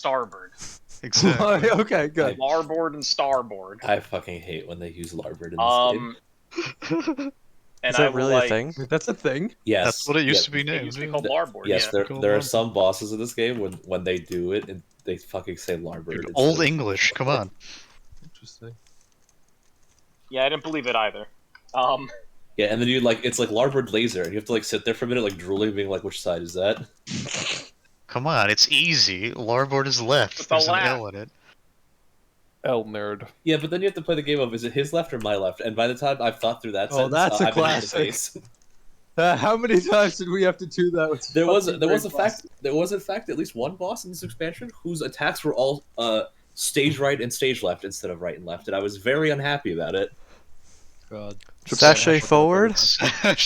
starboard. Exactly. Okay, good. Larboard and starboard. I fucking hate when they use larboard in this game. And Is that really a thing? That's a thing. Yes, That's what it used to be It named. used to be called larboard. Yes, Yeah. there are some bosses in this game when they do it and they fucking say larboard. Dude, old English, come on. Interesting. Yeah, I didn't believe it either. Yeah, and then you it's like larboard laser, and you have to sit there for a minute drooling, being like, which side is that? Come on, it's easy. Larboard is left. There's an L in it. L nerd. Yeah, but then you have to play the game of, is it his left or my left? And by the time I've thought through that sentence, that's a I've been hit in the classic. face. How many times did we have to do that? There was in fact at least one boss in this expansion whose attacks were all stage right and stage left instead of right and left, and I was very unhappy about it. God. Sachet forward?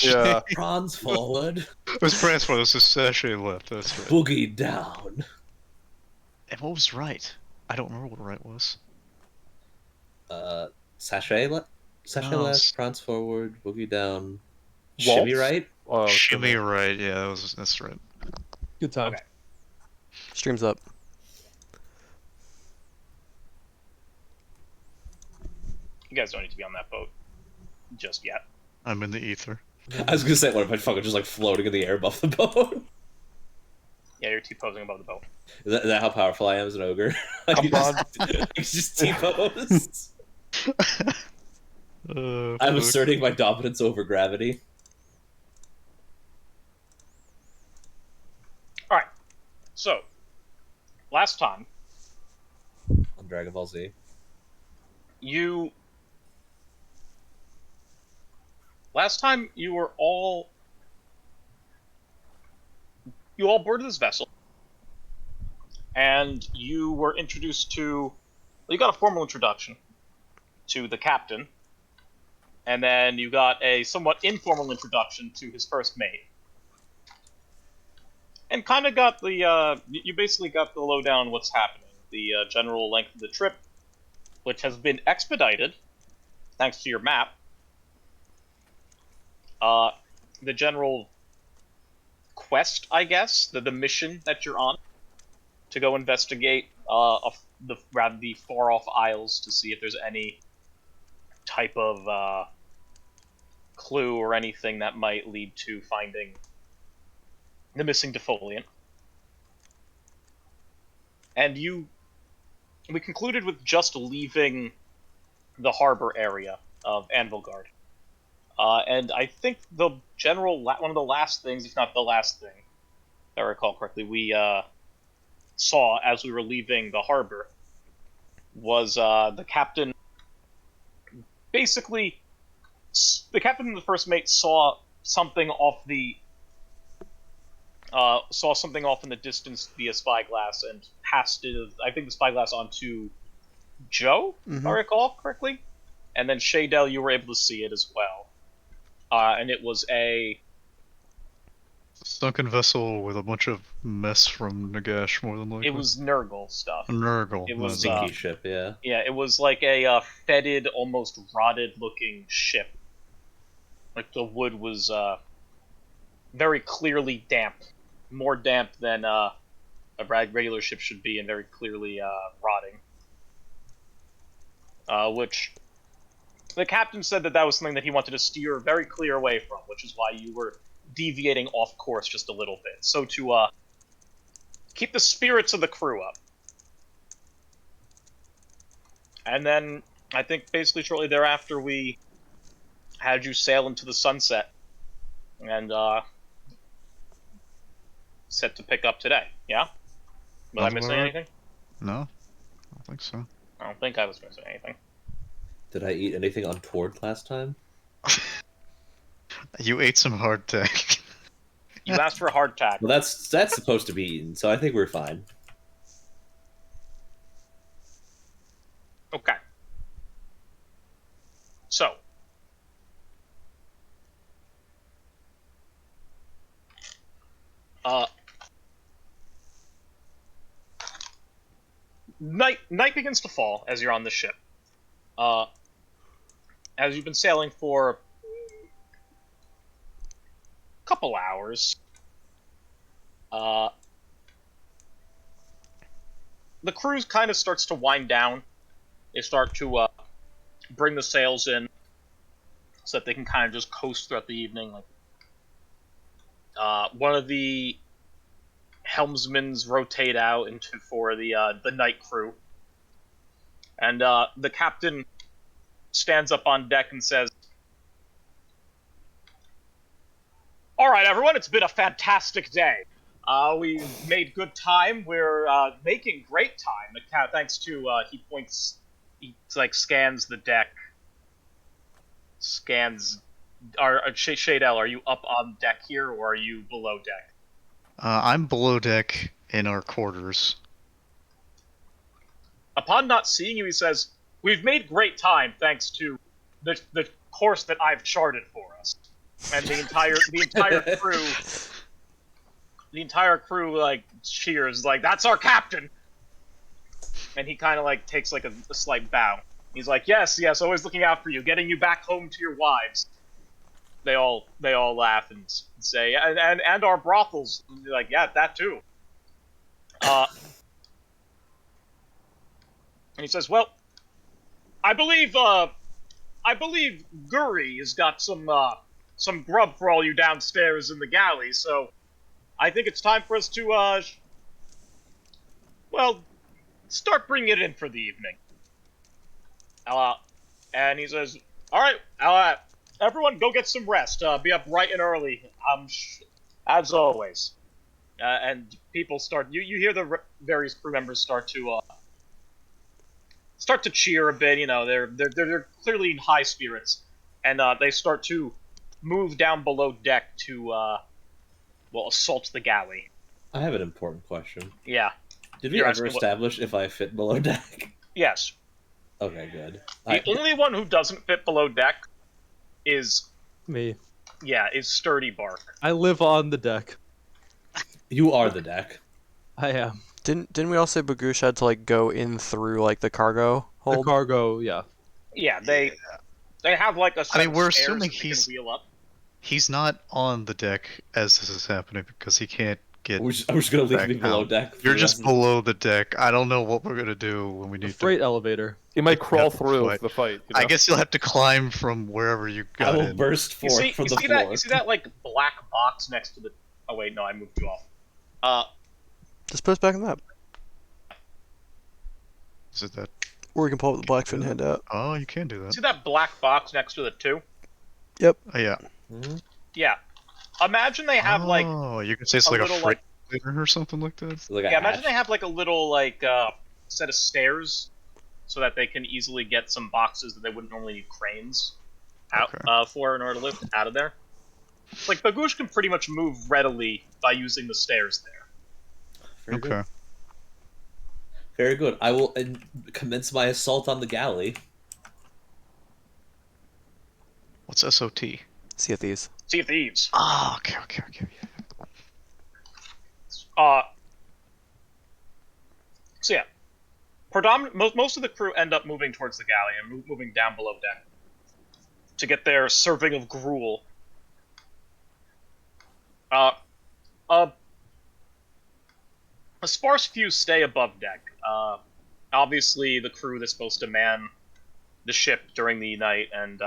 Yeah. Bronze forward. It was France forward, this is sachet left, that's right. Boogie down. And what was right? I don't remember what right was. Sachet left, No, left, bronze forward, boogie down, Waltz? shimmy right. Oh, Shimmy right, yeah, that's right. Good time. Okay. Stream's up. You guys don't need to be on that boat just yet. I'm in the ether. I was gonna say, what if I fucking just floating in the air above the boat? Yeah, you're T-posing above the boat. Is that how powerful I am as an ogre? Come on. I just T-pose. I'm fuck. asserting my dominance over gravity. Alright. So, last time, On Dragon Ball Z. Last time you were all... You all boarded this vessel. And you were introduced to... Well, you got a formal introduction to the captain. And then you got a somewhat informal introduction to his first mate. And kind of got the... you basically got the lowdown on what's happening. The general length of the trip, which has been expedited, thanks to your map. The general quest, I guess, the mission that you're on, to go investigate the far-off isles to see if there's any type of clue or anything that might lead to finding the missing defoliant. And we concluded with just leaving the harbor area of Anvilgard. And I think the general, one of the last things, if not the last thing, if I recall correctly, we saw as we were leaving the harbor was the captain. Basically, the captain and the first mate saw something off in the distance via spyglass and passed it. I think the spyglass onto Joe, if I recall correctly, and then Shaydell, you were able to see it as well. And it was a sunken vessel with a bunch of mess from Nagash, more than likely. It was Nurgle stuff. Nurgle. It was Stinky ship, yeah. Yeah, it was like a fetid, almost rotted-looking ship. Like the wood was very clearly damp, more damp than a regular ship should be, and very clearly rotting. Which the captain said that was something that he wanted to steer very clear away from, which is why you were deviating off course just a little bit. So to keep the spirits of the crew up. And then, I think basically shortly thereafter, we had you sail into the sunset. And set to pick up today, yeah? Was I missing anything? No, I don't think so. I don't think I was missing anything. Did I eat anything untoward last time? You ate some hardtack. You asked for a hardtack. Well, that's supposed to be eaten, so I think we're fine. Okay. So. Night begins to fall as you're on the ship. As you've been sailing for a couple hours, the cruise kind of starts to wind down. They start to bring the sails in so that they can kind of just coast throughout the evening. Like, one of the helmsmen's rotate out for the night crew, and the captain stands up on deck and says, "All right, everyone, it's been a fantastic day. We made good time. We're making great time. Thanks to he scans the deck. Scans. Shadel, are you up on deck here, or are you below deck?" I'm below deck in our quarters. Upon not seeing you, he says, "We've made great time thanks to the course that I've charted for us." And the entire crew like cheers, like, "That's our captain." And he kind of like takes like a slight bow. He's like, "Yes, always looking out for you, getting you back home to your wives." They all laugh and say, and our brothels." And they're like, "Yeah, that too." And he says, "Well, I believe Guri has got some grub for all you downstairs in the galley, so I think it's time for us to start bringing it in for the evening." And he says, "All right, everyone, go get some rest. Be up bright and early, as always." And people start. You hear the various crew members start to cheer a bit. You know, they're clearly in high spirits, and they start to move down below deck to assault the galley. I have an important question. Yeah. Did we You're ever asking establish if I fit below deck? Yes. Okay, good. The only one who doesn't fit below deck is Me. Sturdy Bark. I live on the deck. You are the deck. I am. Didn't we all say Bagoosh had to like go in through like the cargo hold? The cargo, yeah. Yeah, they have like a set I mean, we're of stairs assuming that they can wheel up. He's not on the deck as this is happening because he can't get. I'm just gonna leave back me below out. deck. You're just below the deck. I don't know what we're gonna do when we The need freight elevator. He might crawl Yeah, through fight. the fight. You know? I guess you'll have to climb from wherever you I got will in. burst You forth see, from you the see floor. that? You see that like black box next to the? Oh wait, no, I moved you off. Just put us back in the map. Is it that? Or we can pull up the Blackfin handout. Oh, you can do that. See that black box next to the 2? Yep. Oh, yeah. Mhm. Yeah. Imagine they have like Oh, you can say it's a like a little, freight elevator or something like that. Like a yeah. Imagine hatch. they have like a little like set of stairs, so that they can easily get some boxes that they wouldn't normally need cranes out for in order to lift out of there. Like Bagoosh can pretty much move readily by using the stairs there. Very Okay. good. Very good. I will commence my assault on the galley. What's SOT? Sea of Thieves. Sea of Thieves. Oh, okay. So yeah, most of the crew end up moving towards the galley and moving down below deck to get their serving of gruel. A sparse few stay above deck. Obviously, the crew that's supposed to man the ship during the night, and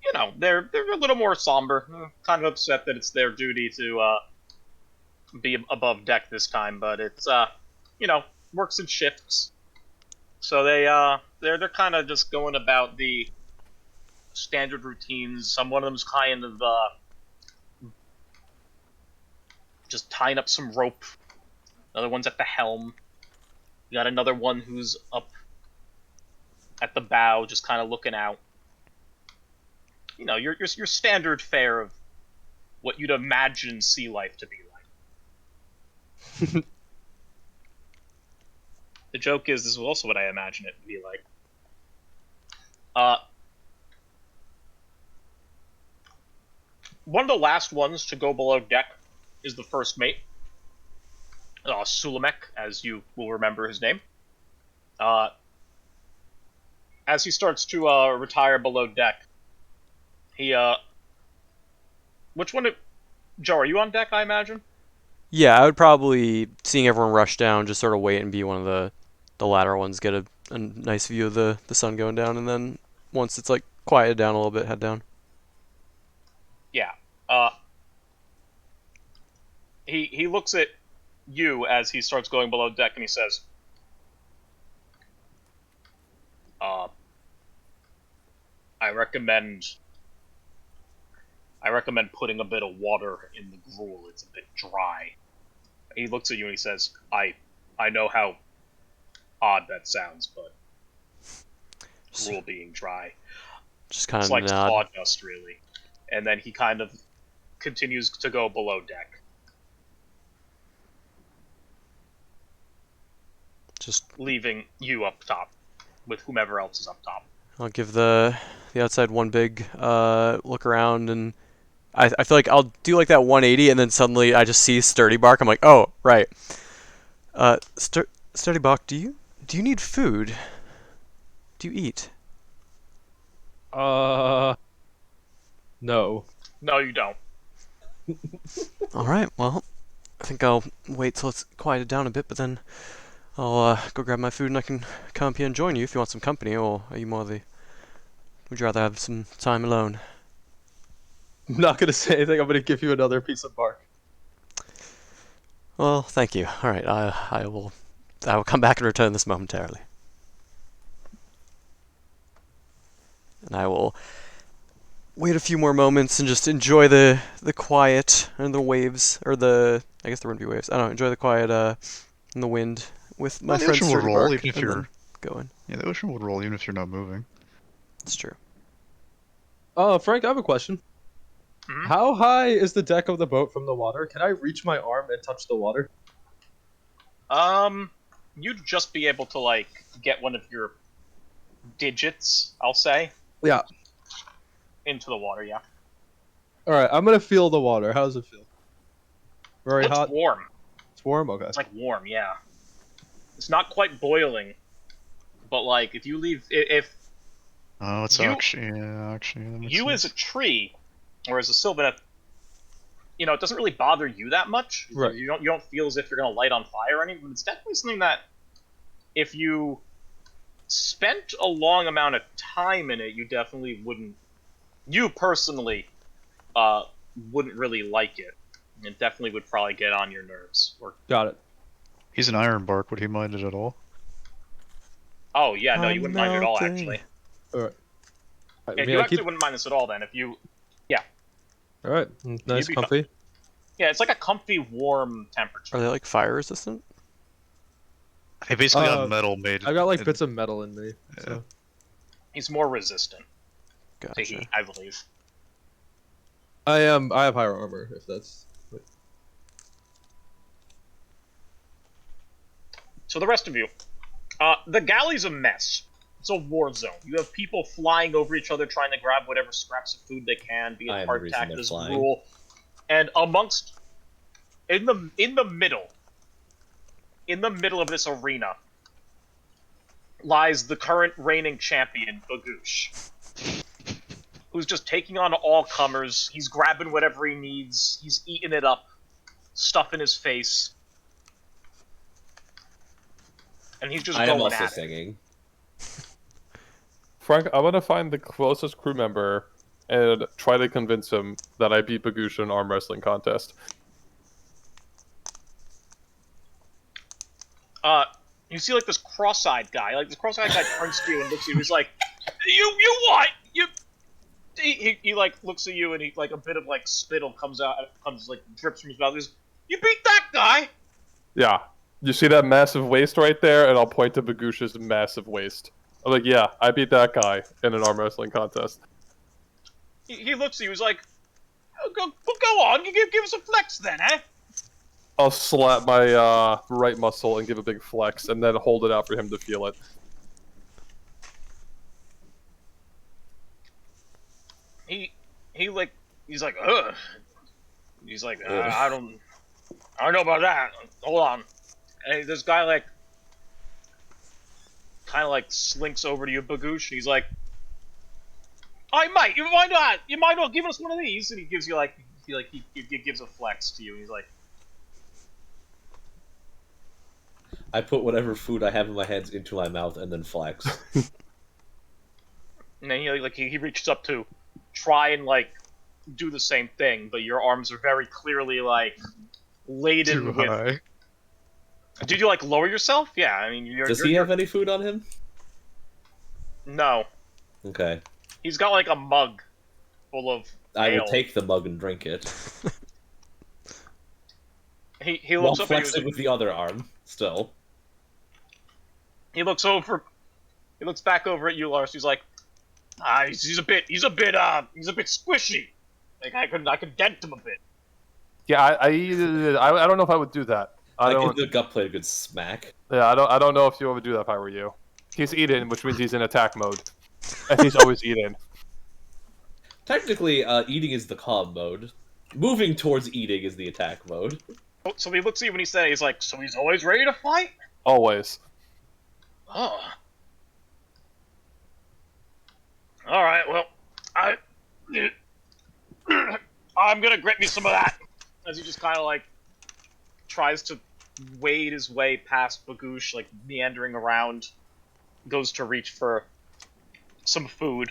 you know, they're a little more somber, kind of upset that it's their duty to be above deck this time, but it's you know, works in shifts, so they're kind of just going about the standard routines. One of them's kind of just tying up some rope. Another one's at the helm. You got another one who's up at the bow, just kind of looking out. You know, your standard fare of what you'd imagine sea life to be like. The joke is, this is also what I imagine it to be like. One of the last ones to go below deck is the first mate, Sulamek, as you will remember his name. As he starts to retire below deck, he which one? Joe, are you on deck? I imagine. Yeah, I would probably, seeing everyone rush down, just sort of wait and be one of the latter ones, get a nice view of the sun going down, and then once it's like quieted down a little bit, head down. Yeah. He looks at you as he starts going below deck, and he says, I recommend putting a bit of water in the gruel. It's a bit dry. He looks at you and he says, I know how odd that sounds, but gruel being dry. Just kind It's of like nod. sawdust, really. And then he kind of continues to go below deck. Just leaving you up top with whomever else is up top. I'll give the outside one big look around, and I feel like I'll do like that 180, and then suddenly I just see Sturdy Bark. I'm like, oh right. Sturdy Bark, do you need food? Do you eat? No. No, you don't. All right. Well, I think I'll wait till it's quieted down a bit, but then I'll go grab my food and I can come up here and join you if you want some company, or are you more the? Would you rather have some time alone? I'm not gonna say anything. I'm gonna give you another piece of bark. Well, thank you. All right. I will come back and return this momentarily. And I will wait a few more moments and just enjoy the quiet and the waves, or I guess there wouldn't be waves. I don't know, enjoy the quiet and the wind with my Well, the friend ocean would Sturdy roll Bark, even if and you're. then go in. Yeah, the ocean would roll even if you're not moving. It's true. Frank, I have a question. Mhm. How high is the deck of the boat from the water? Can I reach my arm and touch the water? You'd just be able to, like, get one of your digits, I'll say, Yeah. into the water, yeah. All right, I'm gonna feel the water. How does it feel? Very It's hot. warm. It's warm. Okay. It's, like, warm, yeah. It's not quite boiling, but, like, if you leave... If Oh, it's You- actually. Yeah, actually. That makes you sense. as a tree, or as a sylvaneth, it doesn't really bother you that much. Right. You don't feel as if you're going to light on fire or anything, but it's definitely something that if you spent a long amount of time in it, you definitely wouldn't. You personally wouldn't really like it. It definitely would probably get on your nerves. Or Got it. He's an iron bark. Would he mind it at all? oh yeah, no, you wouldn't mind it at all melting. actually. All right. Yeah, I mean, you I actually keep. wouldn't mind this at all then if you. All right. Nice, be comfy. Yeah, it's like a comfy, warm temperature. Are they like fire resistant? They basically Uh, got metal made. I got like it- bits of metal in me. So. He's more resistant to Gotcha. heat, I believe. I have higher armor. If that's. So the rest of you, the galley's a mess. It's a war zone. You have people flying over each other trying to grab whatever scraps of food they can, be I it am the reason hardtack, they're this flying. rule, and in the middle of this arena lies the current reigning champion, Bagoosh, who's just taking on all comers. He's grabbing whatever he needs. He's eating it up, stuff in his face, and he's just I am going also at it. singing. Frank, I'm gonna find the closest crew member and try to convince him that I beat Bagoosh in an arm wrestling contest. You see, like, this cross-eyed guy. Like, this cross-eyed guy turns to you and looks at you. He's like, "You what? You?" He like looks at you and he like a bit of like spittle comes like drips from his mouth. He's, "You beat that guy?" Yeah. You see that massive waist right there? And I'll point to Bagoosh's massive waist. I'm like, yeah, I beat that guy in an arm wrestling contest. He looks at you. He's like, "Go on. You give us a flex then, eh?" I'll slap my right muscle and give a big flex, and then hold it out for him to feel it. He's like, ugh. He's like, I don't know about that. Hold on. And this guy like, kind of like slinks over to you, Bagoosh. He's like, "Hey mate, you mind not giving us one of these?" And he gives you like, he gives a flex to you. And he's like, I put whatever food I have in my hands into my mouth and then flex. And then he reaches up to try and like do the same thing, but your arms are very clearly like laden Too with. high. Did you like lower yourself? Yeah, I mean, Does he have any food on him? No, Okay. he's got like a mug full of I ale. will take the mug and drink it. He While looks up at you. flexing with the other arm, still. He looks over. He looks back over at you, Lars. He's like, he's a bit squishy. Like I could dent him a bit. Yeah, I don't know if I would do that. I don't. give the gut plate a good smack. Yeah, I don't know if you would do that if I were you. He's eating, which means he's in attack mode, and he's always eating. Technically, eating is the calm mode. Moving towards eating is the attack mode. So he looks at you when he says, he's like, so he's always ready to fight? Always. Oh. Alright, well, I'm gonna grip me some of that. As he just kind of like tries to wade his way past Bagoosh, like meandering around, goes to reach for some food,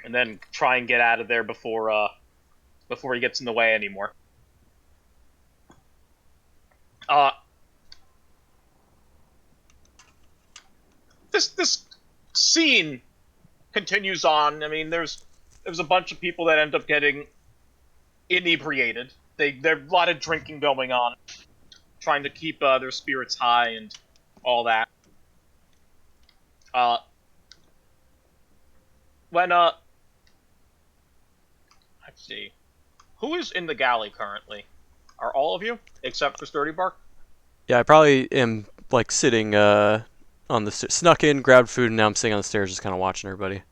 and then try and get out of there before he gets in the way anymore. This scene continues on. I mean, there's a bunch of people that end up getting inebriated. There's a lot of drinking going on, trying to keep their spirits high and all that. Let's see, who is in the galley currently? Are all of you except for Sturdy Bark? Yeah, I probably am like sitting on the snuck in, grabbed food, and now I'm sitting on the stairs just kind of watching everybody.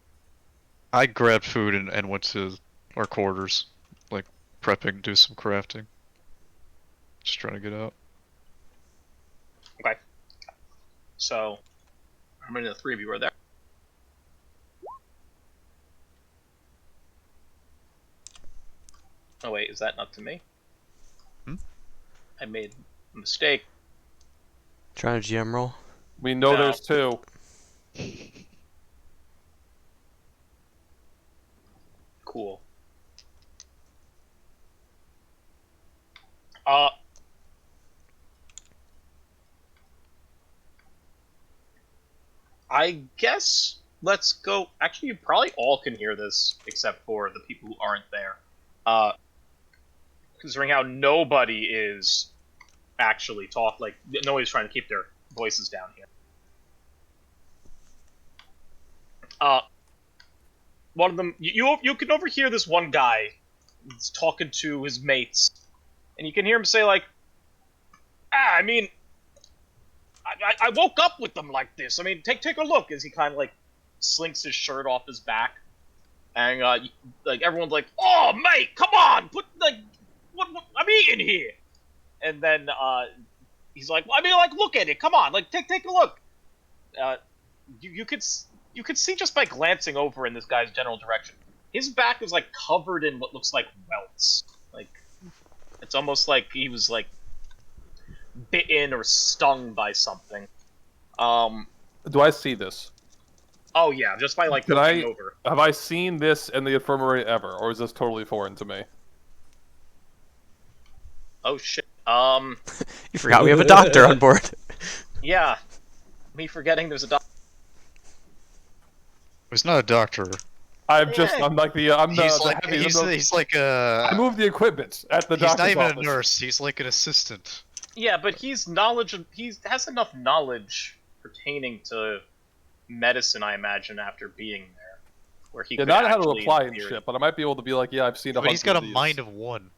I grabbed food and went to our quarters, like prepping, do some crafting. Just trying to get out. Okay. So, how many of the three of you are there? Oh wait, is that not to me? Hmm? I made a mistake. Trying to GM roll. We know No. there's two. Cool. I guess let's go. Actually, you probably all can hear this except for the people who aren't there. Considering how nobody is actually like nobody's trying to keep their voices down here. One of them, you can overhear this one guy talking to his mates, and you can hear him say like, I mean, I woke up with them like this. I mean, take a look as he kind of like slinks his shirt off his back, and like everyone's like, oh mate, come on, put like what I'm eating here, and then he's like, well, I mean, like look at it, come on, like take a look. You could see just by glancing over in this guy's general direction, his back is like covered in what looks like welts. Like it's almost like he was like bitten or stung by something. Do I see this? Oh yeah, just by like Did looking I- over. Have I seen this in the infirmary ever, or is this totally foreign to me? Oh shit. You forgot we have a doctor on board. Yeah. Me forgetting there's a doctor. He's not a doctor. I'm like I'm He's the like heavy. he's like a. I move the equipment at the He's doctor's not even office. a nurse. He's like an assistant. Yeah, but he has enough knowledge pertaining to medicine, I imagine, after being there, where he Yeah, could not how to actually, apply in and theory- shit, but I might be able to be like, yeah, I've seen a But he's got a these. mind of one.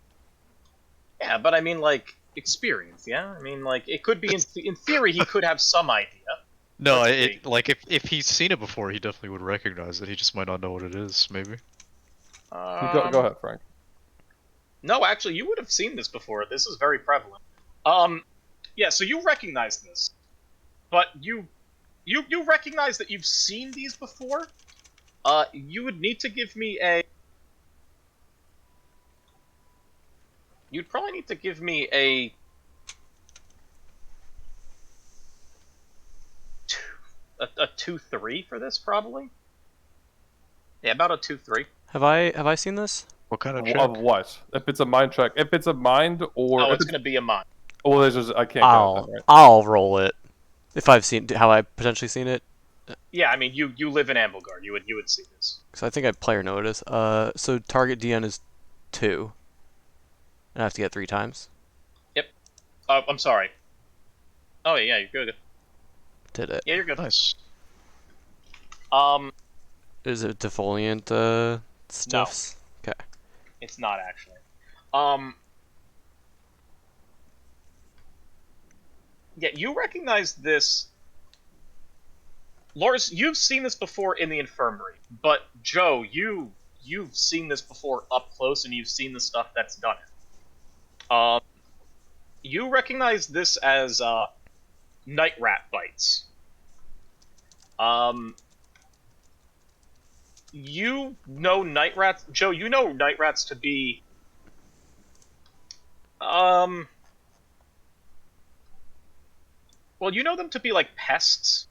Yeah, but I mean, like experience. Yeah, I mean, like it could be in theory he could have some idea. No, Let's see. like if he's seen it before, he definitely would recognize it. He just might not know what it is. Maybe. Go ahead, Frank. No, actually, you would have seen this before. This is very prevalent. Yeah. So you recognize this, but you recognize that you've seen these before. You would need to give me a. You'd probably need to give me a a 2-3 for this, probably. Yeah, about a 2-3. Have I seen this? What kind of Of check? what? If it's a mind check, if it's a mind or Oh, if it's gonna be a mod. well, there's just I can't get it then, right? I'll roll it. If I've seen, have I potentially seen it? Yeah, I mean, you live in Ambleguard. You would see this. Because I think I player notice. So target DN is 2. And I have to get 3 times. I'm sorry. Oh yeah, you're good. Did it? Yeah, you're good. Nice. Is it defoliant stuffs? Okay. It's not actually. Yeah, you recognize this. Lars, you've seen this before in the infirmary, but Joe, you've seen this before up close, and you've seen the stuff that's done it. You recognize this as night rat bites. You know night rats, Joe. You know night rats to be well, you know them to be like pests.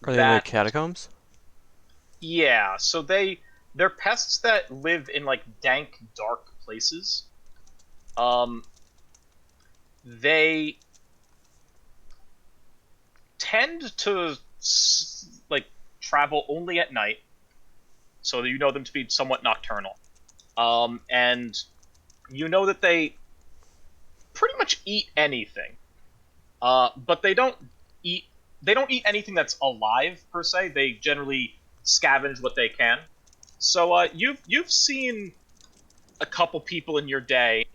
Are they in the catacombs? Yeah, so they're pests that live in like dank, dark places. They tend to like travel only at night, so you know them to be somewhat nocturnal. And you know that they pretty much eat anything. But they don't eat anything that's alive per se. They generally scavenge what they can. So you've seen a couple people in your day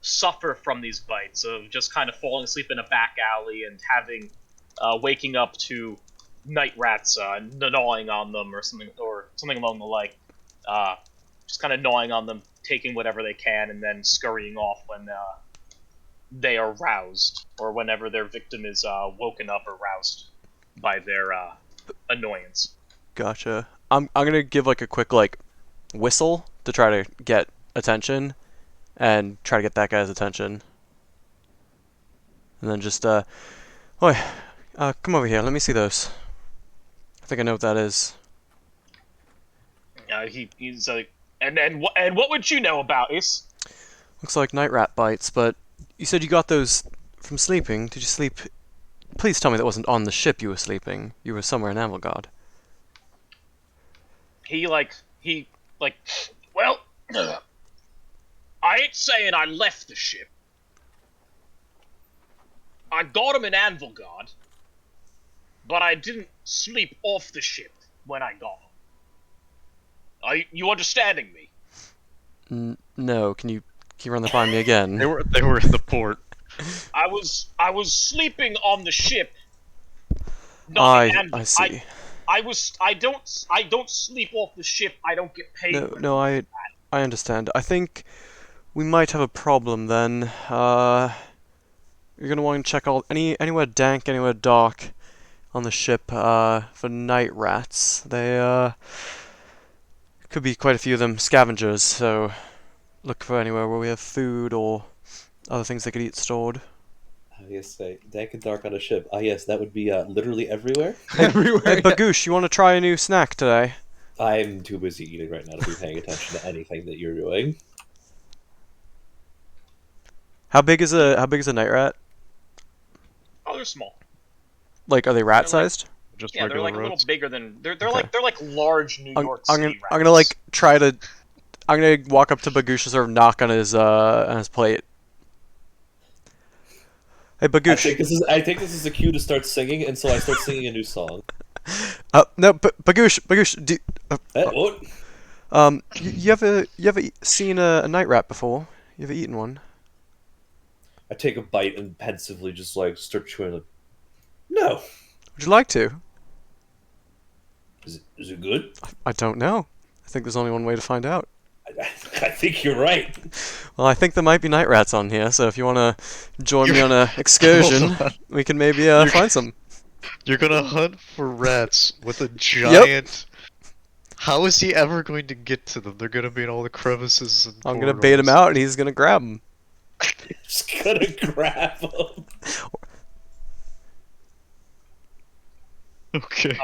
suffer from these bites of just kind of falling asleep in a back alley and having waking up to night rats gnawing on them or something along the like. Just kind of gnawing on them, taking whatever they can, and then scurrying off when they are roused, or whenever their victim is woken up or roused by their annoyance. Gotcha. I'm gonna give like a quick like whistle to try to get attention, and try to get that guy's attention. And then just oi, come over here. Let me see those. I think I know what that is. He's like, and what would you know about this? Looks like night rat bites, but you said you got those from sleeping. Did you sleep? Please tell me that wasn't on the ship you were sleeping. You were somewhere in Amelgard. Well, I ain't saying I left the ship. I got him in Anvilgard, but I didn't sleep off the ship when I got him. Are you understanding me? No, can you run that by me again? They were in the port. I was sleeping on the ship. Not in I see. I don't sleep off the ship. I don't get paid. No, I understand. I think we might have a problem then. You're gonna want to check anywhere dank, anywhere dark on the ship for night rats. They could be quite a few of them scavengers, so look for anywhere where we have food or other things they could eat stored. Yes, dank and dark on a ship. Yes, that would be literally everywhere. Everywhere. Hey, Bagoosh, you want to try a new snack today? I'm too busy eating right now to be paying attention to anything that you're doing. How big is a night rat? Oh, they're small. Like, are they rat sized? Just Yeah, they're regular like a little roads. bigger than they're Okay. like large New York I'm City gonna rats. like try to. I'm gonna walk up to Bagoosh and sort of knock on his plate. Hey, Bagoosh. I think this is a cue to start singing, and so I start singing a new song. No, Bagoosh. What? You ever seen a night rat before? You ever eaten one? I take a bite and pensively just like start chewing. Like, no. Would you like to? Is it good? I don't know. I think there's only one way to find out. I think you're right. Well, I think there might be night rats on here, so if you want to join me on a excursion, Hold on. we can maybe find some. You're gonna hunt for rats with a giant. How is he ever going to get to them? They're gonna be in all the crevices and I'm gonna bait him out, and he's gonna grab them. Just gonna grab them. Okay.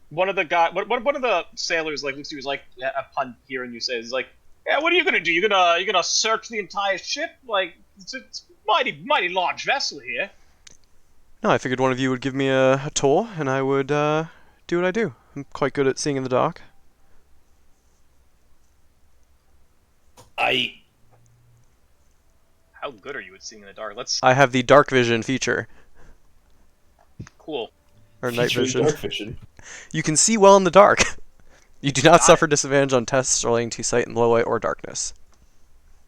One of the sailors like looks at you, was like, yeah, upon hearing you say, is like, yeah, what are you gonna do? You gonna search the entire ship? Like, it's a mighty large vessel here. No, I figured one of you would give me a tour, and I would do what I do. I'm quite good at seeing in the dark. How good are you at seeing in the dark? Let's I have the dark vision feature, cool. or night Featuring vision. dark vision. You can see well in the dark. You do not Got suffer disadvantage on tests relating to sight in low light or darkness.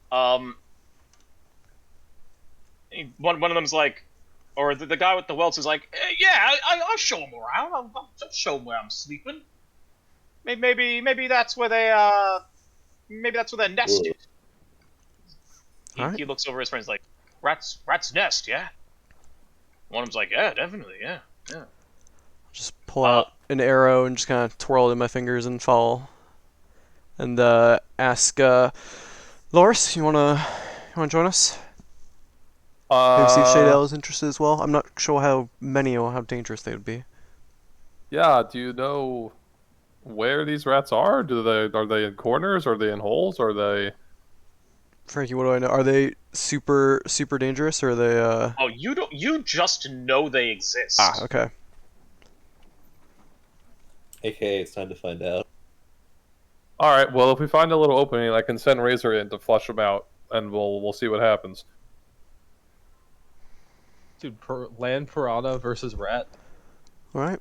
One of them's like, or the guy with the welts is like, yeah, I'll show him around. I'll show him where I'm sleeping. Maybe that's where maybe that's where they're nested. Alright. He looks over his friends like, rat's nest, yeah. One of them's like, yeah, definitely, yeah. Just pull out an arrow and just kind of twirl it in my fingers and fall. And ask Loris, you wanna join us? Maybe see if Shadale is interested as well. I'm not sure how many or how dangerous they would be. Yeah, do you know where these rats are? Are they in corners? Are they in holes? Are they? Frankie, what do I know? Are they super dangerous, or are they Oh, you just know they exist. okay. AKA, it's time to find out. All right. Well, if we find a little opening, I can send Razor in to flush them out, and we'll see what happens. Dude, land piranha versus rat. Alright.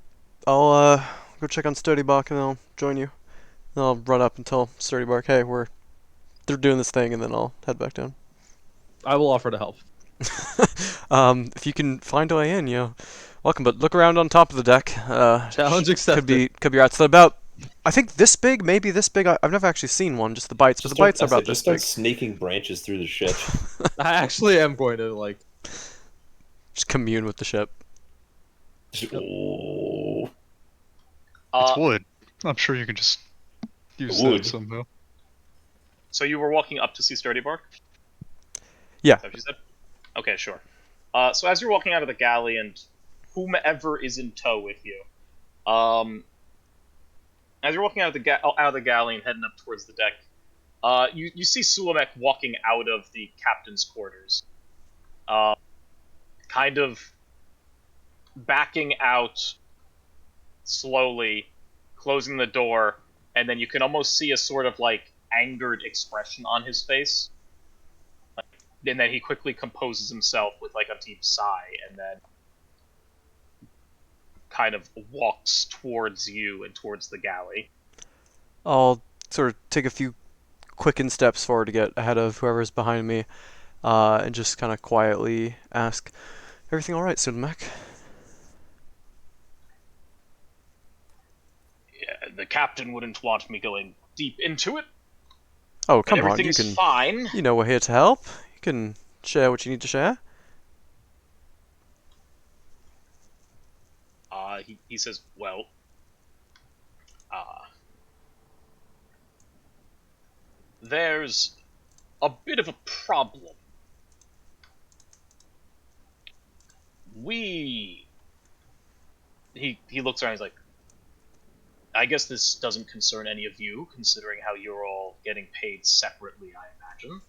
I'll go check on Sturdy Bark and then I'll join you. Then I'll run up and tell Sturdy Bark, hey, they're doing this thing, and then I'll head back down. I will offer to help. If you can find a way in, welcome. But look around on top of the deck. Challenge accepted. Could be rats. They're about, I think this big, maybe this big. I've never actually seen one. Just the bites, but the bites are about this Just start big. snaking branches through the ship. I actually am going to like. Just commune with the ship. Oh. It's wood. I'm sure you can just use Wood. that somehow. So you were walking up to see Sturdy Bark? Yeah. Is that what you said? Okay, sure. So as you're walking out of the galley and whomever is in tow with you, as you're walking out of the galley and heading up towards the deck, you see Sulamek walking out of the captain's quarters, kind of backing out slowly, closing the door, and then you can almost see a sort of like angered expression on his face. And then he quickly composes himself with like a deep sigh, and then kind of walks towards you and towards the galley. I'll sort of take a few quickened steps forward to get ahead of whoever's behind me, and just kind of quietly ask, "Everything all right, Sulamek?" Yeah, the captain wouldn't want me going deep into it. Oh, come on, you Everything's can. fine. You know we're here to help. You can share what you need to share. He says, well, there's a bit of a problem. He looks around, he's like, I guess this doesn't concern any of you, considering how you're all getting paid separately, I imagine.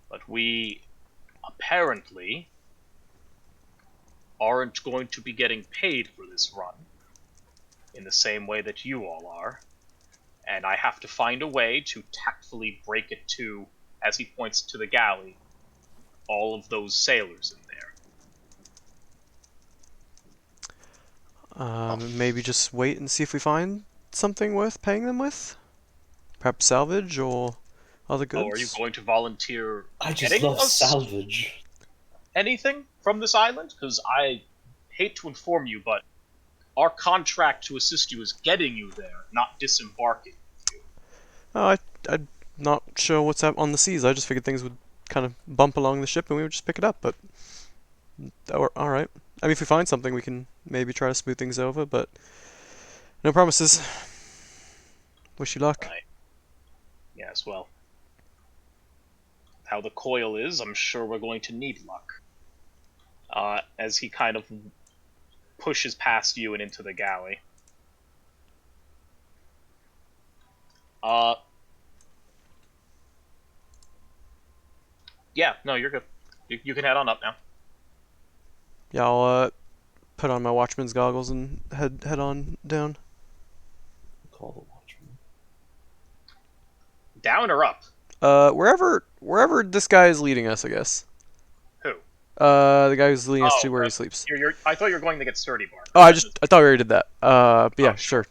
But we apparently aren't going to be getting paid for this run in the same way that you all are. And I have to find a way to tactfully break it to, as he points to the galley, all of those sailors in there. Maybe just wait and see if we find something worth paying them with. Perhaps salvage or other goods. Oh, are you going to volunteer I just getting love us salvage. anything from this island? Because I hate to inform you, but our contract to assist you is getting you there, not disembarking with you. I'm not sure what's up on the seas. I just figured things would kind of bump along the ship and we would just pick it up. But all right. I mean, if we find something, we can maybe try to smooth things over. But no promises. Wish you luck. Right. Yes, well, how the coil is, I'm sure we're going to need luck. As he kind of pushes past you and into the galley. Yeah, no, you're good. You can head on up now. Yeah, I'll put on my watchman's goggles and head on down. Call the watchman. Down or up? Wherever this guy is leading us, I guess. Who? The guy who's leading us to where he right. sleeps. I thought you were going to get Sturdy Bark. Oh, I thought we already did that. But yeah, sure.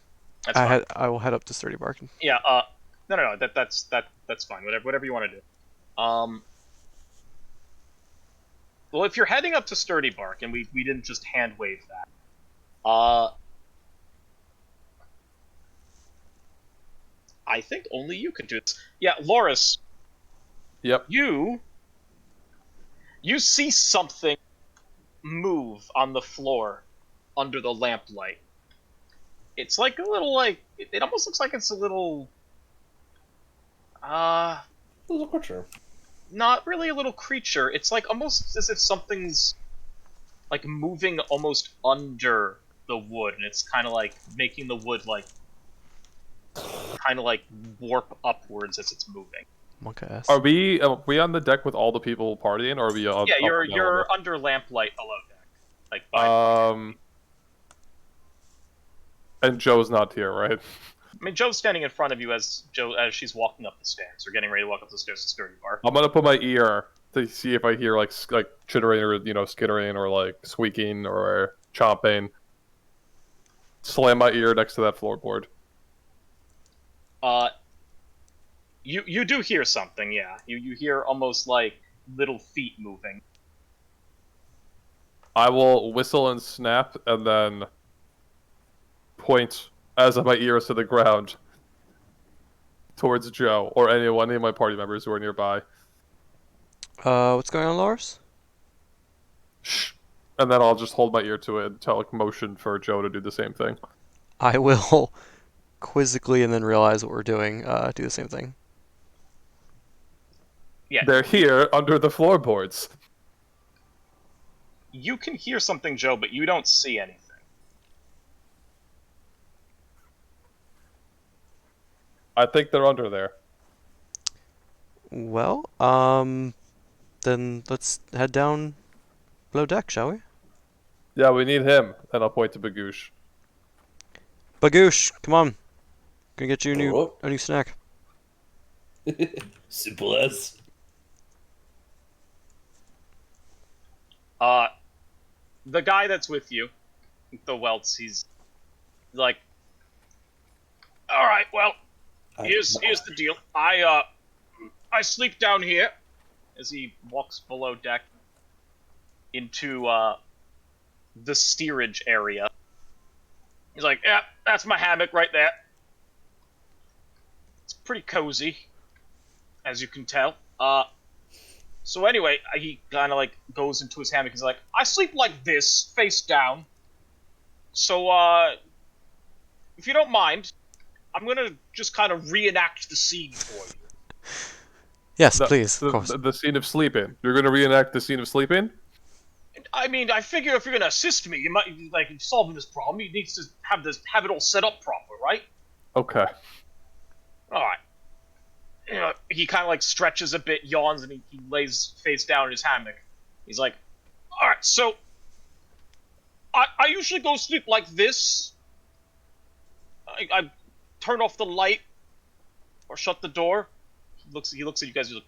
That's fine. I will head up to Sturdy Bark. Yeah. No. That's fine. Whatever you want to do. Well, if you're heading up to Sturdy Bark, and we didn't just hand wave that, I think only you can do this. Yeah, Loris. Yep. You see something move on the floor under the lamplight. It's like a little it almost looks like it's a little creature. not really a little creature. It's like almost as if something's like moving almost under the wood, and it's kind of like making the wood like kind of like warp upwards as it's moving. Monkey ass. Are we on the deck with all the people partying, or are we? Yeah, you're under lamplight below deck, like by. And Joe's not here, right? I mean, Joe's standing in front of you as she's walking up the stairs, or getting ready to walk up the stairs to Sturdy Bar. I'm gonna put my ear to see if I hear like chittering or skittering or like squeaking or chomping. Slam my ear next to that floorboard. You do hear something, yeah. You hear almost like little feet moving. I will whistle and snap, and then point as my ears to the ground towards Joe or any of my party members who are nearby. What's going on, Lars? Shh. And then I'll just hold my ear to it and tell motion for Joe to do the same thing. I will quizzically and then realize what we're doing. Do the same thing. Yeah. They're here under the floorboards. You can hear something, Joe, but you don't see anything. I think they're under there. Well, then let's head down below deck, shall we? Yeah, we need him. And I'll point to Bagoosh. Bagoosh, come on. Gonna get you a new snack. Simple as. The guy that's with you, the Welts, he's like, all right, well, here's the deal. I sleep down here, as he walks below deck into the steerage area. He's like, yeah, that's my hammock right there. It's pretty cozy, as you can tell. So anyway, he kind of like goes into his hammock. He's like, I sleep like this, face down. So, if you don't mind, I'm gonna just kind of reenact the scene for you. Yes, please, of course. The scene of sleeping. You're gonna reenact the scene of sleeping? I mean, I figure if you're gonna assist me, you might like solving this problem. You need to have it all set up proper, right? Okay. All right. You know, he kind of like stretches a bit, yawns, and he lays face down in his hammock. He's like, all right, so I usually go sleep like this. I turn off the light or shut the door. He looks at you guys. He's like,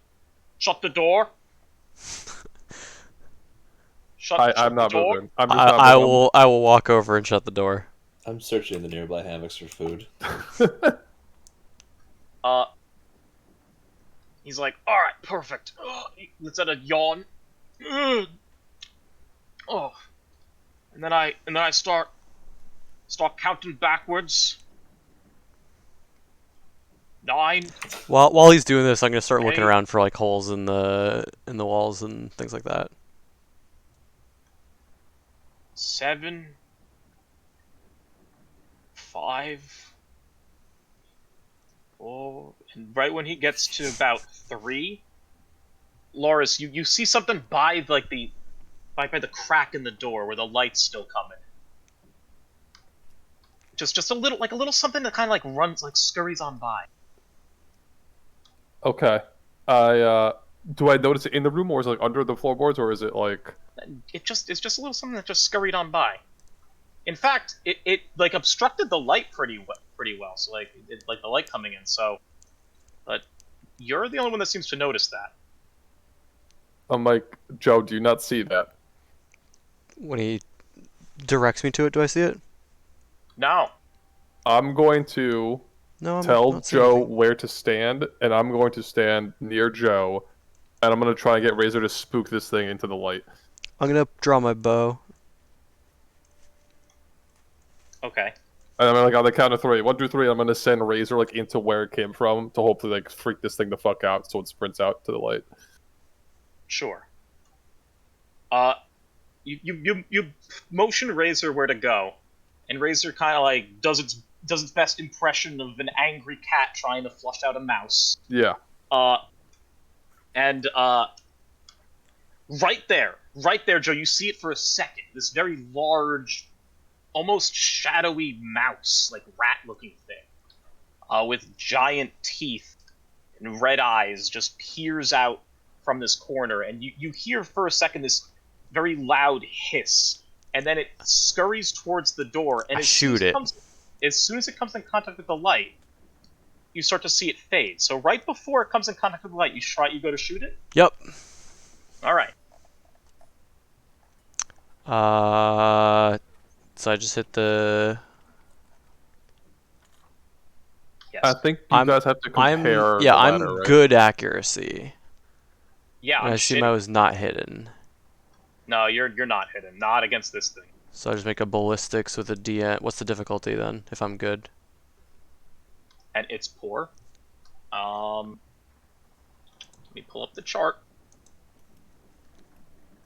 shut the door. I'm not door. moving. I'm just not moving. I will walk over and shut the door. I'm searching the nearby hammocks for food. He's like, all right, perfect. He lets out a yawn. Oh, and then I start counting backwards. 9. While he's doing this, I'm gonna start looking 8. around for like holes in the walls and things like that. 7. 5. 4. And right when he gets to about 3, Loris, you see something by like the crack in the door where the light's still coming. Just a little, like a little something that kind of like runs, like scurries on by. Okay. Do I notice it in the room, or is it like under the floorboards, or is it like? It's just a little something that just scurried on by. In fact, it like obstructed the light pretty well. So like like the light coming in. So, but you're the only one that seems to notice that. I'm like, Joe, do you not see that? When he directs me to it, do I see it? No. I'm going to No, I'm tell not seeing Joe anything. where to stand, and I'm going to stand near Joe, and I'm going to try and get Razor to spook this thing into the light. I'm gonna draw my bow. Okay. And I'm like on the count of 3. 1, 2, 3. I'm going to send Razor like into where it came from to hopefully like freak this thing the fuck out, so it sprints out to the light. Sure. You motion Razor where to go, and Razor kind of like does its best impression of an angry cat trying to flush out a mouse. Yeah. And right there, Joe, you see it for a second. This very large, almost shadowy mouse, like rat-looking thing, with giant teeth and red eyes, just peers out from this corner, and you hear for a second this very loud hiss, and then it scurries towards the door, and I shoot it. As soon as it comes in contact with the light, you start to see it fade. So right before it comes in contact with the light, you go to shoot it? Yep. Alright. So I just hit the. Yes. I think you guys have to compare. Yeah, the I'm ladder, right? good accuracy. Yeah, And I'm I assume I was not hidden. No, you're not hidden. Not against this thing. So I just make a ballistics with a DN. What's the difficulty then, if I'm good? And it's poor. Let me pull up the chart.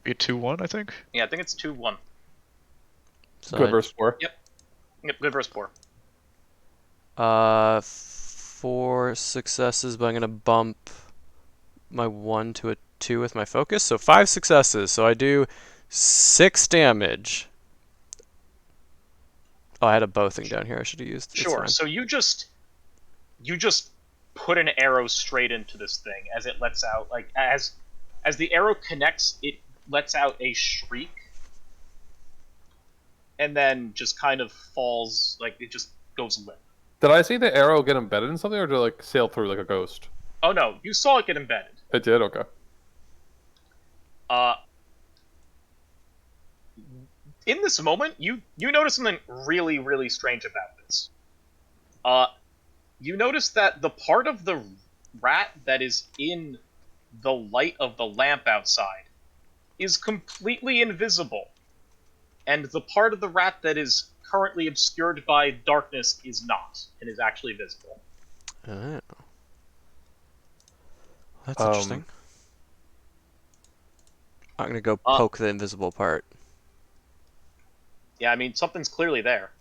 Be 2-1, I think. Yeah, I think it's 2-1. So Good versus 4. Yep, good versus poor. 4 successes, but I'm gonna bump my 1 to a 2 with my focus. So 5 successes. So I do 6 damage. Oh, I had a bow thing down here. I should have used. It's Sure. fine. So you just put an arrow straight into this thing as it lets out, like as the arrow connects, it lets out a shriek, and then just kind of falls, like it just goes limp. Did I see the arrow get embedded in something, or did it like sail through like a ghost? Oh no, you saw it get embedded. It did. Okay. In this moment, you notice something really, really strange about this. You notice that the part of the rat that is in the light of the lamp outside is completely invisible, and the part of the rat that is currently obscured by darkness is not, and is actually visible. Oh. That's interesting. I'm gonna go poke the invisible part. Yeah, I mean, something's clearly there.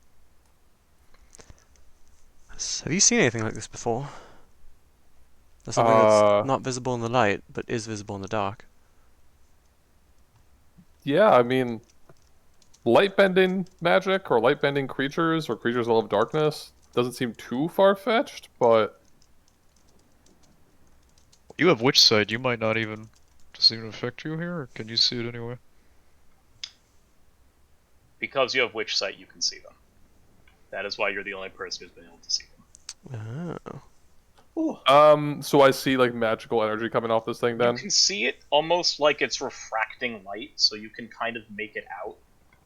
Have you seen anything like this before? There's something that's not visible in the light, but is visible in the dark. Yeah, I mean, light bending magic or light bending creatures or creatures that love darkness doesn't seem too far fetched, but You have Witch Sight, you might not even. Does it even affect you here, or can you see it anyway? Because you have Witch Sight, you can see them. That is why you're the only person who's been able to see them. Oh. so I see like magical energy coming off this thing then. You can see it almost like it's refracting light, so you can kind of make it out.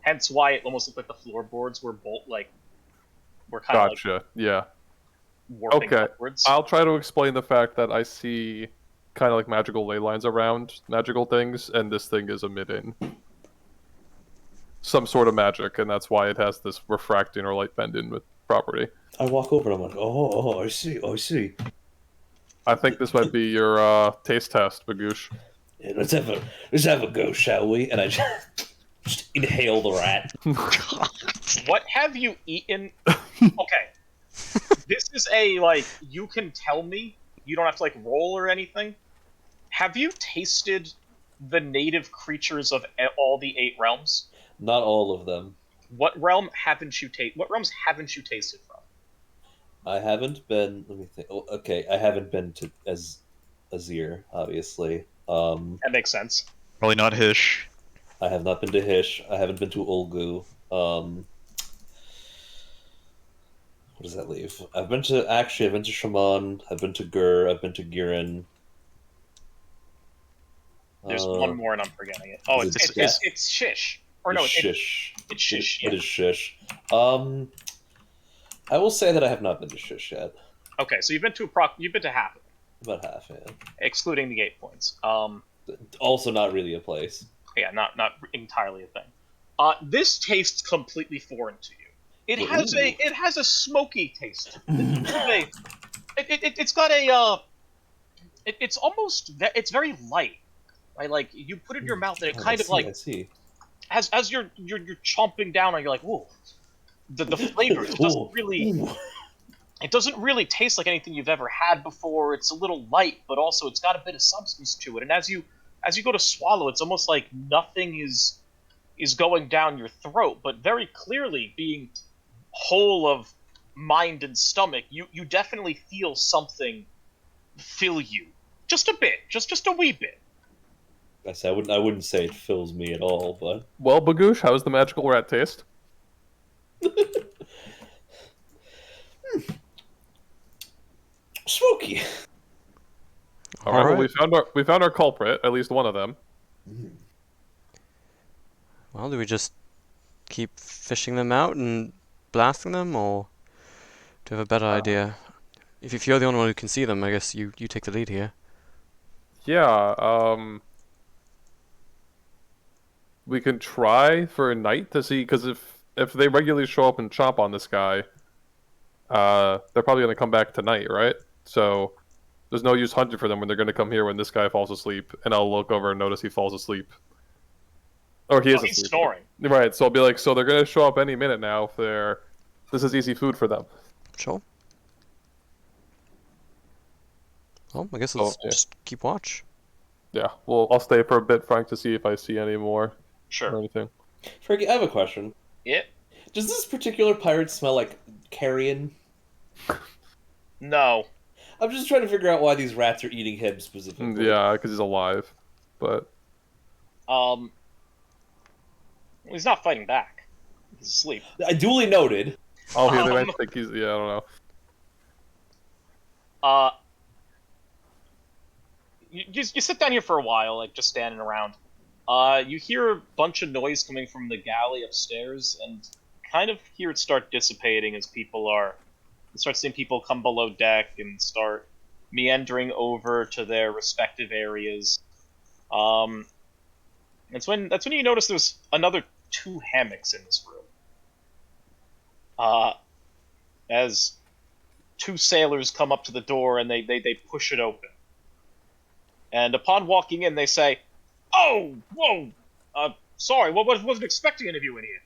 Hence why it almost looked like the floorboards were were kind of Gotcha. like yeah. warping Okay. upwards. I'll try to explain the fact that I see kind of like magical ley lines around magical things, and this thing is emitting some sort of magic, and that's why it has this refracting or light bending with property. I walk over and I'm like, oh, I see. I think this might be your taste test, Bagoosh. Yeah, let's have a go, shall we? And I just inhale the rat. What have you eaten? Okay. This is a, like, you can tell me. You don't have to, like, roll or anything. Have you tasted the native creatures of all the 8 realms? Not all of them. What realms haven't you tasted from? I haven't been. Let me think. Oh, okay, I haven't been to Azir, obviously. That makes sense. Probably not Hish. I have not been to Hish. I haven't been to Ulgu. What does that leave? I've been to Shaman. I've been to Gur. I've been to Girin. There's one more and I'm forgetting it. Oh, is it it's Shish. Or no, It's Shish. it's Shish. It is Shish. I will say that I have not been to Shish yet. Okay, so you've been to half of it, About half, yeah. excluding the 8 points. Also, not really a place. Yeah, not entirely a thing. This tastes completely foreign to you. It has a smoky taste. It's got a it's very light. Right? Like you put it in your mouth and it kind of like I see. as you're chomping down and you're like, whoa, the flavor it doesn't really taste like anything you've ever had before. It's a little light, but also it's got a bit of substance to it. And as you go to swallow, it's almost like nothing is going down your throat, but very clearly being whole of mind and stomach, you definitely feel something fill you. Just a bit, just a wee bit. I wouldn't say it fills me at all, but Well, Bagoosh, how's the magical rat taste? smoky. All right. Well, Alright. we found our culprit, at least one of them. Well, do we just keep fishing them out and blasting them, or do you have a better idea? If you're the only one who can see them, I guess you take the lead here. Yeah. We can try for a night to see, because if they regularly show up and chomp on this guy, they're probably going to come back tonight, right? So there's no use hunting for them when they're going to come here when this guy falls asleep, and I'll look over and notice he falls asleep. Or he is He's asleep. snoring. Right, so I'll be like, so they're going to show up any minute now if this is easy food for them. Sure. Well, I guess let's just keep watch. Yeah, well, I'll stay for a bit, Frank, to see if I see any more or Sure. anything. Frankie, I have a question. Yeah. Does this particular pirate smell like carrion? No. I'm just trying to figure out why these rats are eating him specifically. Yeah, because he's alive. But He's not fighting back. He's asleep. I duly noted. oh, yeah, they might think he's. Yeah, I don't know. You sit down here for a while, like just standing around. You hear a bunch of noise coming from the galley upstairs, and kind of hear it start dissipating as you start seeing people come below deck and start meandering over to their respective areas. That's when you notice there's another 2 hammocks in this room. As 2 sailors come up to the door and they push it open. And upon walking in, they say, "Oh, whoa, sorry, wasn't expecting any of you in here.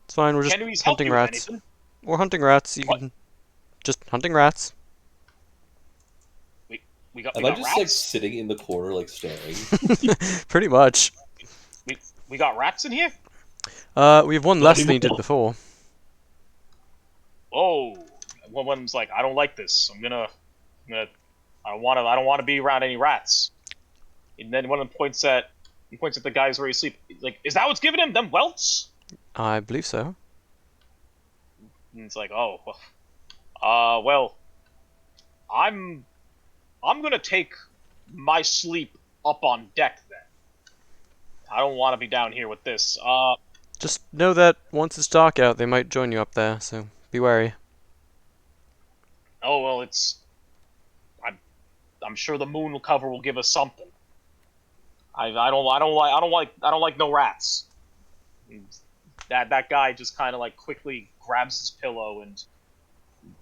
It's fine, we're just Can we help hunting you with rats. anything?" We're hunting rats, you What? can... Just hunting rats. We got Am I rats. just like sitting in the corner, like staring? Pretty much. We got rats in here. We have one less than you did before. Oh, one's like, "I don't like this. I don't want to be around any rats." And then one of them points at the guys where he's asleep. He's like, "Is that what's giving him them welts?" I believe so. And it's like, "Oh, well, I'm gonna take my sleep up on deck then. I don't want to be down here with this. Just know that once it's dark out, they might join you up there, so be wary. Oh well, I'm sure the moon cover will give us something. I don't like no rats." And that guy just kind of like quickly grabs his pillow and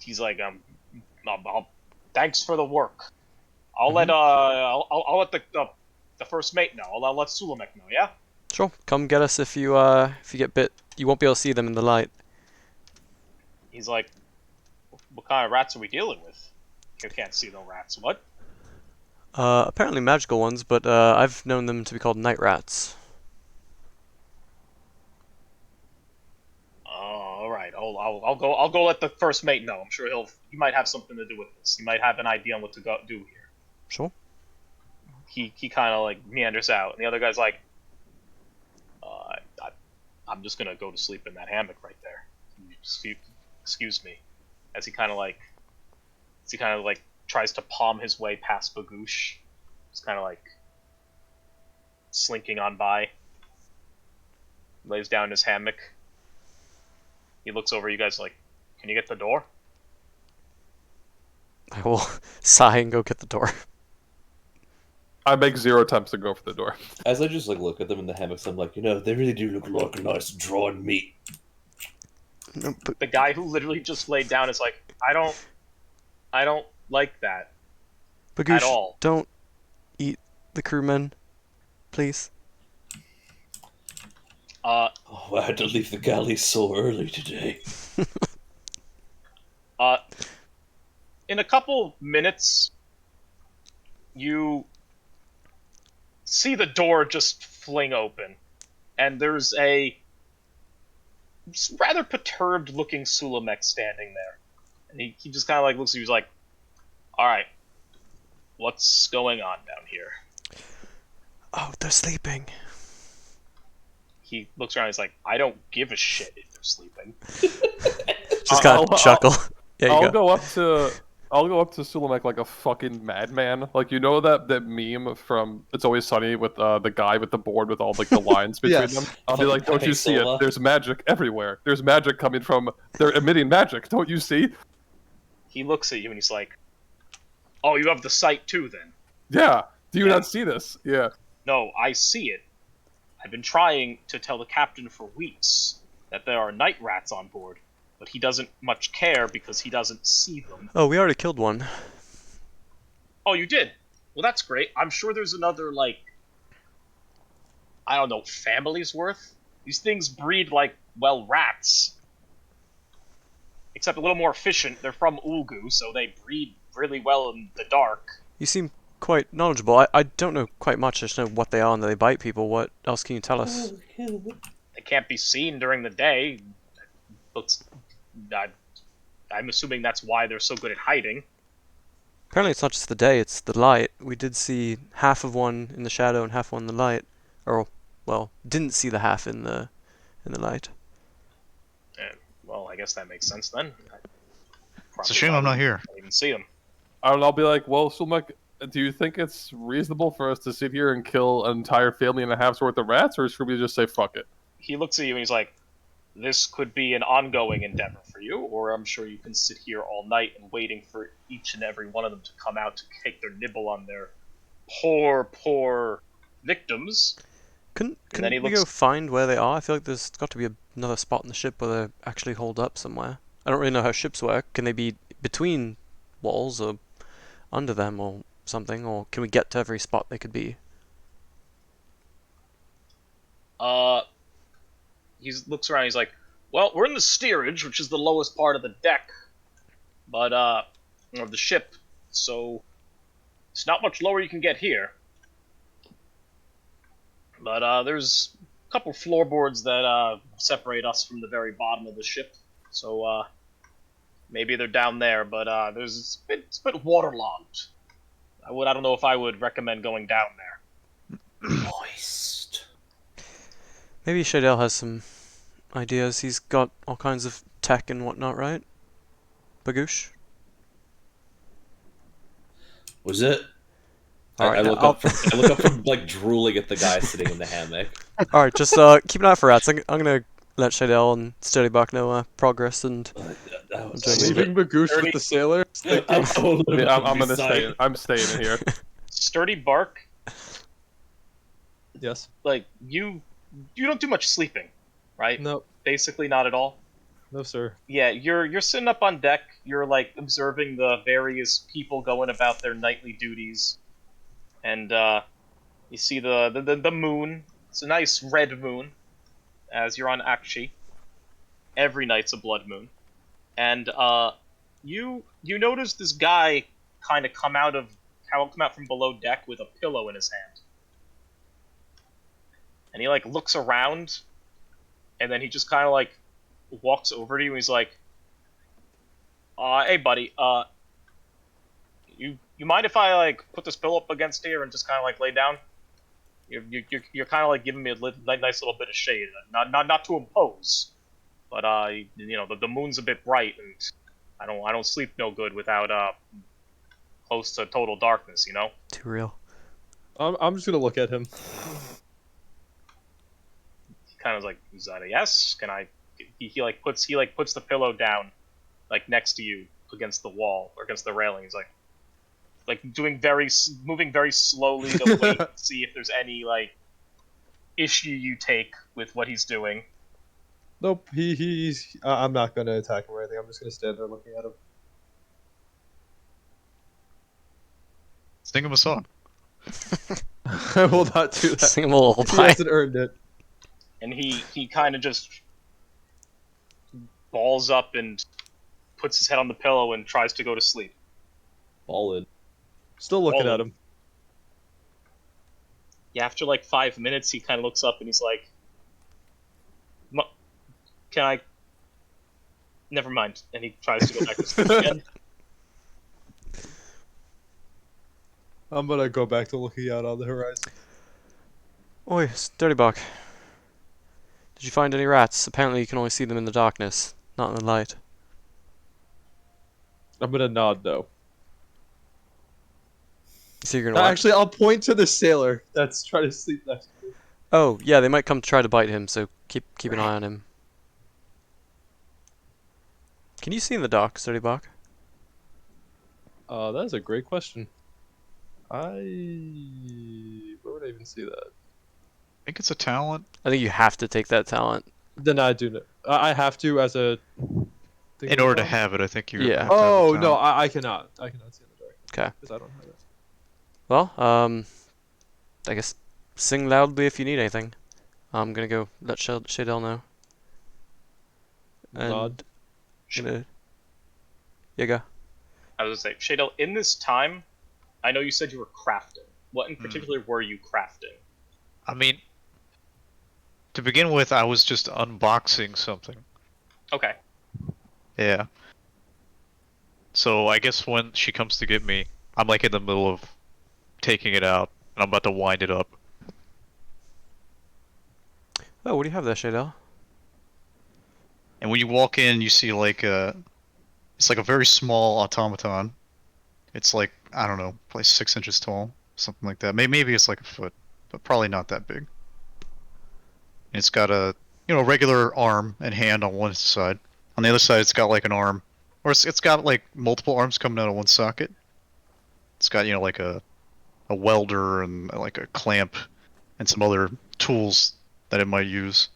he's like, thanks for the work. I'll let the first mate know. I'll let Sulamek know. Yeah." Sure, come get us if you get bit. You won't be able to see them in the light. He's like, "What kind of rats are we dealing with? You can't see no rats. What?" Apparently magical ones, but I've known them to be called night rats. I'll go let the first mate know. I'm sure he might have something to do with this. He might have an idea on what to go do here. Sure. He kind of like meanders out, and the other guy's like, I'm just gonna go to sleep in that hammock right there. Excuse me, as he kind of like tries to palm his way past Bagoosh. Just kind of like slinking on by. Lays down in his hammock. He looks over you guys like, can you get the door? I will sigh and go get the door. I make 0 attempts to go for the door. As I just like look at them in the hammocks, I'm like, they really do look like a nice drawn meat. No, but The guy who literally just laid down is like, I don't like that Bagoosh, at all. don't eat the crewmen, please. Oh, I had to leave the galley so early today. In a couple minutes, you see the door just fling open, and there's a rather perturbed-looking Sulamek standing there. And he just kind of like looks at you, he's like, alright, what's going on down here? Oh, they're sleeping. He looks around, he's like, I don't give a shit if they're sleeping. Just kind of chuckle. Yeah, you I'll go. go up to Sulamek like a fucking madman. Like, you know that meme from It's Always Sunny with the guy with the board with all like the lines between Yes. them? I'll be like, don't you see Sola. it? There's magic everywhere. There's magic coming from. They're emitting magic. Don't you see? He looks at you and he's like, oh, you have the sight too then? Yeah. Do you Yeah. not see this? Yeah. No, I see it. I've been trying to tell the captain for weeks that there are night rats on board, but he doesn't much care because he doesn't see them. Oh, we already killed one. Oh, you did? Well, that's great. I'm sure there's another, like, I don't know, family's worth? These things breed like, well, rats. Except a little more efficient. They're from Ulgu, so they breed really well in the dark. You seem quite knowledgeable. I don't know quite much. I just know what they are and that they bite people. What else can you tell us? They can't be seen during the day. Looks... I'm assuming that's why they're so good at hiding. Apparently it's not just the day, it's the light. We did see half of one in the shadow and half one in the light. Or, well, didn't see the half in the light. Well, I guess that makes sense then. It's a shame I'm not here. I didn't even see them. I'll be like, well, Sulamek, do you think it's reasonable for us to sit here and kill an entire family and a half's worth of rats, or should we just say fuck it? He looks at you and he's like, this could be an ongoing endeavor for you, or I'm sure you can sit here all night and waiting for each and every one of them to come out to take their nibble on their poor victims. Couldn't then he we looks- go find where they are? I feel like there's got to be another spot in the ship where they're actually holed up somewhere. I don't really know how ships work. Can they be between walls or under them or something? Or can we get to every spot they could be? He looks around, he's like, well, we're in the steerage, which is the lowest part of the deck, but, of the ship, so it's not much lower you can get here. But, there's a couple floorboards that, separate us from the very bottom of the ship, so, maybe they're down there, but, it's a bit waterlogged. I don't know if I would recommend going down there. Moist. Maybe Shadell has some ideas. He's got all kinds of tech and whatnot, right? Bagoosh? Was it? Alright, I now look up from like drooling at the guy sitting in the hammock. Alright, just keep an eye for rats. I'm gonna let Shadell and Sturdy Bark know progress and That was Just Leaving Bagoosh with the sailor. Yeah, I'm gonna stay. I'm staying in here. Sturdy Bark, Yes. like, you don't do much sleeping, right? No. Basically not at all. No, sir. Yeah, you're sitting up on deck, you're like observing the various people going about their nightly duties. And you see the moon. It's a nice red moon as you're on Akshi. Every night's a blood moon. And you notice this guy kind of come out from below deck with a pillow in his hand. And he like looks around, and then he just kind of like walks over to you and he's like, "Hey, buddy. You mind if I like put this pillow up against here and just kind of like lay down? You're kind of like giving me a nice little bit of shade. Not to impose, but the moon's a bit bright and I don't sleep no good without close to total darkness. You know." Too real. I'm just gonna look at him. He kind of like, "Is that a yes? Can I?" He puts the pillow down, like next to you against the wall or against the railing. He's like moving very slowly to wait and see if there's any like issue you take with what he's doing. Nope. He's. I'm not gonna attack him or anything. I'm just gonna stand there looking at him. Sing him a song. I will not do that. Sing him a lullaby. He hasn't earned it. And he kind of just balls up and puts his head on the pillow and tries to go to sleep. Ballin'. Still looking All at in. him. Yeah, after like 5 minutes, he kind of looks up and he's like, "Can I?" Never mind. And he tries to go back to sleep again. I'm gonna go back to looking out on the horizon. Oi, Dirty Buck. Did you find any rats? Apparently you can only see them in the darkness, not in the light. I'm gonna nod though. So you're gonna what? Actually, I'll point to the sailor that's trying to sleep next to me. Oh, yeah, they might come to try to bite him, so keep an eye on him. Can you see in the dark, Dirty Buck? That is a great question. Where would I even see that? I think it's a talent. I think you have to take that talent. Then I do. I have to as a. thing In of order to talent? have it, I think you. Yeah. have to have a Oh no, talent. I cannot. I cannot see in the dark. Okay. Because I don't have it. Well, I guess sing loudly if you need anything. I'm gonna go let Shadel know. And Nod. gonna... Yeah, go. I was gonna say, Shadel, in this time, I know you said you were crafting. What in particular were you crafting? I mean, to begin with, I was just unboxing something. Okay. Yeah. So I guess when she comes to get me, I'm like in the middle of taking it out, and I'm about to wind it up. Oh, what do you have there, Shadel? And when you walk in, you see like it's like a very small automaton. It's like, I don't know, probably 6 inches tall, something like that. Maybe it's like a foot, but probably not that big. And it's got a, regular arm and hand on one side. On the other side, it's got like an arm, or it's got like multiple arms coming out of one socket. It's got, like a welder and like a clamp and some other tools that it might use.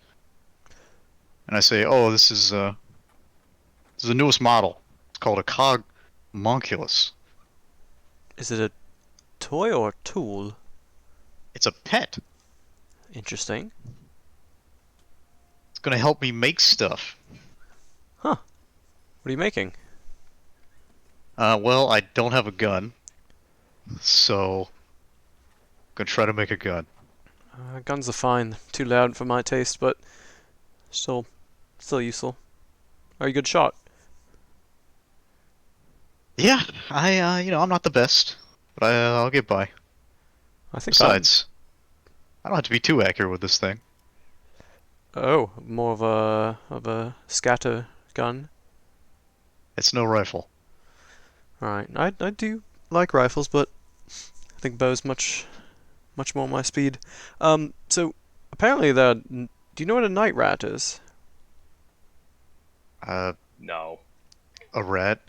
And I say, oh, this is the newest model. It's called a Cog Monculus. Is it a toy or a tool? It's a pet. Interesting. It's gonna help me make stuff. Huh. What are you making? Well, I don't have a gun, so I'm gonna try to make a gun. Guns are fine. Too loud for my taste, but still useful. Are you a good shot? Yeah, I'm not the best, but I'll get by. I think Besides, I don't have to be too accurate with this thing. Oh, more of a scatter gun. It's no rifle. Alright, I do like rifles, but I think bow's much more my speed. So apparently do you know what a night rat is? No. A rat?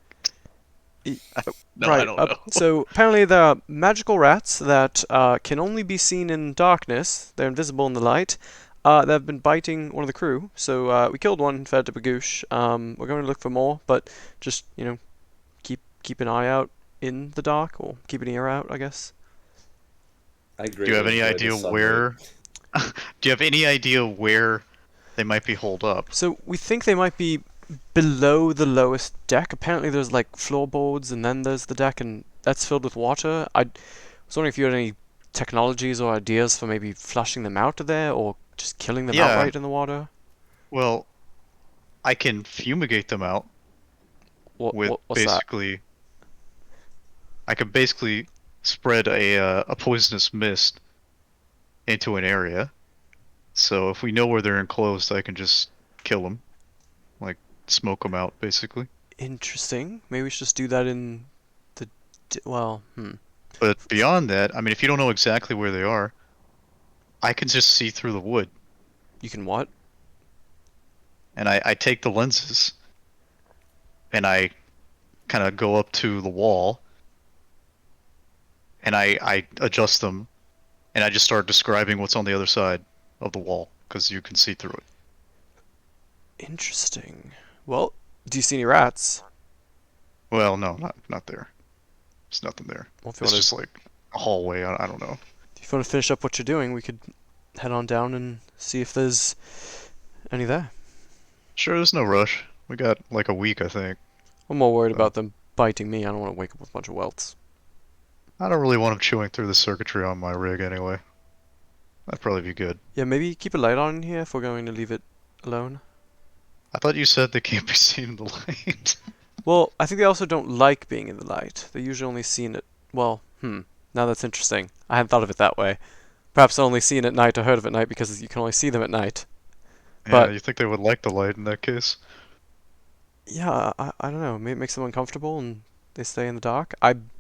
No, Right. I don't know. So apparently there are magical rats that can only be seen in darkness. They're invisible in the light. They've been biting one of the crew. So we killed one, fed to Bagoosh. We're going to look for more, but just keep an eye out in the dark, or keep an ear out, I guess. Do you have any idea where? Do you have any idea where they might be holed up? So we think they might be below the lowest deck. Apparently there's like floorboards, and then there's the deck, and that's filled with water. I was wondering if you had any technologies or ideas for maybe flushing them out of there, or just killing them outright in the water. Well, I can fumigate them out with What's that? basically. I could basically spread a poisonous mist into an area. So if we know where they're enclosed, I can just kill them, like smoke them out, basically. Interesting. Maybe we should just do that in the. Well, But beyond that, I mean, if you don't know exactly where they are, I can just see through the wood, You can what? and I take the lenses, and I kind of go up to the wall, and I adjust them, and I just start describing what's on the other side of the wall, because you can see through it. Interesting. Well, do you see any rats? Well, no, not there. There's nothing there. Well, if you It's want just like a hallway. I don't know. to finish up what you're doing, we could head on down and see if there's any there. Sure, there's no rush. We got like a week, I think. I'm more worried So- about them biting me. I don't want to wake up with a bunch of welts. I don't really want them chewing through the circuitry on my rig anyway. That'd probably be good. Yeah, maybe keep a light on in here if we're going to leave it alone. I thought you said they can't be seen in the light. Well, I think they also don't like being in the light. They're usually only seen at. Well, now that's interesting. I hadn't thought of it that way. Perhaps they're only seen at night or heard of at night because you can only see them at night. Yeah, But- you think they would like the light in that case? Yeah, I don't know. Maybe it makes them uncomfortable and they stay in the dark. I'm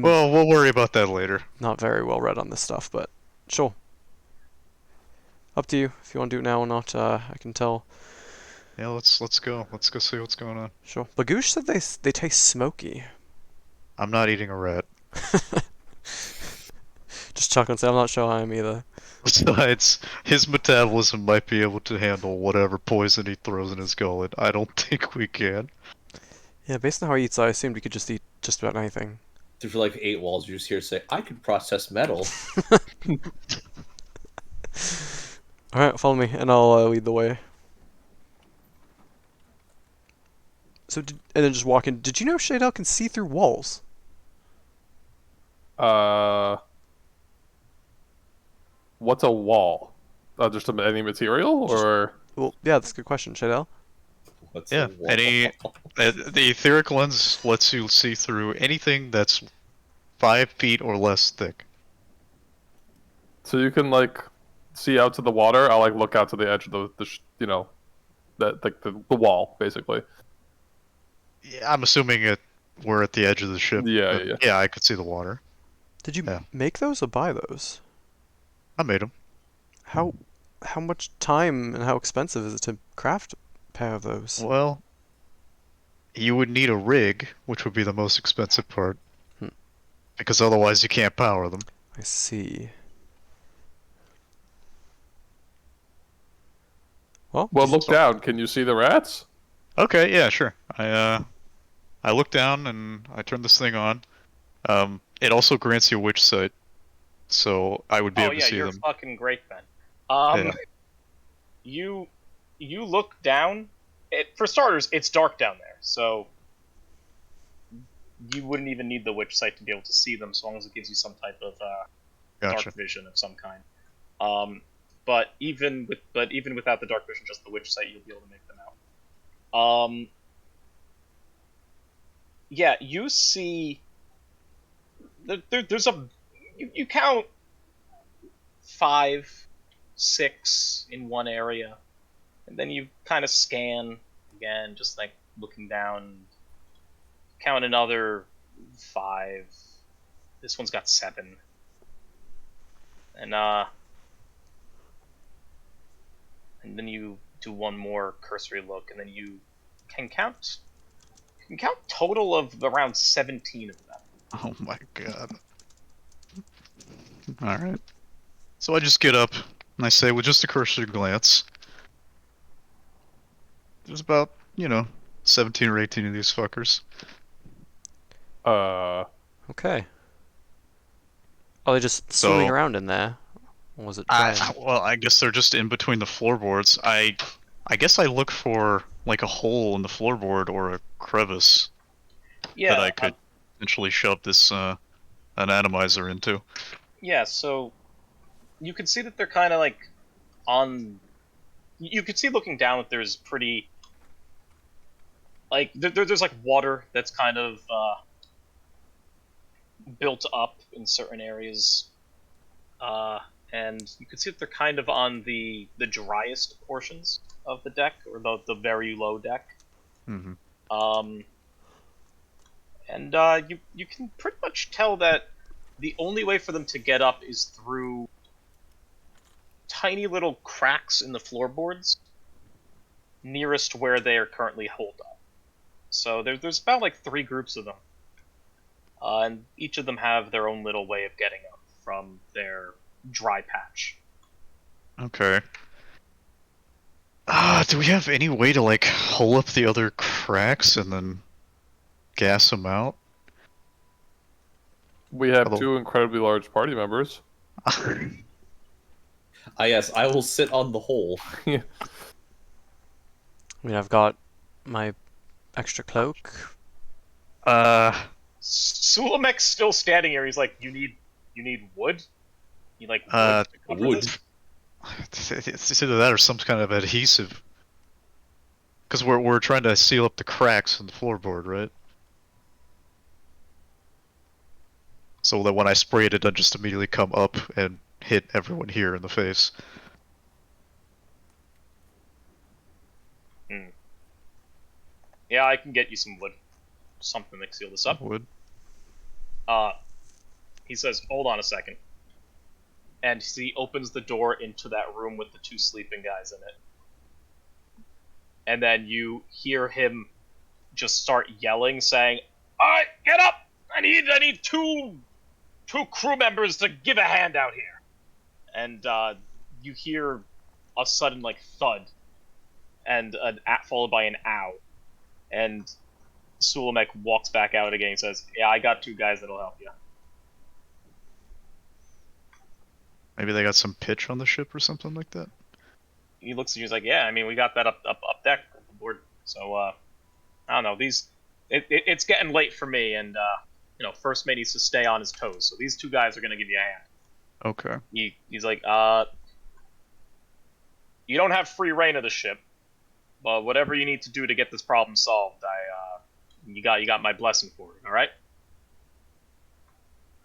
Well, we'll worry about that later. not very well read on this stuff, but sure. Up to you if you want to do it now or not. I can tell. Yeah, let's go. Let's go see what's going on. Sure. Bagoosh said they taste smoky. I'm not eating a rat. Just chuckle and say I'm not sure I am either. Besides, his metabolism might be able to handle whatever poison he throws in his gullet. I don't think we can. Yeah, based on how he eats, I assumed we could just eat just about anything. Through like 8 walls, you just hear say, "I can process metal." All right, follow me, and I'll lead the way. So, and then just walk in. Did you know Shadel can see through walls? What's a wall? Just any material, or Well, yeah, that's a good question, Shadel. What's Yeah, a wall? the etheric lens lets you see through anything that's 5 feet or less thick. so you can like see out to the water. I'll like look out to the edge of that like the wall basically. Yeah, I'm assuming we're at the edge of the ship. Yeah, but yeah. Yeah, I could see the water. Did you Yeah. make those or buy those? I made them. How much time and how expensive is it to craft a pair of those? Well, you would need a rig, which would be the most expensive part. Hmm. Because otherwise you can't power them. I see. Well, Well, look down. Can you see the rats? Okay, yeah, sure. I look down and I turn this thing on. It also grants you a witch sight, so I would be Oh able to yeah, see you're them. fucking great then. Yeah. You look down. For starters, it's dark down there, so you wouldn't even need the witch sight to be able to see them, so long as it gives you some type of Gotcha. dark vision of some kind. But even without the dark vision, just the witch sight, you'll be able to make them out. Yeah, you see. There's a. You count 5, 6 in one area, and then you kind of scan again, just like looking down. Count another 5. This one's got 7, and then you do one more cursory look, and then you can count. You can count total of around 17 of them. Oh my god. Alright. So I just get up and I say, with just a cursory glance, there's about, 17 or 18 of these fuckers. okay. Are they just swimming So- around in there? Or was it dry? I guess they're just in between the floorboards. I guess I look for, like, a hole in the floorboard or a crevice Yeah, that I could potentially shove this, an atomizer into. yeah. So you can see that they're kind of like on. You could see looking down that there's pretty like there's like water that's kind of built up in certain areas, and you can see that they're kind of on the driest portions of the deck, or the very low deck. Mm-hmm. And you can pretty much tell that the only way for them to get up is through tiny little cracks in the floorboards nearest where they are currently holed up. So there's about like 3 groups of them, and each of them have their own little way of getting up from their dry patch. Okay. Do we have any way to like hole up the other cracks and then gas them out? We have Although- 2 incredibly large party members. Yes, I will sit on the hole. I mean, I've got my extra cloak. Sulamek's still standing here. He's like, "You need wood? You like wood Uh, to cover wood. this?" It's either that or some kind of adhesive. Because we're trying to seal up the cracks in the floorboard, right? So that when I spray it, it doesn't just immediately come up and hit everyone here in the face. Yeah, I can get you some wood, something to seal this up. Wood. He says, "Hold on a second," and he opens the door into that room with the 2 sleeping guys in it. And then you hear him just start yelling, saying, "All right, get up! I need two crew members to give a hand out here." And you hear a sudden like thud, and followed by an ow, and Sulamek walks back out again and says, "Yeah, I got 2 guys that'll help you." Maybe they got some pitch on the ship or something like that? He looks at you, he's like, "Yeah, I mean, we got that up deck aboard. So I don't know. It's getting late for me, and first mate needs to stay on his toes. So these 2 guys are gonna give you a hand." Okay. He's like, "You don't have free reign of the ship, but whatever you need to do to get this problem solved, you got my blessing for it. All right."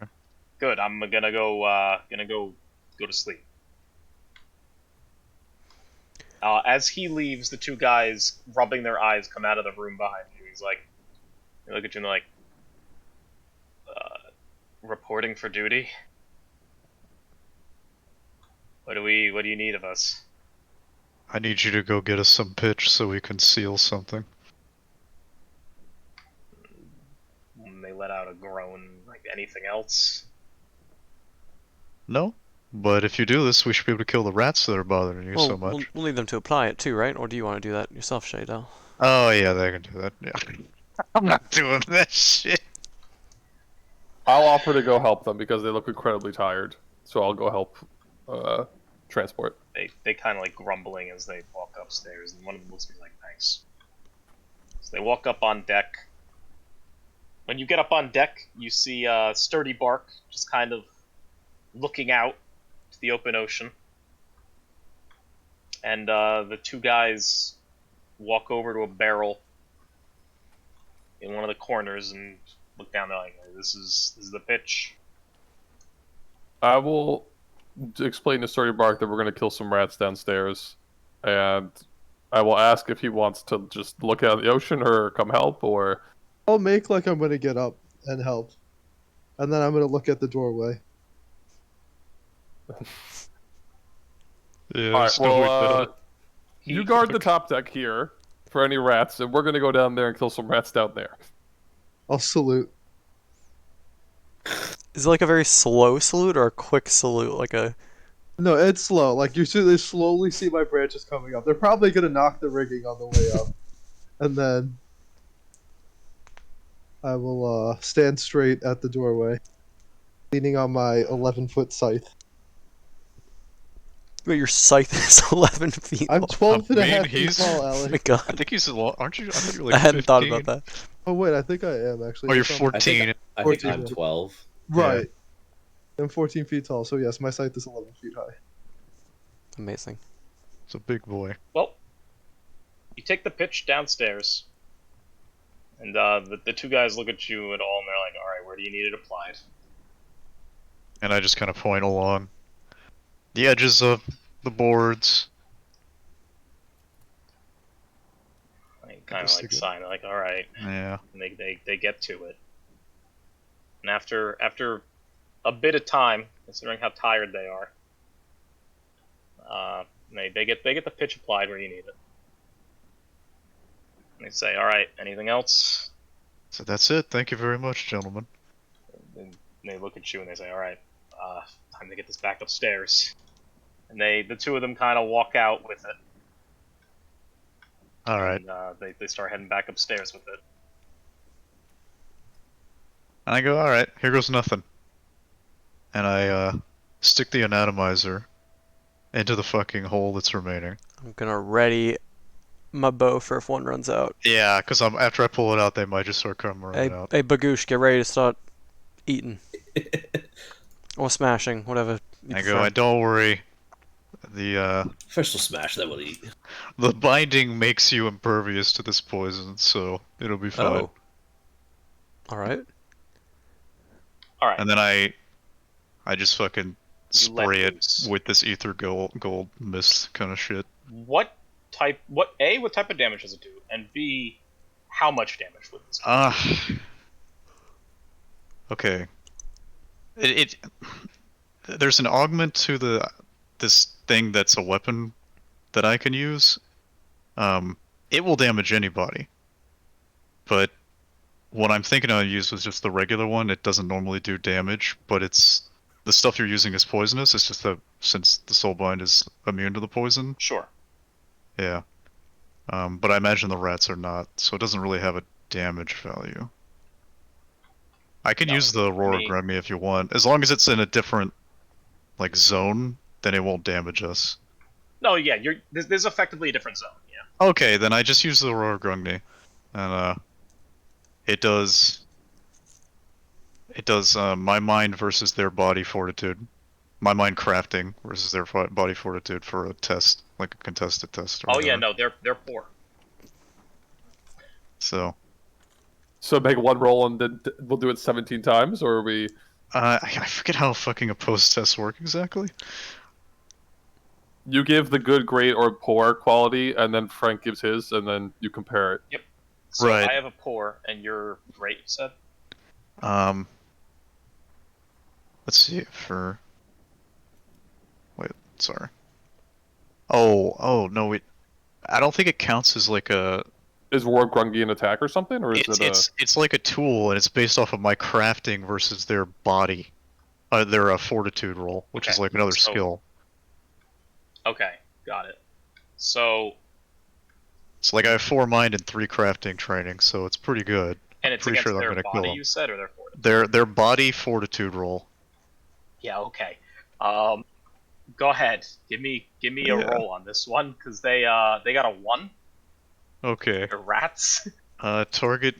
Okay. Good. I'm gonna go to sleep. As he leaves, the 2 guys rubbing their eyes come out of the room behind you. He's like, they look at you and they're like, "Reporting for duty? What do you need of us?" I need you to go get us some pitch so we can seal something. And they let out a groan. Like, anything else? No? But if you do this, we should be able to kill the rats that are bothering you so much. We'll need them to apply it too, right? Or do you want to do that yourself, Shaydell? Oh yeah, they can do that. Yeah. I'm not doing that shit. I'll offer to go help them because they look incredibly tired. So I'll go help transport. They kind of like grumbling as they walk upstairs, and one of them looks at me like, "Thanks." So they walk up on deck. When you get up on deck, you see Sturdy Bark just kind of looking out to the open ocean. And the 2 guys walk over to a barrel in one of the corners and look down there like, this is the pitch. I will explain to Sturdy Bark that we're going to kill some rats downstairs, and I will ask if he wants to just look out at the ocean or come help, or... I'll make like I'm gonna get up and help, and then I'm gonna look at the doorway. Yeah, Alright, stuff like well, that. you guard the top deck here for any rats, and we're going to go down there and kill some rats down there. I'll salute. Is it like a very slow salute or a quick salute? Like a No, it's slow. Like they slowly see my branches coming up. They're probably gonna knock the rigging on the way up, and then I will stand straight at the doorway, leaning on my 11-foot scythe. wait, your scythe is 11 feet. I'm long. 12 and a I mean, half feet he's- tall, Oh my Alex. god. I think he's a lot. Aren't you? I thought you were like I hadn't 15. thought about that. Oh wait, I think I am actually. Oh, you're It's on- 14. I think 14. I'm 12. Right. I'm 14 feet tall, so yes, my scythe is 11 feet high. Amazing. It's a big boy. Well, you take the pitch downstairs, And the two guys look at you at all, and they're like, "All right, where do you need it applied?" And I just kind of point along the edges of the boards. They kind of guess like they get- sign, they're like, "All right," Yeah. and they get to it. And after a bit of time, considering how tired they are, they get the pitch applied where you need it. And they say, "All right, anything else?" So that's it. Thank you very much, gentlemen. And they look at you and they say, "All right, time to get this back upstairs." And the two of them kind of walk out with it. All right. And they start heading back upstairs with it. And I go, all right, here goes nothing. And I stick the anatomizer into the fucking hole that's remaining. I'm gonna ready my bow for if one runs out. Yeah, because after I pull it out, they might just start coming Hey, running out. hey, Bagoosh, get ready to start eating or smashing, whatever you I prefer. go, and don't worry. The First we'll smash, then we'll eat. the binding makes you impervious to this poison, so it'll be fine. Oh. All right. All right. And then I just fucking You let spray it loose. with this ether gold mist kind of shit. What type of damage does it do? And B, how much damage would this do? Okay. It there's an augment to this thing that's a weapon that I can use. It will damage anybody. But what I'm thinking I'll use was just the regular one. It doesn't normally do damage, but the stuff you're using is poisonous. It's just that since the Soulbound is immune to the poison. Sure. Yeah. But I imagine the rats are not, so it doesn't really have a damage value. I can No, use the Aurora me- Gremmy if you want. As long as it's in a different, like, zone, then it won't damage us. No, yeah, this is effectively a different zone. Yeah. Okay, then I just use the Aurora Gremmy. And, it does my mind versus their body fortitude. My mind crafting versus their body fortitude for a test, like a contested test. Or Oh yeah, whatever. no, they're poor. So, So make one roll and then we'll do it 17 times, or are we? I forget how fucking opposed tests work exactly. You give the good, great, or poor quality, and then Frank gives his, and then you compare it. So Right. I have a poor, and you're great. You said. Let's see for. Wait, sorry. Oh no, wait. I don't think it counts as like a. Is War Grungy an attack or something, or is It's like a tool, and it's based off of my crafting versus their body, their fortitude roll, which is Okay, like another so- skill. Okay, got it. So, It's like I have 4 mind and 3 crafting training, so it's pretty good. and it's Pretty against sure I'm their gonna kill body, them. you said, or their fort? Their body fortitude roll. Yeah. Okay. Go ahead. Give me a Yeah. roll on this one, because they got a 1. Okay. They're rats. Target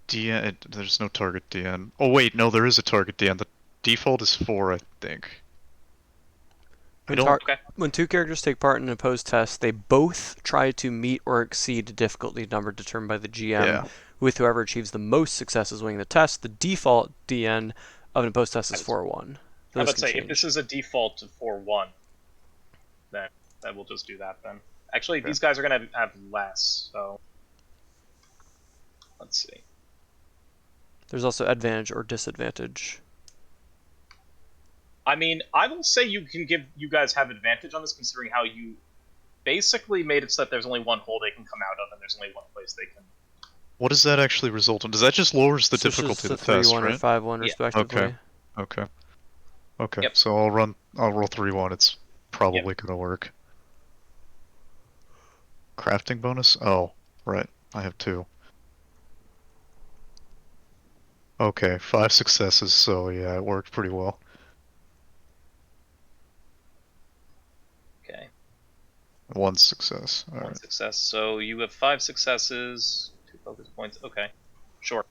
DN. There's no target DN. Oh wait, no, there is a target DN. The default is 4, I think. I When, don't. tar- Okay. when two characters take part in an opposed test, they both try to meet or exceed the difficulty number determined by the GM, Yeah. with whoever achieves the most successes winning the test. The default DN of an opposed test is I 4-1. I Those would can say if change. this is a default to 4-1, then we'll just do that then. Actually, Okay. these guys are gonna have less, so let's see. There's also advantage or disadvantage. I mean, I will say you guys have advantage on this, considering how you basically made it so that there's only one hole they can come out of, and there's only one place they can. What does that actually result in? Does that just lowers the So it's difficulty just of the test, 3-1 or right? 5-1 Yeah. respectively. Okay. Okay. Yep. So I'll roll 3-1. It's probably gonna work. Crafting bonus? Oh, right. I have 2. Okay, 5 successes, so yeah, it worked pretty well. Okay, 1 success. one Alright. success. So you have 5 successes, 2 focus points. Okay, sure.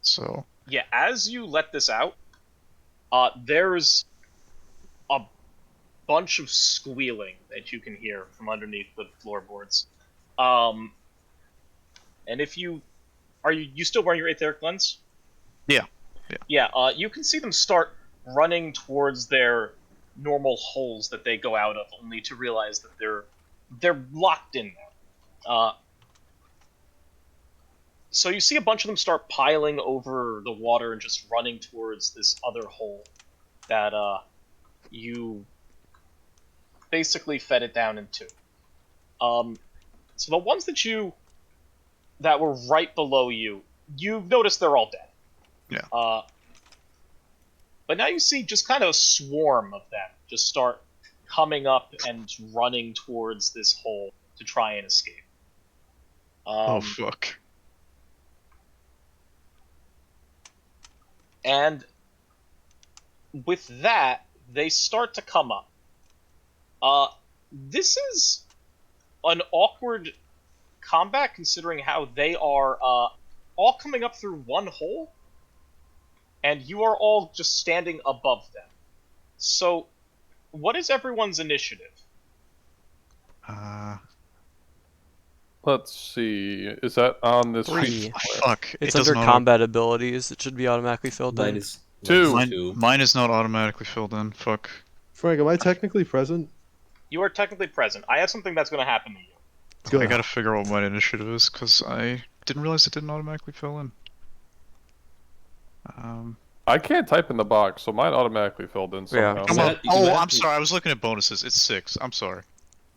So, Yeah, as you let this out, there's a bunch of squealing that you can hear from underneath the floorboards. And if you are you still wearing your etheric lens? Yeah. Yeah. You can see them start running towards their normal holes that they go out of, only to realize that they're locked in there. So you see a bunch of them start piling over the water and just running towards this other hole that you basically fed it down into. So the ones that were right below you, you've noticed they're all dead. Yeah. But now you see just kind of a swarm of them just start coming up and running towards this hole to try and escape. Oh fuck. And with that, they start to come up. This is an awkward combat considering how they are all coming up through one hole, and you are all just standing above them. So, what is everyone's initiative? Let's see. Is that on this 3. sheet? Fuck. It's it doesn't under combat abilities. It should be automatically filled Mine in. is Two. Mine is not automatically filled in. Fuck. Frank, am I technically present? You are technically present. I have something that's going to happen to you. Good. I gotta figure out what my initiative is, because I didn't realize it didn't automatically fill in. I can't type in the box, so mine automatically filled in Yeah. somehow. Come You on. might- you Oh, might I'm have to- sorry. I was looking at bonuses. It's 6. I'm sorry.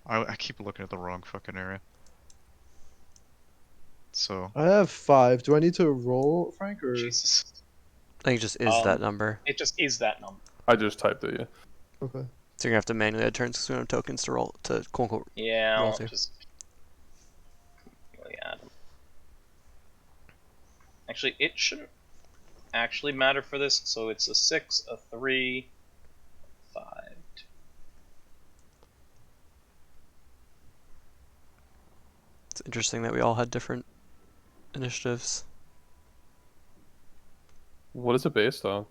I keep looking at the wrong fucking area. So. I have 5. Do I need to roll, Frank, or? Jesus. I think it just is that number. It just is that number. I just typed it, yeah. Okay. So you're gonna have to manually add turns because we don't have tokens to roll to quote unquote. Yeah, Roll I'll two. just really add them. Actually, it shouldn't actually matter for this, so it's a 6, a 3, 5. It's interesting that we all had different initiatives. What is it based on?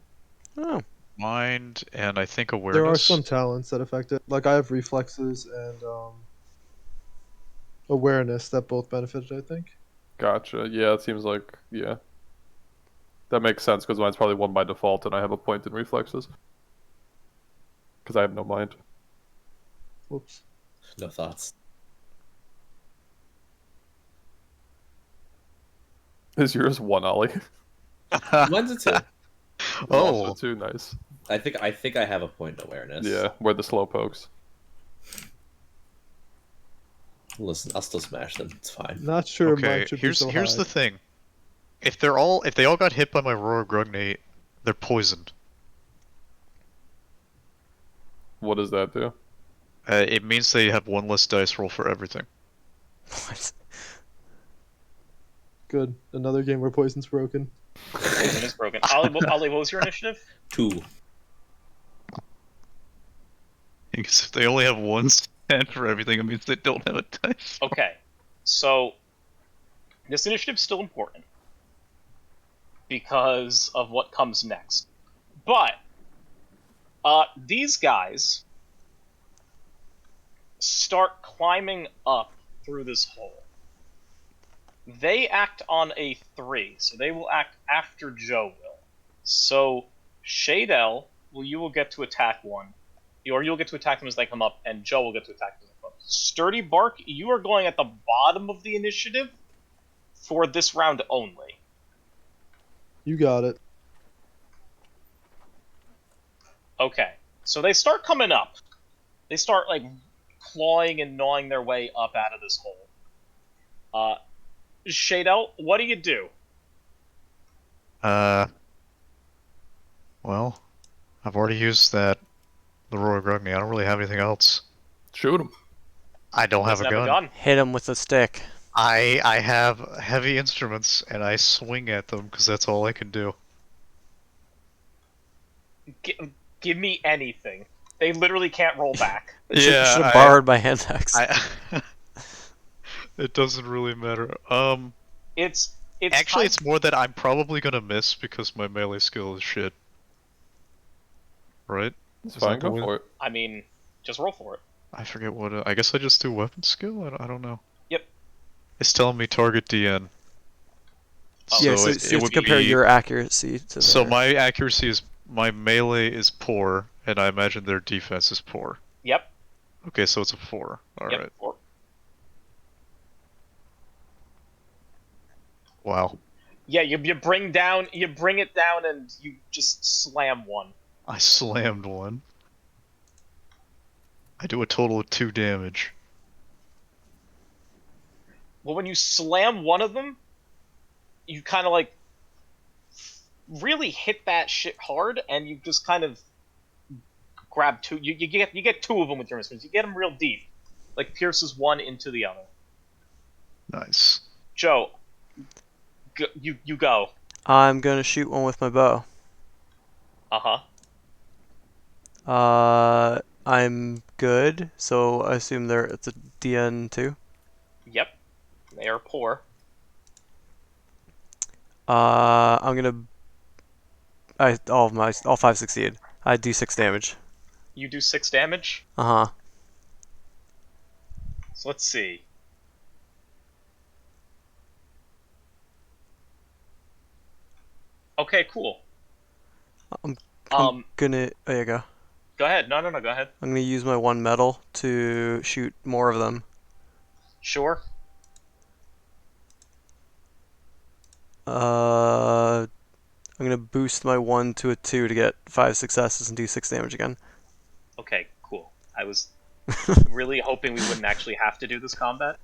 Oh, Mind and I think awareness. There are some talents that affect it. Like I have reflexes and awareness that both benefited, I think. Gotcha. Yeah, it seems like, yeah. That makes sense, because mine's probably 1 by default, and I have a point in reflexes. Because I have no mind. Whoops. No thoughts. Is yours 1, Ollie? Mine's a 2. Oh. Also 2, nice. I think I have a point in awareness. Yeah, we're the slow pokes. Listen, I'll still smash them. It's fine. Not sure Okay, mine should here's be so here's high. the thing. If they all got hit by my roar grugnate, they're poisoned. What does that do? It means they have 1 less dice roll for everything. what? Good. Another game where poison's broken. Poison is broken. Ollie, what was your initiative? 2. Because if they only have 1 stand for everything, it means they don't have a dice. Okay, so this initiative's still important because of what comes next. But these guys start climbing up through this hole. They act on a 3, so they will act after Joe will. So Shadel, you will get to attack 1. Or you'll get to attack them as they come up, and Joe will get to attack them as they come up. Sturdy Bark, you are going at the bottom of the initiative for this round only. You got it. Okay, so they start coming up. They start, like, clawing and gnawing their way up out of this hole. Shadel, what do you do? Well, I've already used the roar grugnate. I don't really have anything else. Shoot him. I don't have Doesn't a gun. Hit him with a stick. I have heavy instruments and I swing at them because that's all I can do. Give me anything. They literally can't roll back. Should have borrowed my hand axe. It doesn't really matter. It's Actually, time- it's more that I'm probably gonna miss because my melee skill is shit. Right? It's Is fine, that the go way- for it. I mean, just roll for it. I forget what. I guess I just do weapon skill. I don't know. It's telling me target DN. Oh, yeah, So so, it, so it you have to would compare be. your accuracy to So their... my accuracy is my melee is poor, and I imagine their defense is poor. Yep. Okay, so it's a 4. All right. Yep. Wow. Yeah, you bring it down, and you just slam one. I slammed one. I do a total of 2 damage. Well, when you slam one of them, you kind of like really hit that shit hard, and you just kind of grab two. You get 2 of them with your missiles. You get them real deep, like pierces one into the other. Nice. Joe, you go. I'm gonna shoot one with my bow. I'm good, so I assume it's a DN too. Yep. They are poor. I'm gonna... all 5 succeed. I do 6 damage. You do 6 damage. Uh-huh. So let's see. Okay, cool. I'm Um, gonna... Oh, yeah, go. go ahead. No, go ahead. I'm gonna use my 1 metal to shoot more of them. Sure. I'm gonna boost my 1 to a 2 to get 5 successes and do 6 damage again. Okay, cool. I was really hoping we wouldn't actually have to do this combat.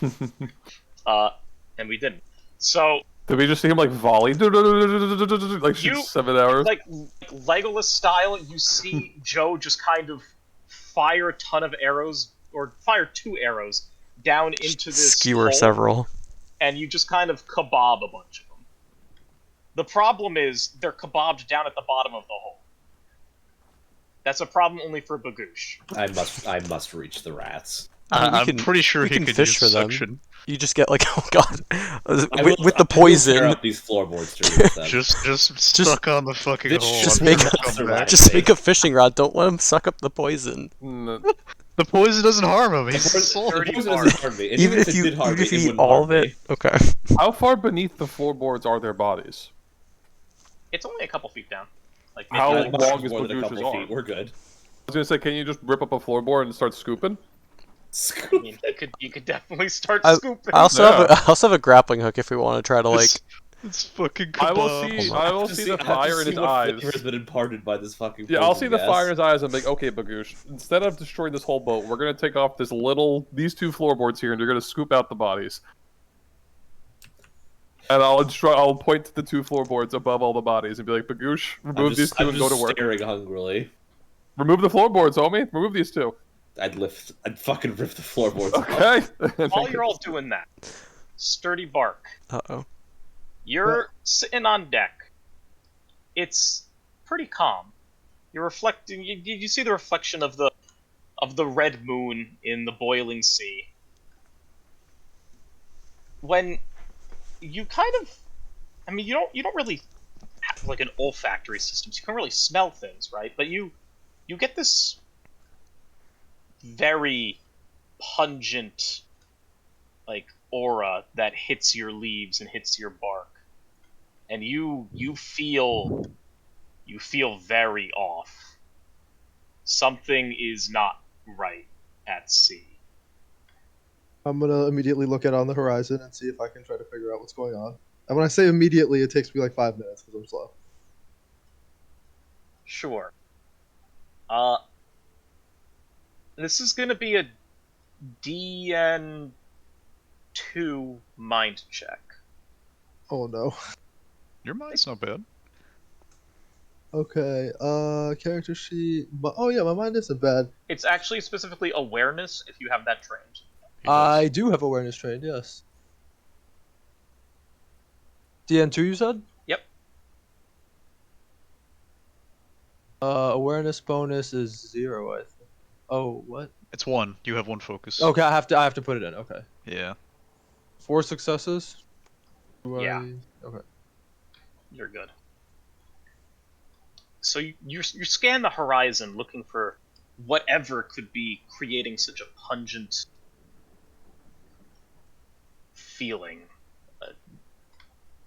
And we didn't. So Did we just see him like volley? Like shoot You- 7 hours? like Legolas style, you see Joe just kind of fire a ton of arrows, or fire 2 arrows down into this Skewer hole, several. and you just kind of kebab a bunch of them. The problem is they're kebabbed down at the bottom of the hole. That's a problem only for Bagoosh. I must reach the rats. I'm pretty sure we he can could fish use for them. suction. You just get like, oh god, I with will- the I will tear poison, up these floorboards to reach them. Just stuck on the fucking This hole. just I'm make gonna a- come back. just make a fishing rod. Don't let him suck up the poison. The poison doesn't harm him. He's The soul. dirty poison bark. doesn't harm me. And even if it did harm me, if you it eat wouldn't all harm of it, me. okay. How far beneath the floorboards are their bodies? It's only a couple feet down. Like How maybe Much long is more than a Bagoosh's couple arm? feet. We're good. I was gonna say, can you just rip up a floorboard and start scooping? I mean, you could definitely start I scooping. I also have Yeah. I also have a grappling hook if we want to try to like. It's fucking I will kebab. see. Hold on. I will see the fire in his eyes. Flavor has been imparted by this fucking. Yeah, I'll see poison the fire in gas. his eyes and be like, okay, Bagoosh, instead of destroying this whole boat, we're gonna take off these 2 floorboards here, and you're gonna scoop out the bodies. And I'll point to the 2 floorboards above all the bodies and be like, Bagoosh, remove these 2 and go to work. Staring hungrily. Remove the floorboards, homie. Remove these 2. I'd fucking rip the floorboards off. Okay. While you're all doing that, Sturdy Bark, Uh-oh. you're sitting on deck. It's pretty calm. You're reflecting. You see the reflection of the red moon in the boiling sea. When you kind of, I mean, you don't really have like an olfactory system, so you can't really smell things, right? But you get this very pungent like aura that hits your leaves and hits your bark, and you feel very off. Something is not right at sea. I'm gonna immediately look at it on the horizon and see if I can try to figure out what's going on. And when I say immediately, it takes me like 5 minutes because I'm slow. Sure. This is gonna be a DN2 mind check. Oh no. Your mind's not bad. Okay. Character sheet. Oh yeah, my mind isn't bad. It's actually specifically awareness if you have that trained. He does. I do have awareness trained. Yes. DN2, you said? Yep. Awareness bonus is 0. I think. Oh, what? It's 1. You have 1 focus. Okay, I have to put it in. Okay. Yeah. 4 successes. Yeah. Okay. You're good. So you scan the horizon looking for whatever could be creating such a pungent feeling.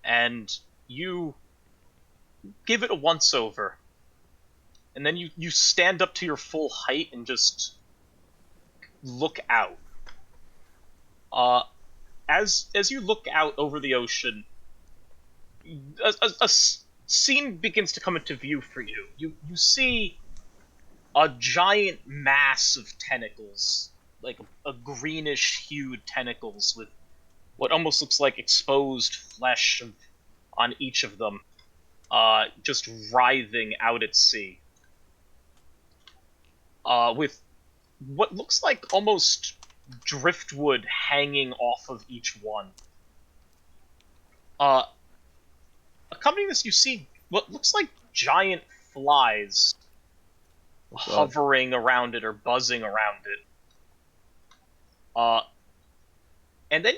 And you give it a once-over. And then you stand up to your full height and just look out. As you look out over the ocean, a scene begins to come into view for you. You see a giant mass of tentacles, like a greenish-hued tentacles with what almost looks like exposed flesh on each of them, just writhing out at sea. With what looks like almost driftwood hanging off of each one. Accompanying this, you see what looks like giant flies hovering around it or buzzing around it. And then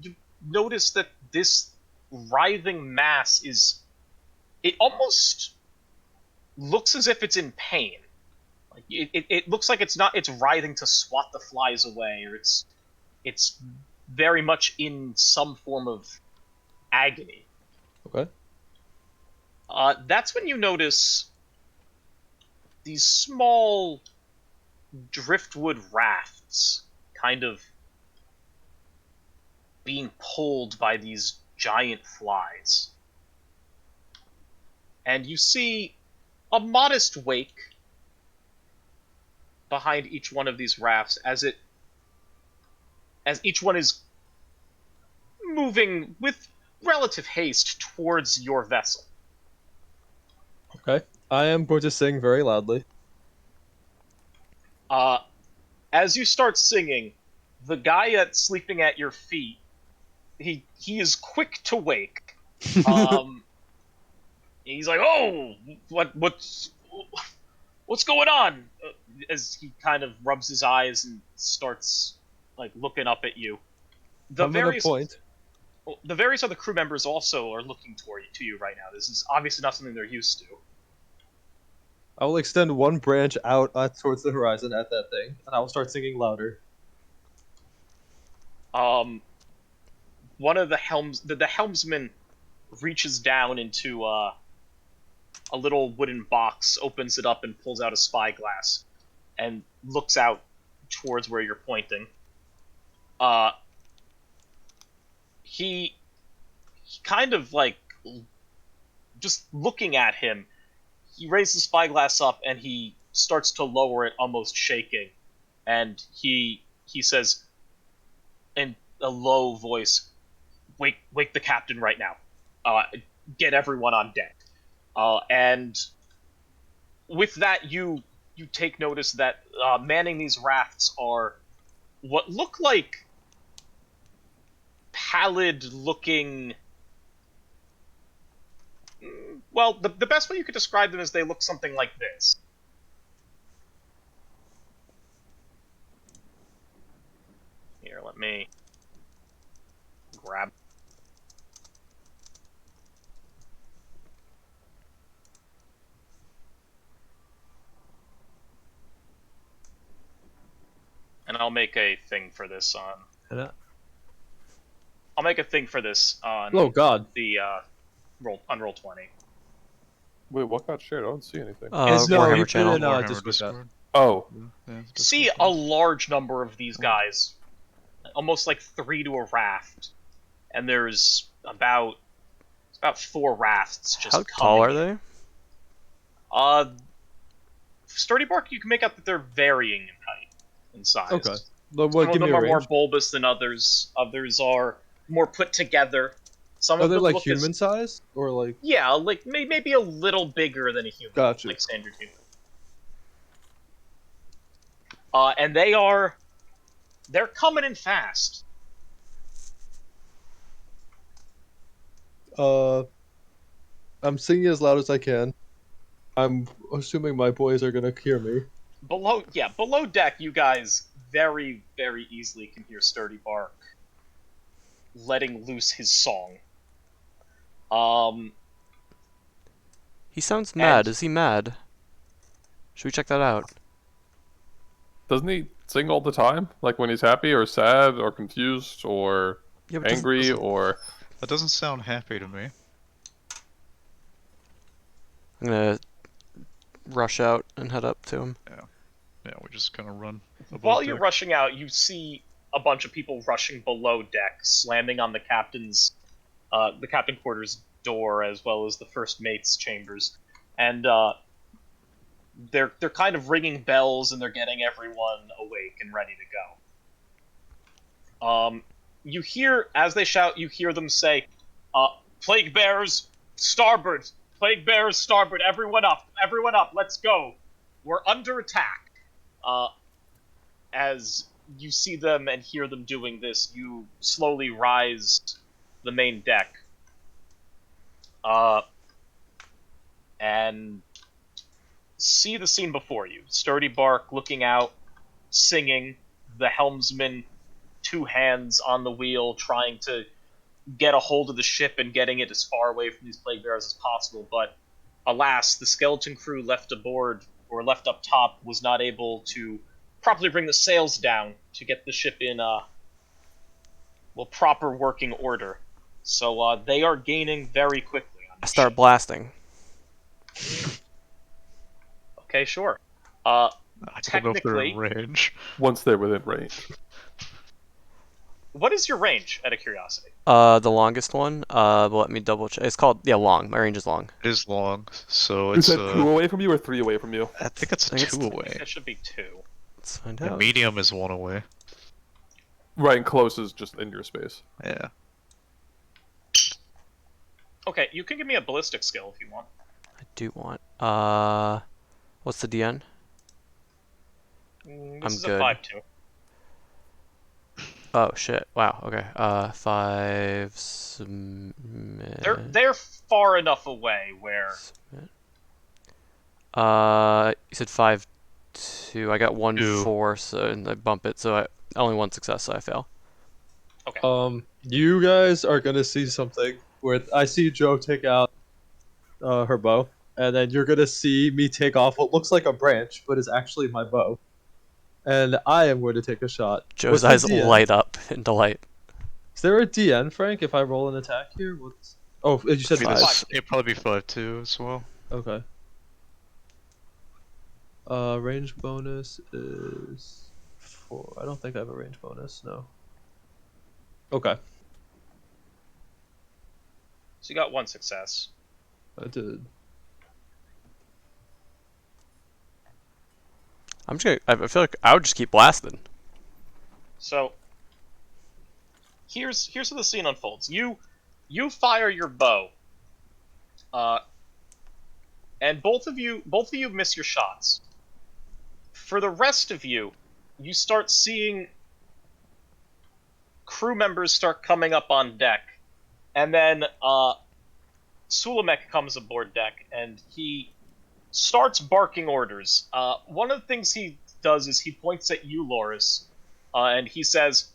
you notice that this writhing mass it almost looks as if it's in pain. Like it looks like it's writhing to swat the flies away, or it's very much in some form of agony. Okay. That's when you notice these small driftwood rafts kind of being pulled by these giant flies. And you see a modest wake behind each one of these rafts as each one is moving with relative haste towards your vessel. Okay. I am going to sing very loudly. As you start singing, the guy that's sleeping at your feet, he is quick to wake. He's like, "Oh, what's going on?" As he kind of rubs his eyes and starts like looking up at you. The I'm gonna point. The various other crew members also are looking to you right now. This is obviously not something they're used to. I will extend one branch out towards the horizon at that thing, and I will start singing louder. One of the helmsman reaches down into a little wooden box, opens it up, and pulls out a spyglass, and looks out towards where you're pointing. He kind of like just looking at him. He raises the spyglass up and he starts to lower it, almost shaking, and he says in a low voice, "Wake the captain right now. Get everyone on deck." And with that, you take notice that manning these rafts are what look like pallid-looking. Well, the best way you could describe them is they look something like this. Here, let me grab. And I'll make a thing for this on. I'll make a thing for this on. Oh God! The roll 20. Wait, what got shared? I don't see anything. Warhammer you channel. put in, Warhammer just with that. Discord. Oh, Yeah, See Discord. a large number of these guys, almost like 3 to a raft, and there's about 4 rafts just How coming. tall are they? Sturdy bark, you can make out that they're varying in height and size. Okay. Some What? of Give me them a are more range. bulbous than others. Others are more put together. Some Are of they them like look human size or like? Yeah, like maybe a little bigger than a human, Gotcha. like standard human. And they're coming in fast. I'm singing as loud as I can. I'm assuming my boys are gonna hear me. Below deck, you guys very, very easily can hear Sturdy Bark letting loose his song. He sounds mad. And- Is he mad? Should we check that out? doesn't he sing all the time? Like when he's happy or sad or confused or Yeah, but angry doesn't- or? That doesn't sound happy to me. I'm gonna rush out and head up to him. Yeah, we just kind of run above While you're deck. rushing out, you see a bunch of people rushing below deck, slamming on the captain's the captain quarters door as well as the first mate's chambers, and they're kind of ringing bells and they're getting everyone awake and ready to go. You hear as they shout, you hear them say, "Plague bearers, starboard! Plague bearers, starboard! Everyone up! Everyone up! Let's go! We're under attack!" As you see them and hear them doing this, you slowly rise the main deck, and see the scene before you. Sturdy Bark looking out, singing, the helmsman, two hands on the wheel, trying to get a hold of the ship and getting it as far away from these plague bearers as possible, but alas, the skeleton crew left aboard, or left up top, was not able to properly bring the sails down to get the ship in, proper working order. So, they are gaining very quickly on the I start ship. blasting. Okay, sure. I don't know if they're Technically, in range. Once they're within range. what is your range, out of curiosity? The longest one. But let me double check. It's called long. My range is long. It is long, so Is it's that 2 away from you or 3 away from you? I think it's I think it's 2 I think away. that should be 2. Let's find The out. medium is 1 away. Right, and close is just in your space. Yeah. Okay, you can give me a ballistic skill if you want. I do want. What's the DN? This I'm is good. a 5-2. Oh shit! Wow. Okay. 5. They're far enough away where You said 5-2. I got 2. 1-4, so and I bump it, so I only 1 success, so I fail. You guys are gonna see something where I see Joe take out her bow, and then you're gonna see me take off what looks like a branch, but is actually my bow. And I am going to take a shot. Joe's What's eyes the DN? light up in delight. Is there a DN, Frank? If I roll an attack here, what's? Oh, you said It'd, be 5. this, it'd probably be 5-2 as well. Okay. Range bonus is 4. I don't think I have a range bonus. No. Okay, so you got 1 success. I did. I'm just gonna. I feel like I would just keep blasting. So here's how the scene unfolds. You fire your bow, and both of you miss your shots. For the rest of you, you start seeing crew members start coming up on deck, and then Sulamek comes aboard deck, and he starts barking orders. One of the things he does is he points at you, Loris, and he says,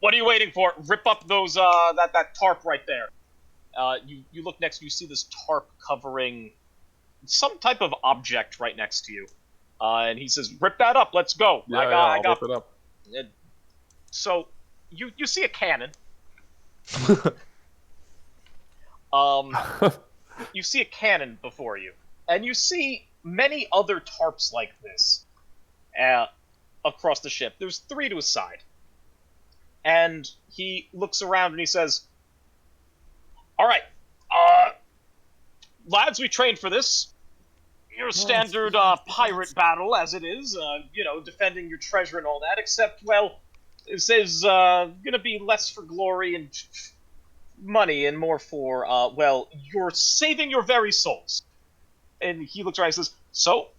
"What are you waiting for? Rip up those that tarp right there." You look next, you see this tarp covering some type of object right next to you, and he says, "Rip that up. Let's go." Yeah, I got. I'll rip it up. So you see a cannon. You see a cannon before you, and you see many other tarps like this across the ship. There's 3 to his side. And he looks around and he says, "All right, lads, we trained for this. Your standard pirate battle, as it is, defending your treasure and all that, except, well, this is going to be less for glory and money and more for, you're saving your very souls." And he looks around and says, "So,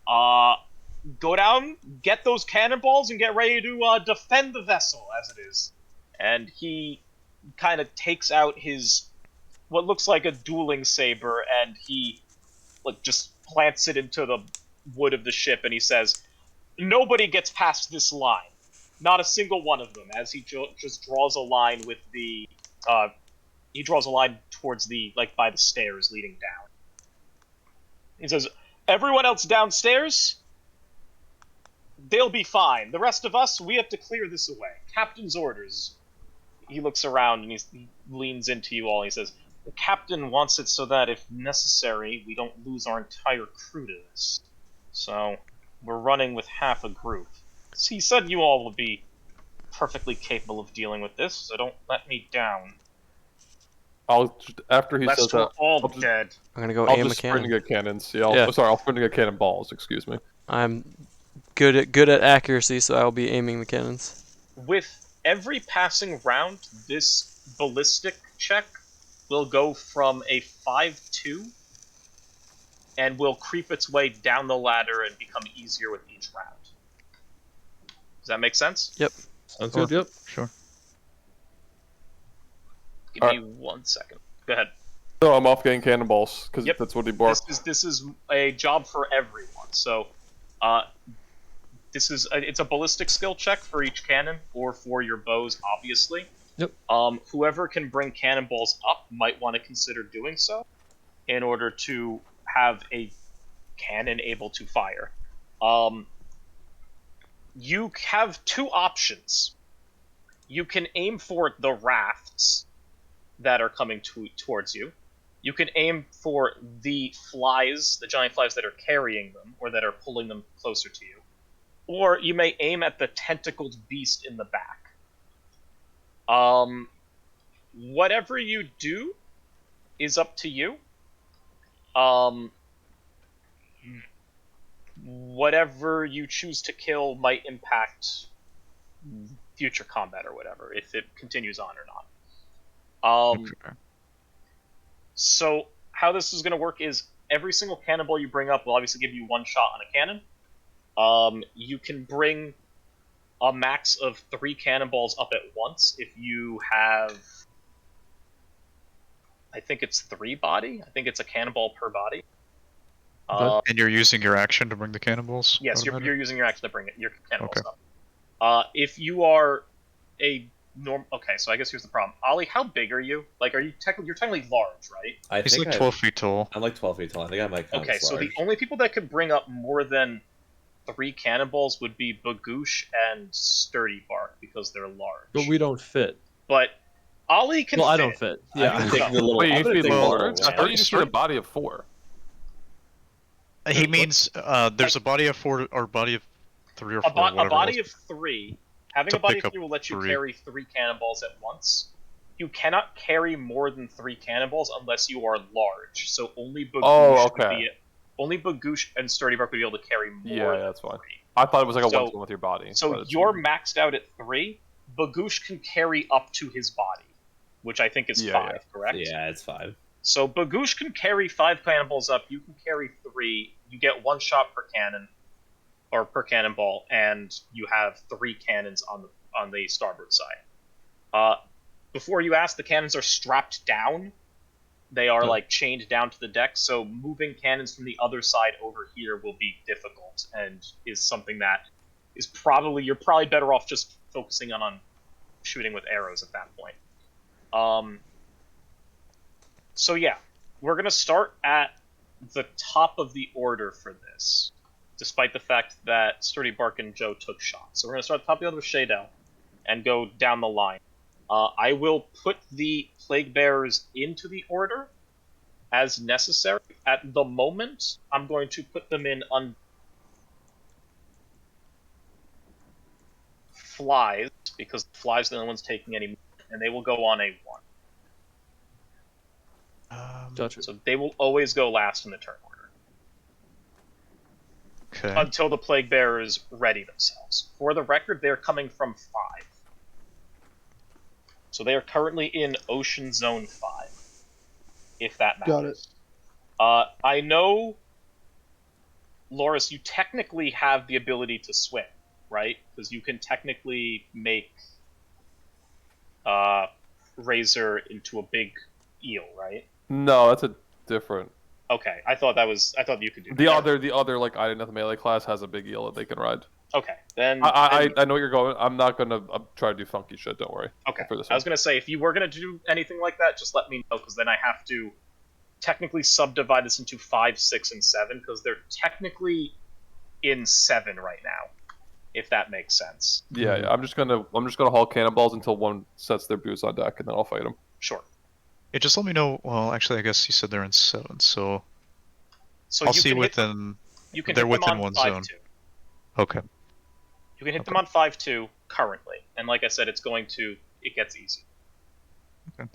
go down, get those cannonballs, and get ready to defend the vessel, as it is." And he kind of takes out his, what looks like a dueling saber, and he just plants it into the wood of the ship, and he says, "Nobody gets past this line. Not a single one of them," as he just draws a line with the, he draws a line towards the, by the stairs leading down. He says, "Everyone else downstairs, they'll be fine. The rest of us, we have to clear this away. Captain's orders." he looks around and he leans into you all. He says, "The captain wants it so that, if necessary, we don't lose our entire crew to this. So we're running with half a group. He said you all will be perfectly capable of dealing with this, so don't let me down. After he says Lest we're that, all I'll just, dead." I'm gonna go I'll aim a just sprint and cannon. get cannons. Yeah, Yeah. Sorry, I'll sprint and get cannonballs. Excuse me. I'm good at accuracy, so I'll be aiming the cannons. With every passing round, this ballistic check will go from a 5-2 and will creep its way down the ladder and become easier with each round. Does that make sense? Yep. Sounds Sure. good. Yep. Sure. Give me 1 second. Go ahead. No, I'm off getting cannonballs because Yep. that's what he bought. This is a job for everyone. So, it's a ballistic skill check for each cannon or for your bows, obviously. Yep. Whoever can bring cannonballs up might want to consider doing so in order to have a cannon able to fire. You have two options. You can aim for the rafts that are coming towards you. You can aim for the flies, the giant flies that are carrying them, or that are pulling them closer to you. Or you may aim at the tentacled beast in the back. Whatever you do is up to you. Whatever you choose to kill might impact future combat or whatever, if it continues on or not. Okay. So how this is going to work is every single cannonball you bring up will obviously give you one shot on a cannon. You can bring a max of 3 cannonballs up at once if you have, I think it's 3 body. I think it's a cannonball per body. And you're using your action to bring the cannonballs? Yes, automatic? you're using your action to bring it, your cannonballs Okay. up. If you are a norm, okay, so I guess here's the problem. Ollie, how big are you? Like, you're technically large, right? I He's think like 12 feet tall. I'm like 12 feet tall. I think I might count Okay, as so the large. only people that could bring up more than 3 cannonballs would be Bagoosh and Sturdy Bark because they're large. But we don't fit. But Ollie can Well, fit. I don't fit. I'm Yeah. gonna take the little. Wait, I'm you gonna feed take the little large? I ram. thought you just need a body of 4. He means there's a body of 4 or body of 3 or 4. A body of 3. Having To a body pick of up 3 will let you 3. carry 3 cannonballs at once. You cannot carry more than 3 cannonballs unless you are large. So only Bagoosh Oh, would okay. be only Bagoosh and Sturdy Bark would be able to carry more Yeah, than that's fine. 3. I thought it was like a So- one-to-one with your body. So but it's- you're maxed out at 3. Bagoosh can carry up to his body, which I think is Yeah, 5, yeah. correct? Yeah, it's 5. So Bagoosh can carry 5 cannonballs up. You can carry 3. You get 1 shot per cannon, or per cannonball, and you have 3 cannons on the starboard side. Before you ask, the cannons are strapped down. They are like chained down to the deck. So moving cannons from the other side over here will be difficult, and is something that is you're probably better off just focusing on shooting with arrows at that point. So yeah, we're gonna start at the top of the order for this, despite the fact that Sturdy Bark and Joe took shots. So we're gonna start at the top of the order with Shaydell and go down the line. I will put the Plague Bearers into the order as necessary. At the moment, I'm going to put them in flies, because the flies are the only ones taking any, and they will go on a 1. Gotcha. So they will always go last in the turn order Okay. until the Plague Bearers ready themselves. For the record, they're coming from 5. So they are currently in Ocean Zone 5, if that matters. Got it. I know, Loris, you technically have the ability to swim, right? Because you can technically make Razor into a big eel, right? No, that's a different. Okay, I thought you could do that. The other like item of the melee class has a big eel that they can ride. Okay, then I know where you're going. I'm not gonna try to do funky shit. Don't worry. okay. For this I was one. gonna say, if you were gonna do anything like that, just let me know, because then I have to technically subdivide this into 5, 6, and 7, because they're technically in 7 right now. if that makes sense. Yeah, yeah. I'm just gonna haul cannonballs until one sets their boots on deck, and then I'll fight them. Sure. Yeah, just let me know. Well, actually, I guess you said they're in 7, so So I'll you see can hit them. within. You can They're hit them within on one 5-2. zone. Okay. You can hit them Okay. on 5-2 currently, and like I said, it gets easy. Okay.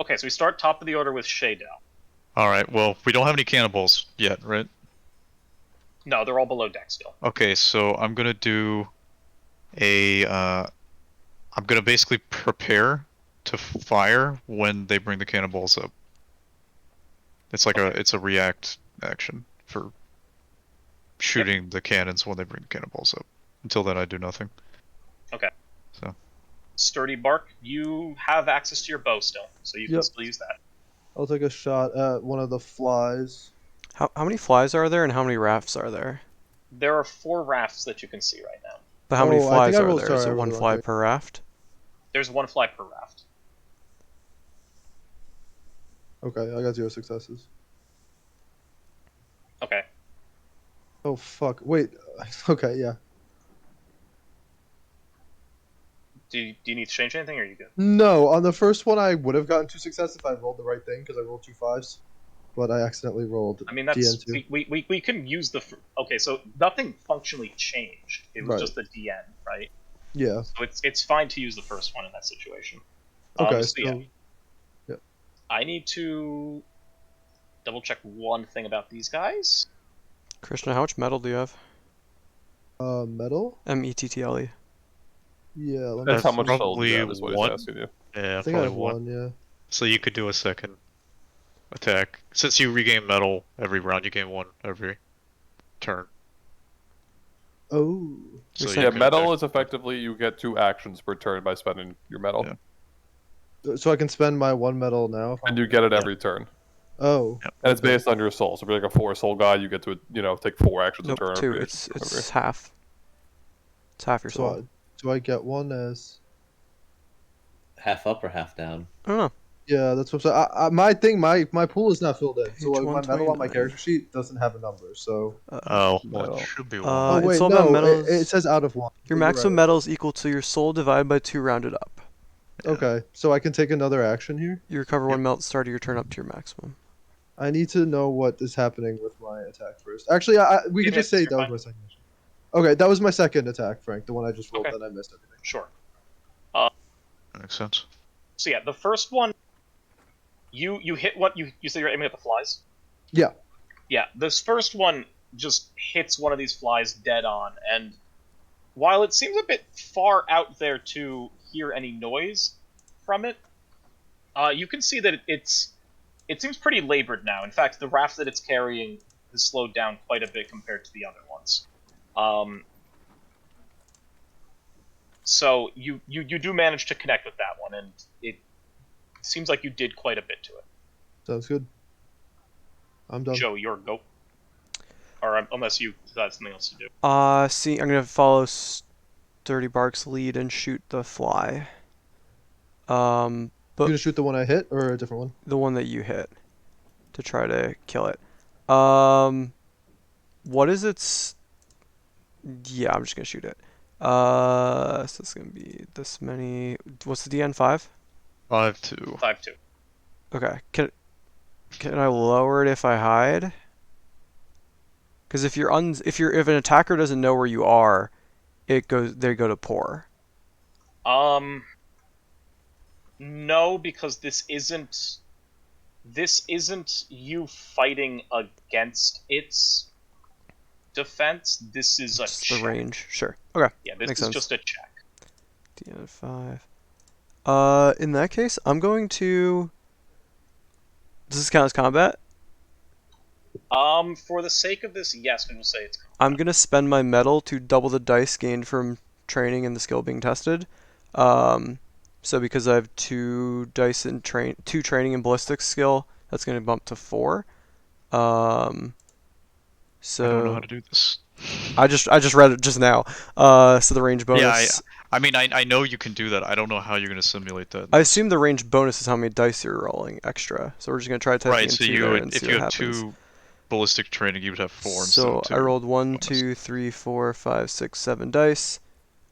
Okay, so we start top of the order with Shadow. All right. Well, we don't have any cannonballs yet, right? No, they're all below deck still. Okay, so I'm gonna do a. I'm gonna basically prepare to fire when they bring the cannonballs up. It's like it's a react action for shooting the cannons when they bring the cannonballs up. Until then, I do nothing. Okay. So. Sturdy Bark, you have access to your bow still, so you can Yep. still use that. I'll take a shot at one of the flies. How many flies are there, and how many rafts are there? There are 4 rafts that you can see right now. But how many Oh, I think flies I are rolled- there? sorry, Is I it rolled one the wrong fly thing. per raft? There's 1 fly per raft. Okay, I got 0 successes. Okay. Oh fuck! Wait. Okay, yeah. Do you need to change anything, or are you good? No, on the first one I would have gotten 2 successes if I rolled the right thing because I rolled 2 5s, but I accidentally rolled. I mean, that's DN2. we can use the okay. So nothing functionally changed. It was Right. just the DN, right? Yeah. So it's fine to use the first one in that situation. Okay. So yeah, Yeah. I need to double check one thing about these guys. Krishna, how much metal do you have? Metal. METTLE. Yeah. Let me That's how see. much soul probably you have is what he's one. asking you. Yeah, I think I probably have one. one. Yeah. So you could do a second attack. Since you regain metal every round, you gain 1 every turn. Oh. So saying- Yeah, could metal attack- is effectively you get 2 actions per turn by spending your metal, Yeah. So I can spend my 1 metal now. If and I'm... you get it every turn. Oh. And it's based on your soul. So if you're like a 4 soul guy, you get to take 4 actions Nope, a turn. 2. or It's half. It's half your soul. Do I get one as? Half up or half down? I don't know. Yeah, that's what I'm saying. My pool is not filled in, so Page my metal on my 129. character sheet doesn't have a number. So. Oh, well, Metal. it should be Uh, 1. Oh in wait, Soulbound no, metals- it says out of 1. Your You're maximum right. metal is equal to your soul divided by 2 rounded up. Okay, so I can take another action here. You recover 1 melt start of your turn up to your maximum. I need to know what is happening with my attack first. Actually, we You can just hit, say you're that was fine. my second action. Okay, that was my second attack, Frank. The one I just rolled, Okay. then I missed everything. Sure. That makes sense. So yeah, the first one, you hit what you said you're aiming at the flies. Yeah. Yeah, this first one just hits one of these flies dead on, and while it seems a bit far out there to hear any noise from it, you can see that it seems pretty labored now. In fact, the raft that it's carrying has slowed down quite a bit compared to the other ones. So you do manage to connect with that one, and it seems like you did quite a bit to it. Sounds good. I'm done. Joe, your go. Or unless you got something else to do. See, I'm gonna follow Sturdy Bark's lead and shoot the fly. You But gonna shoot the one I hit or a different one? the one that you hit to try to kill it. What is its? Yeah, I'm just gonna shoot it. So it's gonna be this many. What's the DN 5? 5-2. 5-2. Okay. Can I lower it if I hide? Because if if an attacker doesn't know where you are, they go to poor. No, because this isn't you fighting against its defense. This is a Just check. the range. Sure. Okay. Yeah, this Makes is sense. just a check. DN 5. In that case, I'm going to. Does this count as combat? For the sake of this, yes, we will say it's. I'm gonna spend my metal to double the dice gained from training and the skill being tested. So because I have 2 dice in two training and ballistics skill, that's gonna bump to 4. I don't know how to do this. I just read it just now. So the range bonus. Yeah, I mean, I know you can do that. I don't know how you're going to simulate that. I assume the range bonus is how many dice you're rolling extra. So we're just gonna try testing Right, in so 2 you there would, and if see you what have happens. 2 ballistic training, you would have 4 instead So of 2. I rolled 1, bonus. 2, 3, 4, 5, 6, 7 dice,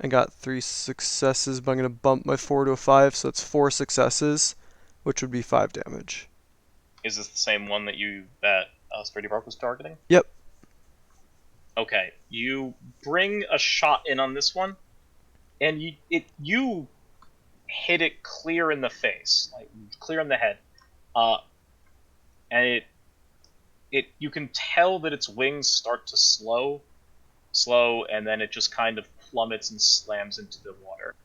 and got 3 successes. But I'm gonna bump my 4 to a 5, so it's 4 successes, which would be 5 damage. Is this the same one that Sturdy Bark was targeting? Yep. Okay, you bring a shot in on this one, and you hit it clear in the face, like clear in the head, and you can tell that its wings start to slow, and then it just kind of plummets and slams into the water,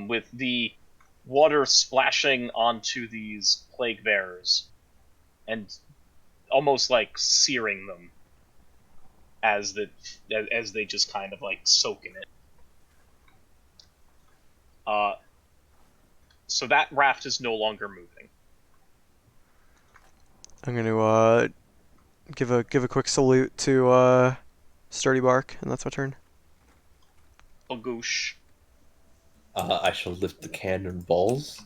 with the water splashing onto these plague bearers, and almost like searing them as they just kind of like soak in it. So that raft is no longer moving. I'm gonna give a quick salute to Sturdy Bark, and that's my turn. Bagoosh. I shall lift the cannonballs.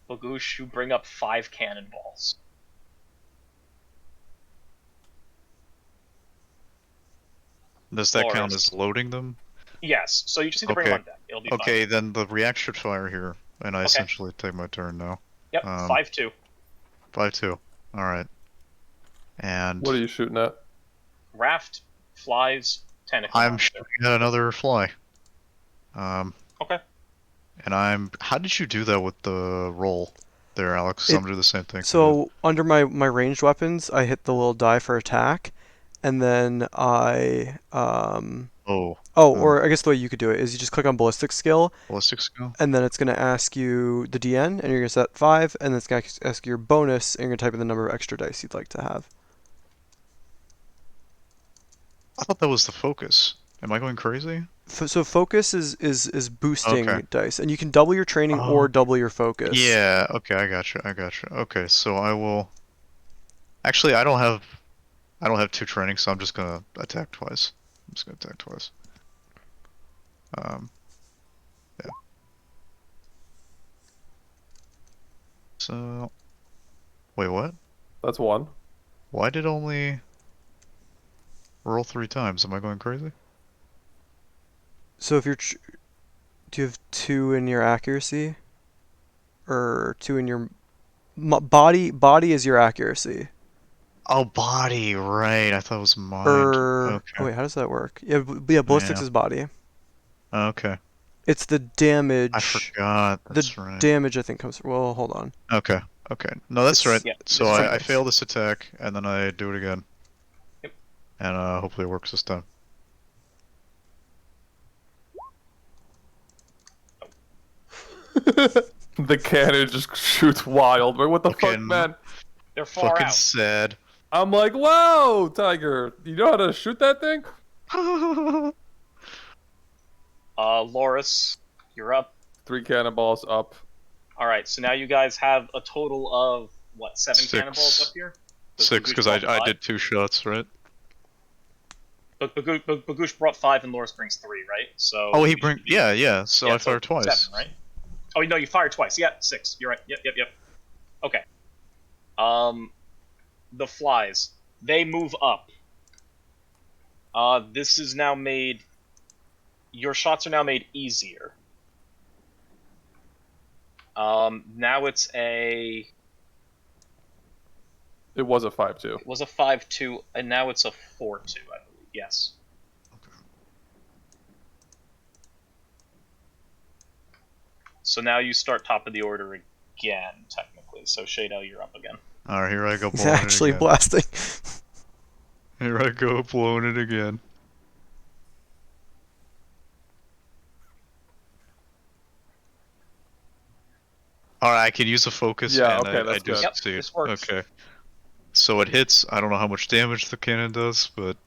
Bagoosh, you bring up 5 cannonballs. Does that count Loris. as loading them? Yes, so you just need to bring them on deck. It'll be fine. Okay, then the reaction fire here, and I Okay. essentially take my turn now. Yep, 5-2. 5-2. Alright. And What are you shooting at? Raft, flies, tentacle I'm monster. shooting at another fly. Okay. And how did you do that with the roll there, Alex? I'm doing the same thing. So under my ranged weapons, I hit the little die for attack, and then I or I guess the way you could do it is you just click on ballistic skill, ballistic skill? and then it's gonna ask you the DN, and you're gonna set 5, and then it's gonna ask you your bonus, and you're gonna type in the number of extra dice you'd like to have. I thought that was the focus. Am I going crazy? So focus is boosting Okay. dice, and you can double your training or double your focus. Yeah, okay, I gotcha. Okay, so I will... Actually, I don't have 2 training, so I'm just gonna attack twice. Yeah. So... Wait, what? That's 1. Why did only... roll 3 times? Am I going crazy? So if you're, do you have 2 in your accuracy, or 2 in your body? Body is your accuracy. Oh, body, right. I thought it was mind. Oh Okay. wait, how does that work? Yeah, yeah, ballistics Yeah. is body. Okay. It's the damage. I forgot. That's right. Damage I think comes. Well, hold on. Okay. No, that's right. Yeah, So this is I right. fail this attack, and then I do it again. Yep. And hopefully it works this time. The cannon just shoots wild. What the fuck, Fucking- man? They're far Fucking out. sad. I'm like, whoa, Tiger. You know how to shoot that thing? Loris, you're up. 3 cannonballs up. Alright, so now you guys have a total of, what, 7 6. cannonballs up here? 6, because I did 2 shots, right? But Bagoosh brought 5 and Loris brings 3, right? So Oh, yeah. So I fired twice. 7, right? Oh no, you fired twice. Yeah, 6. You're right. Yep. Okay. The flies. They move up. This is now made... Your shots are now made easier. Now it's a... It was a 5-2. It was a 5-2, and now it's a 4-2, I believe. Yes. So now you start top of the order again, technically. So Shado, you're up again. Alright, here I go He's blowing actually it again. blasting. Here I go blowing it again. Alright, I can use a focus, Yeah, and okay, I that's do good. Yep, succeed. this works. Okay. So it hits. I don't know how much damage the cannon does, but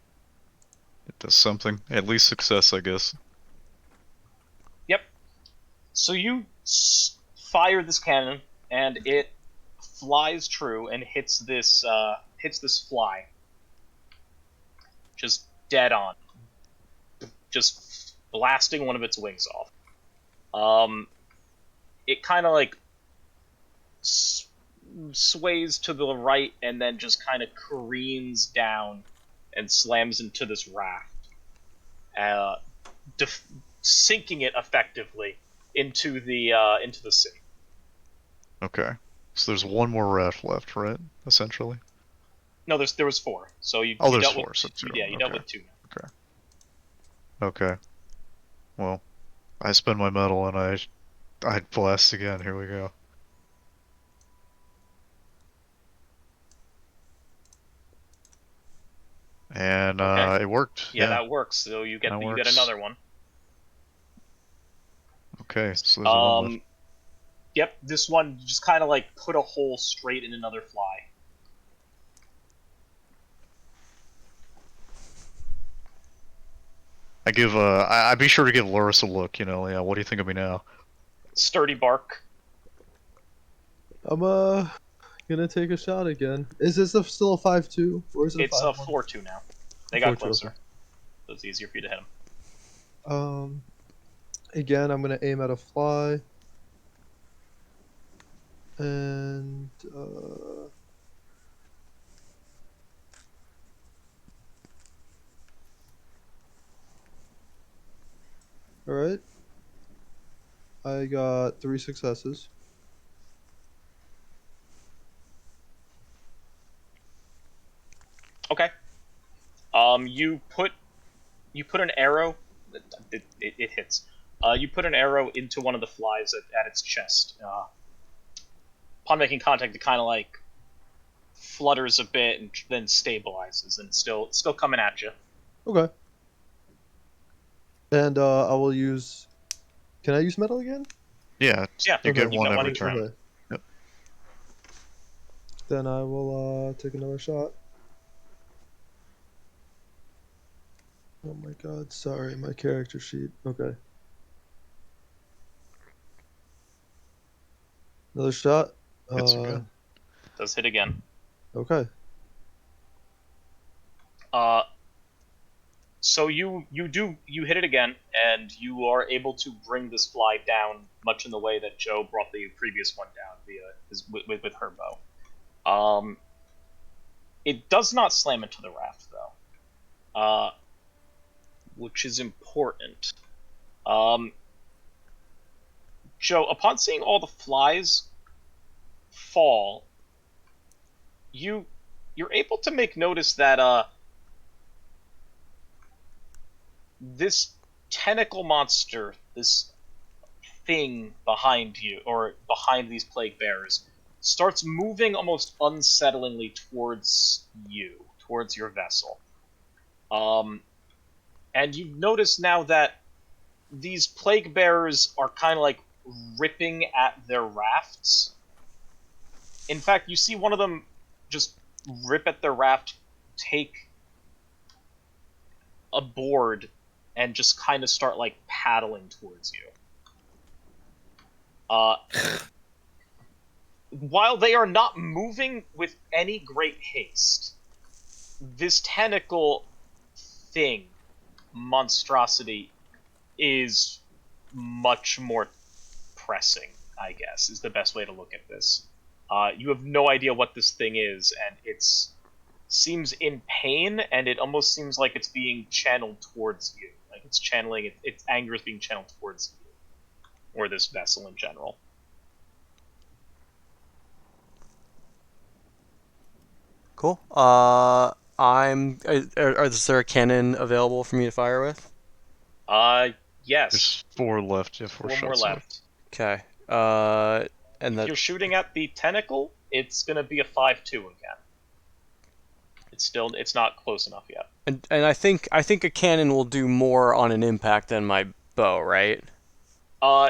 it does something. At least success, I guess. Yep. So you fire this cannon, and it flies true and hits this fly. Just dead on. Just blasting one of its wings off. It kind of like sways to the right and then just kind of careens down and slams into this raft, uh, sinking it effectively into the sea. Okay. So there's one more raft left, right? Essentially. No, there was 4. So you Oh, there's dealt 4, with so 2. yeah, you dealt Okay. with 2 now. Okay. Well, I spend my metal and I blast again. Here we go. And Okay. it worked. Yeah, that works. So you get That you get works. another one. Okay, so there's one left. Yep, this one just kind of like put a hole straight in another fly. I be sure to give Loris a look, yeah, what do you think of me now? Sturdy bark. I'm gonna take a shot again. Is this still a 5-2 or is it a It's a 5-1? 4-2 now. They got 4-2, closer. okay. So it's easier for you to hit them. Again, I'm gonna aim at a fly. And all right. I got 3 successes. Okay. You put an arrow. It hits. You put an arrow into one of the flies at its chest. Upon making contact, it kind of like flutters a bit and then stabilizes, and still coming at you. Okay. And I will use. Can I use metal again? Yeah, Yeah, you Okay. get you one got one every each turn. round. Okay. Yep. Then I will take another shot. Oh my god, sorry, my character sheet. Okay. Another shot. Hits again. Does hit again. Okay. So you hit it again, and you are able to bring this fly down, much in the way that Joe brought the previous one down with her bow. It does not slam into the raft though, which is important. Joe, upon seeing all the flies fall, you're able to make notice that this tentacle monster, this thing behind you, or behind these plague bearers, starts moving almost unsettlingly towards you, towards your vessel. And you notice now that these plague bearers are kind of like ripping at their rafts. In fact, you see one of them just rip at their raft, take a board, and just kind of start like paddling towards you. While they are not moving with any great haste, this tentacle thing, monstrosity, is much more pressing, I guess, is the best way to look at this. You have no idea what this thing is, and it seems in pain, and it almost seems like it's being channeled towards you. Like it's channeling its anger is being channeled towards you, or this vessel in general. Cool. Is there a cannon available for me to fire with? Yes. There's 4 left. You have 4 Four more shots left. left. Okay. And If that. you're shooting at the tentacle, it's gonna be a 5-2 again. It's not close enough yet. And I think a cannon will do more on an impact than my bow, right?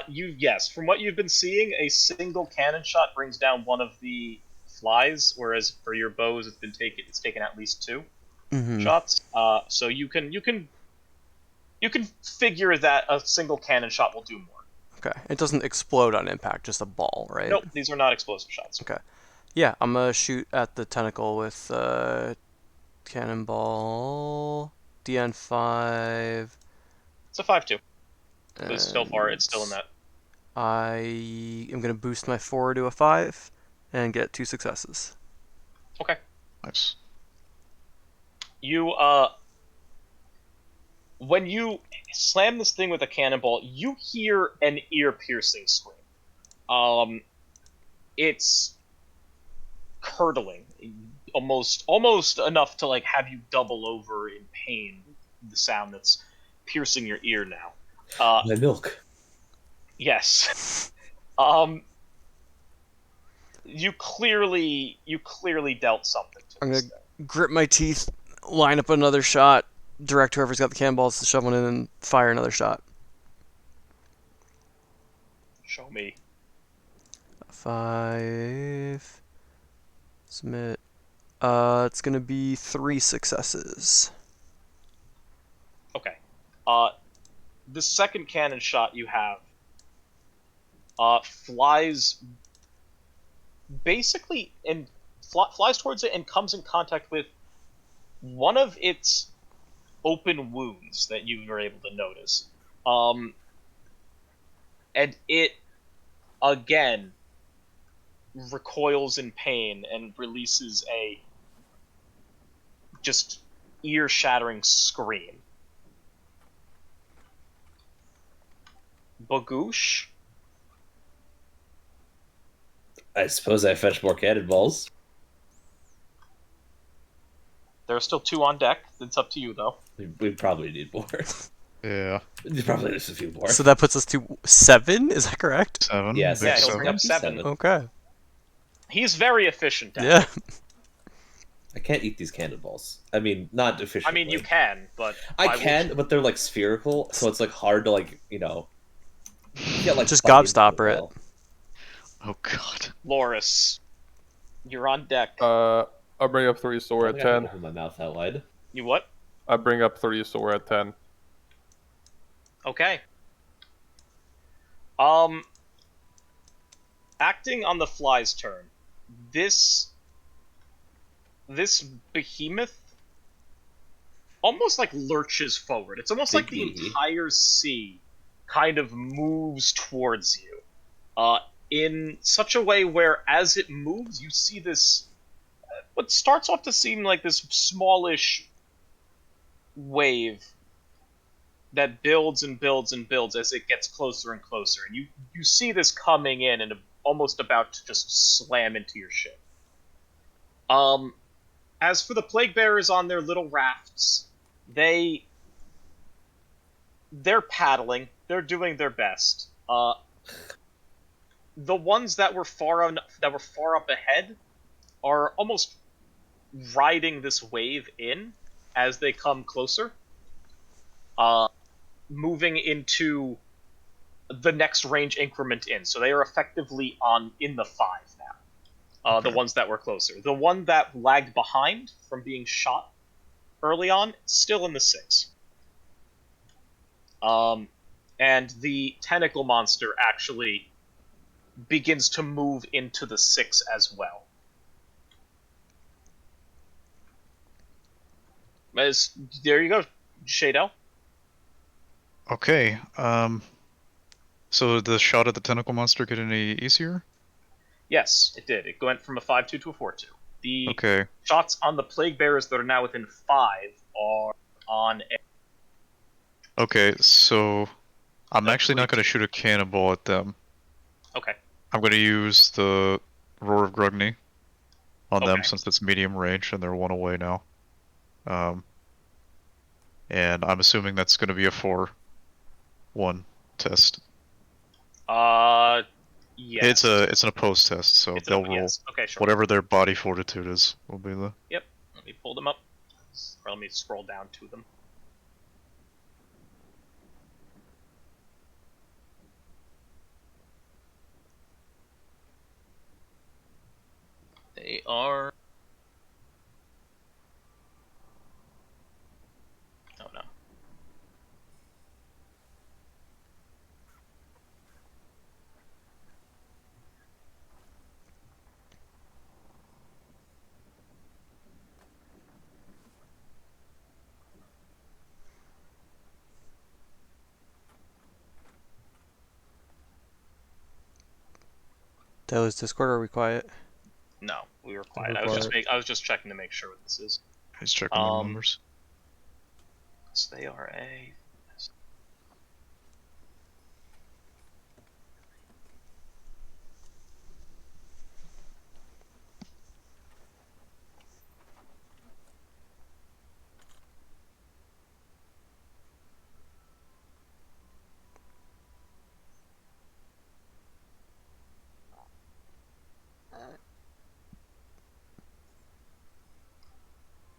Yes, from what you've been seeing, a single cannon shot brings down one of the flies, whereas for your bows, it's taken at least 2 shots. So you can figure that a single cannon shot will do more. Okay. It doesn't explode on impact, just a ball, right? Nope, these are not explosive shots. Okay. Yeah, I'm gonna shoot at the tentacle with cannonball DN5. It's a 5-2. It's still in that. I am gonna boost my 4 to a 5. and get 2 successes. Okay. Nice. You when you slam this thing with a cannonball, you hear an ear-piercing scream. It's curdling, almost enough to like have you double over in pain. The sound that's piercing your ear now. My milk. Yes. You clearly dealt something to I'm this gonna thing. grip my teeth, line up another shot, direct whoever's got the cannonballs to shove one in, and fire another shot. Show me. 5. Submit. It's gonna be 3 successes. Okay. The second cannon shot you have flies basically and flies towards it and comes in contact with one of its open wounds that you were able to notice. And it again recoils in pain and releases a just ear-shattering scream. Bagoosh? I suppose I fetch more cannonballs. There are still 2 on deck. It's up to you, though. We probably need more. Yeah. We probably need a few more. So that puts us to 7, is that correct? 7. Yes, Big Yeah, he'll seven. bring up 7. Okay. He's very efficient at Yeah. it. I can't eat these cannonballs. I mean, not I efficiently. mean, you can, but... I why would can, you? but they're like spherical, so it's like hard to like, get like Just bite into gobstopper it. well. Oh god. Loris, you're on deck. I'll bring up 3, so we're I at think I can 10. open my mouth that wide. You what? I bring up 3, so we're at 10. Okay. Acting on the fly's turn, this behemoth almost like lurches forward. It's almost like the Big lady. entire sea kind of moves towards you. In such a way where as it moves, you see this what starts off to seem like this smallish wave that builds and builds and builds as it gets closer and closer. And you see this coming in and almost about to just slam into your ship. As for the plague bearers on their little rafts, they're paddling. They're doing their best. The ones that were far up ahead are almost riding this wave in as they come closer. Moving into the next range increment in. So they are effectively in the 5 now. The ones that were closer. The one that lagged behind from being shot early on, still in the 6. And the tentacle monster actually begins to move into the 6 as well. There you go, Shadel. Okay. So the shot at the tentacle monster get any easier? Yes, it did. It went from a 5-2 to a 4-2. The Okay. shots on the plague bearers that are now within 5 are on a... Okay, so I'm The actually not going to 3-2. shoot a cannonball at them. Okay. I'm going to use the Roar of Grugny on them Okay. since it's medium range and they're 1 away now. And I'm assuming that's going to be a 4-1 test. Yes. It's an opposed test, so It's they'll an, roll yes. Okay, sure. whatever their body fortitude is. Will be the Yep. Let me pull them up. Or let me scroll down to them. They are... Oh no. Taylor's Discord, are we quiet? No, we were quiet. I was just checking to make sure what this is. He's checking the numbers. So they are a.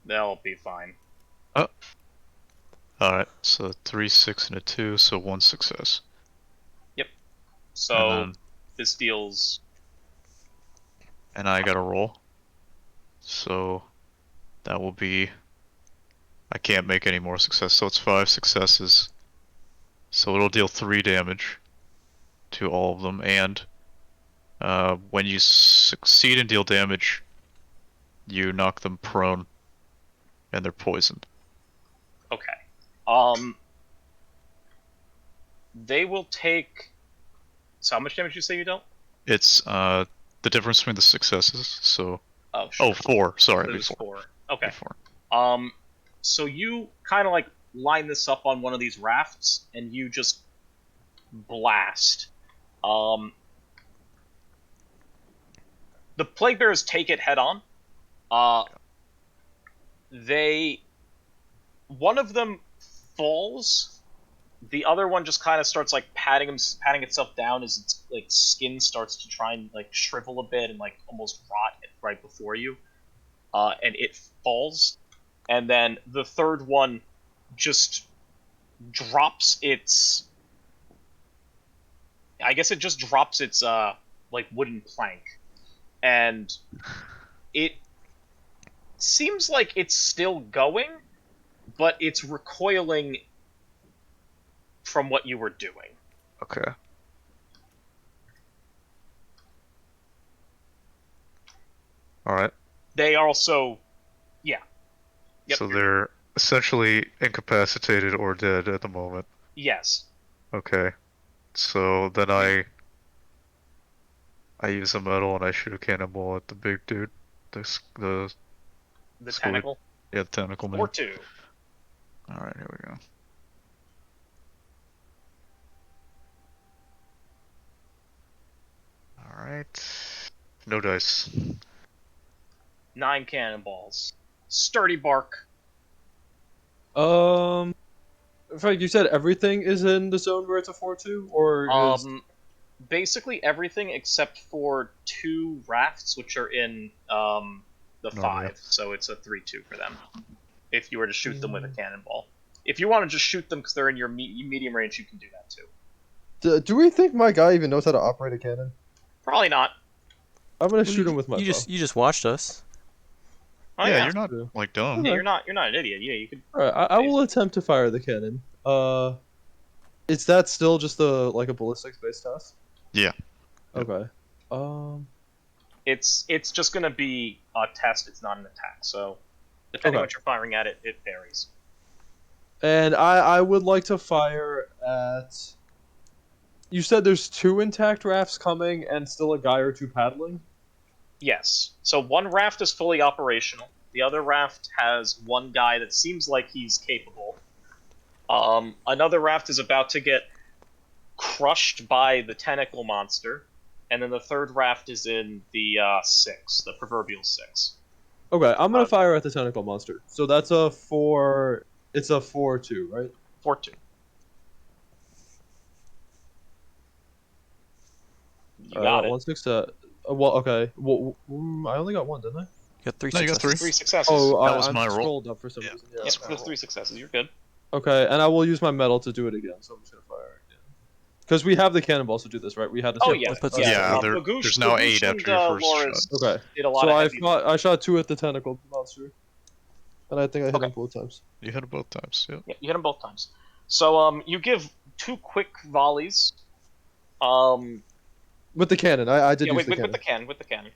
They'll be fine. Oh. Alright, so 3, 6, and a 2, so 1 success. So And then- this deals. And I got a roll. So that will be. I can't make any more success, so it's 5 successes. So it'll deal 3 damage to all of them, and when you succeed and deal damage, you knock them prone, and they're poisoned. Okay. They will take. So how much damage you say you don't? It's the difference between the successes. So Oh, sure. 4. Sorry, There's before. 4. Okay. Before. So you kind of like line this up on one of these rafts, and you just blast. The plague bearers take it head on. One of them falls. The other one just kind of starts like patting itself down as its like skin starts to try and like shrivel a bit and like almost rot right before you, and it falls. And then the third one just drops its. I guess it just drops its like wooden plank, and it seems like it's still going, but it's recoiling from what you were doing. Okay. Alright. They are also, yeah. Yep. So they're essentially incapacitated or dead at the moment. Yes. Okay. So then I use a metal and I shoot a cannonball at the big dude. The The Squid. tentacle. Yeah, the tentacle man. Or 2. Alright, here we go. Alright. No dice. 9 cannonballs. Sturdy bark. Frank, you said everything is in the zone where it's a 4-2, or is... Basically everything except for 2 rafts, which are in the 5. yeah. So it's a 3-2 for them. If you were to shoot them with a cannonball. If you want to just shoot them because they're in your medium range, you can do that too. Do we think my guy even knows how to operate a cannon? Probably not. I'm gonna shoot him with my bow. You just watched us. Oh, yeah, yeah, you're not Yeah. like dumb. Yeah, you're not an idiot. Yeah, you could. Alright, I will attempt to fire the cannon. Is that still just like a ballistics-based test? Yeah. Okay. It's just gonna be a test. It's not an attack. So depending on Okay. what you're firing at, it varies. And I would like to fire at... You said there's 2 intact rafts coming and still a guy or 2 paddling? Yes. So one raft is fully operational. The other raft has one guy that seems like he's capable. Another raft is about to get crushed by the tentacle monster, and then the third raft is in the 6, the proverbial 6. Okay, I'm gonna fire at the tentacle monster. So that's a 4... It's a 4-2, right? 4-2. You got it. 1 success. Well, okay. Well, I only got 1, didn't I? You got 3 No, you got successes. 3 successes. Oh, That was I'm my roll. scrolled up for some Yeah. reason. Yep, that's my there's roll. 3 successes. You're good. Okay, and I will use my metal to do it again. So I'm just gonna fire again. Because we have the cannonballs to do this, right? We had to. Oh save yeah, one. puts Okay. us- Yeah, Bagoosh- there's now Bagoosh 8 and, after your first Laura's shot. Okay. did a lot So of I heavy. shot 2 at the tentacle monster, and I think I hit Okay. him both times. You hit it both times. Yep. Yeah, you hit them both times. So you give 2 quick volleys. With the cannon, I did Yeah, use the with cannon. the cannon.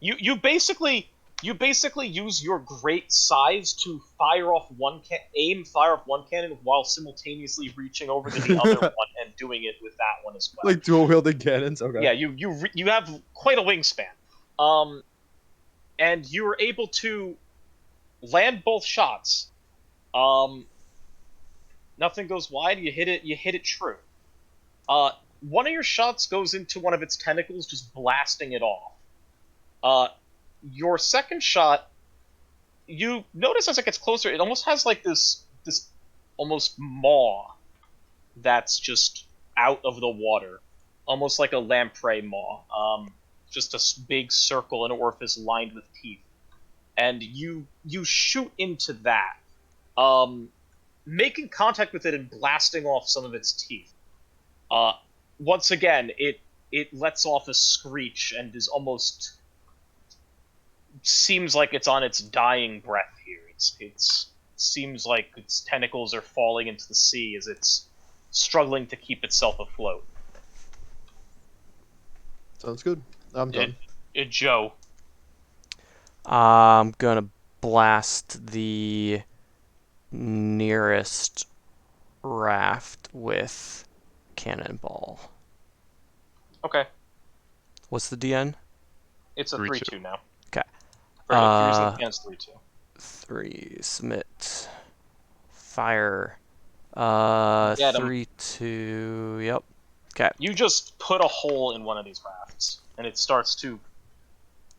You basically use your great size to fire off one cannon while simultaneously reaching over to the other one and doing it with that one as well. Like dual wielding cannons. Okay. Yeah, you have quite a wingspan. And you were able to land both shots. Nothing goes wide. You hit it. You hit it true. One of your shots goes into one of its tentacles, just blasting it off. Your second shot, you notice as it gets closer, it almost has like this almost maw that's just out of the water, almost like a lamprey maw. Just a big circle, an orifice lined with teeth, and you shoot into that, making contact with it and blasting off some of its teeth. Once again, it lets off a screech and is almost seems like it's on its dying breath here. It seems like its tentacles are falling into the sea as it's struggling to keep itself afloat. Sounds good. I'm done. Joe. I'm gonna blast the nearest raft with cannonball. Okay. What's the DN? It's a 3-2 now. Okay. Or if you're using the cannons, 3-2. 3 submit fire. Get 'em. 3-2. Yep. Okay. You just put a hole in one of these rafts, and it starts to.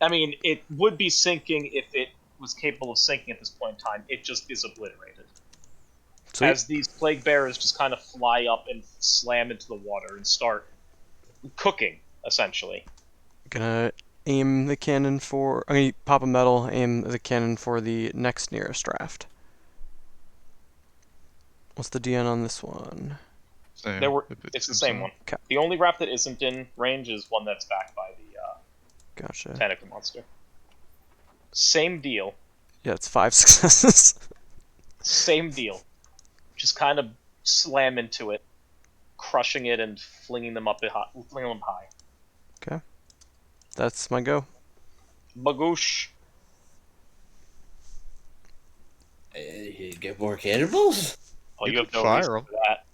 I mean, it would be sinking if it was capable of sinking at this point in time. It just is obliterated. Sweet. As these plague bearers just kind of fly up and slam into the water and start cooking, essentially. Gonna aim the cannon for. I'm gonna pop a metal, aim the cannon for the next nearest raft. What's the DN on this one? Same. It's the same one. Okay. The only raft that isn't in range is one that's backed by the Gotcha. tentacle monster. Same deal. Yeah, it's 5 successes. Same deal. Just kind of slam into it, crushing it and flinging them high. Okay. That's my go. Bagoosh. Get more cannonballs? Oh, You you have can no fire reason 'em. for that.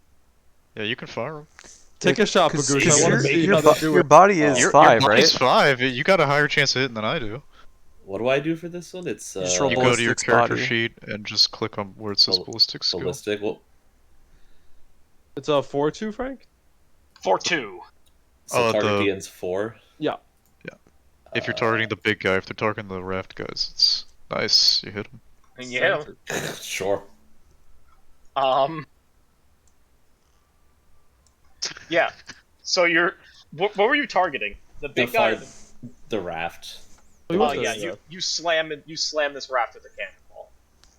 Yeah, you can fire them. Take a shot, 'Cause Bagoosh. I want to see how they do your it. body is Your 5, body's right? 5. You got a higher chance of hitting than I do. What do I do for this one? It's just roll You go to your ballistics character body. sheet and just click on where it says ballistic skill. ballistic. Well, It's a 4-2, Frank? 4-2. so target the- DN's 4. If you're targeting the big guy, if they're targeting the raft guys, it's nice. You hit them. And you hit him. Sure. Yeah. So you're. What were you targeting? The big guy. Fire the raft. Oh yeah, you slam this raft with a cannonball.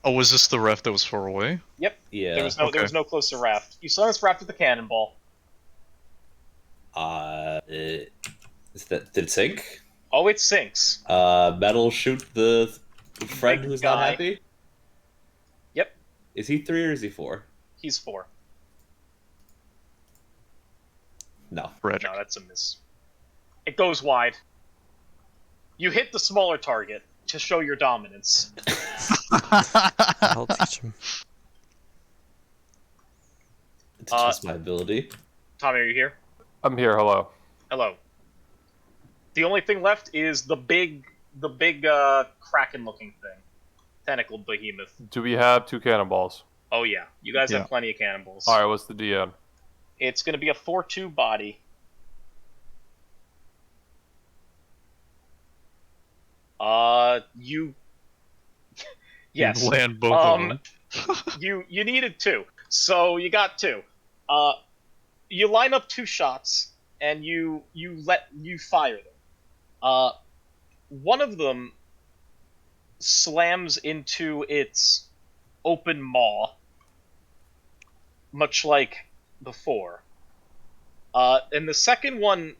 Oh, was this the raft that was far away? Yep. Yeah. There was no closer raft. You slam this raft with a cannonball. Did it sink? Oh, it sinks. Metal shoot the friend Big who's guy. not happy? Yep. Is he 3 or is he 4? He's 4. No. Tragic. No, that's a miss. It goes wide. You hit the smaller target to show your dominance. I'll teach him. To test my ability. Tommy, are you here? I'm here. Hello. Hello. The only thing left is the big kraken-looking thing, tentacle behemoth. Do we have 2 cannonballs? Oh yeah, you guys Yeah. have plenty of cannonballs. All right. What's the DN? It's going to be a 4-2 body. You. Yes. You land both of them. you needed 2, so you got 2. You line up 2 shots and you fire them. One of them slams into its open maw, much like before. And the second one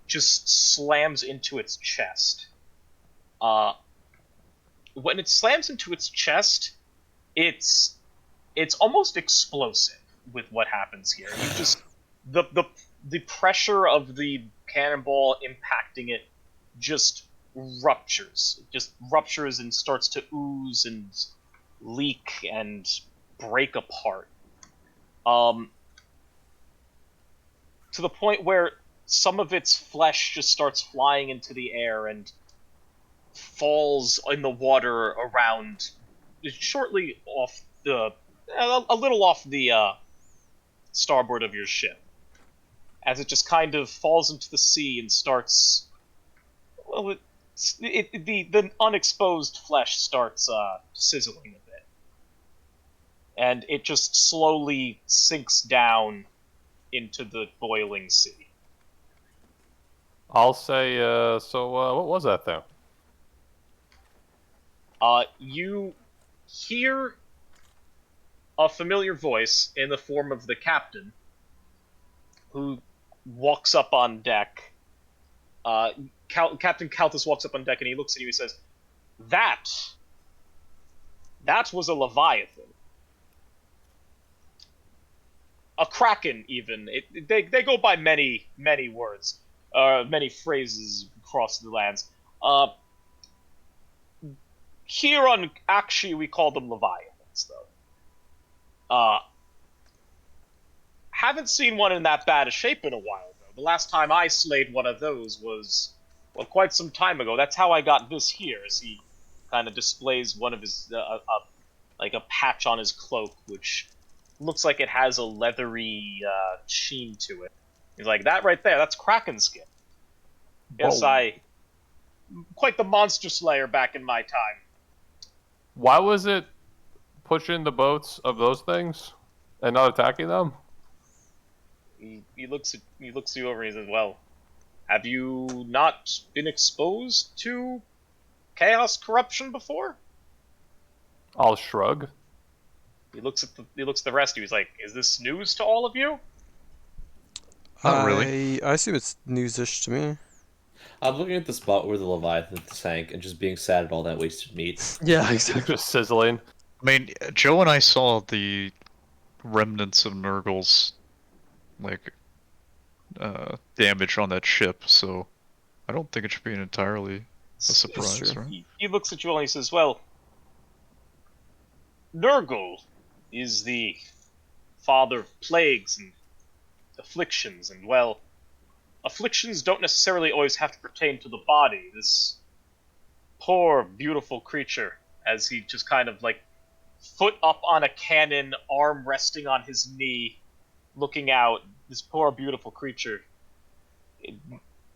just slams into its chest. When it slams into its chest, it's almost explosive with what happens here. You just the pressure of the cannonball impacting it just ruptures and starts to ooze and leak and break apart. To the point where some of its flesh just starts flying into the air, and falls in the water around, shortly off a little off the starboard of your ship, as it just kind of falls into the sea and starts. Well, the unexposed flesh starts sizzling a bit, and it just slowly sinks down into the boiling sea. I'll say, what was that thing? You hear a familiar voice in the form of the captain, who walks up on deck. Captain Calthus walks up on deck and he looks at you and he says, That was a Leviathan. A Kraken, even. They go by many, many words. Many phrases across the lands. Here on Akshi, we call them Leviathans, though. Haven't seen one in that bad a shape in a while, though. The last time I slayed one of those was, well, quite some time ago. That's how I got this here, as he kind of displays one of his, like a patch on his cloak, which looks like it has a leathery sheen to it. He's like, that right there, that's Kraken skin. Yes, Whoa. Quite the monster slayer back in my time. Why was it pushing the boats of those things and not attacking them? He looks you over and he says, well, have you not been exposed to chaos corruption before? I'll shrug. He looks at the rest of you. He's like, is this news to all of you? Not really. I assume it's news-ish to me. I'm looking at the spot where the Leviathan sank and just being sad at all that wasted meat. Yeah, exactly. Just sizzling. I mean, Joe and I saw the remnants of Nurgle's, like, damage on that ship, so I don't think it should be entirely a surprise, true. right? He looks at you and he says, well, Nurgle is the father of plagues and afflictions, and, well, afflictions don't necessarily always have to pertain to the body. This poor, beautiful creature, as he just kind of, like, foot up on a cannon, arm resting on his knee, looking out, this poor, beautiful creature,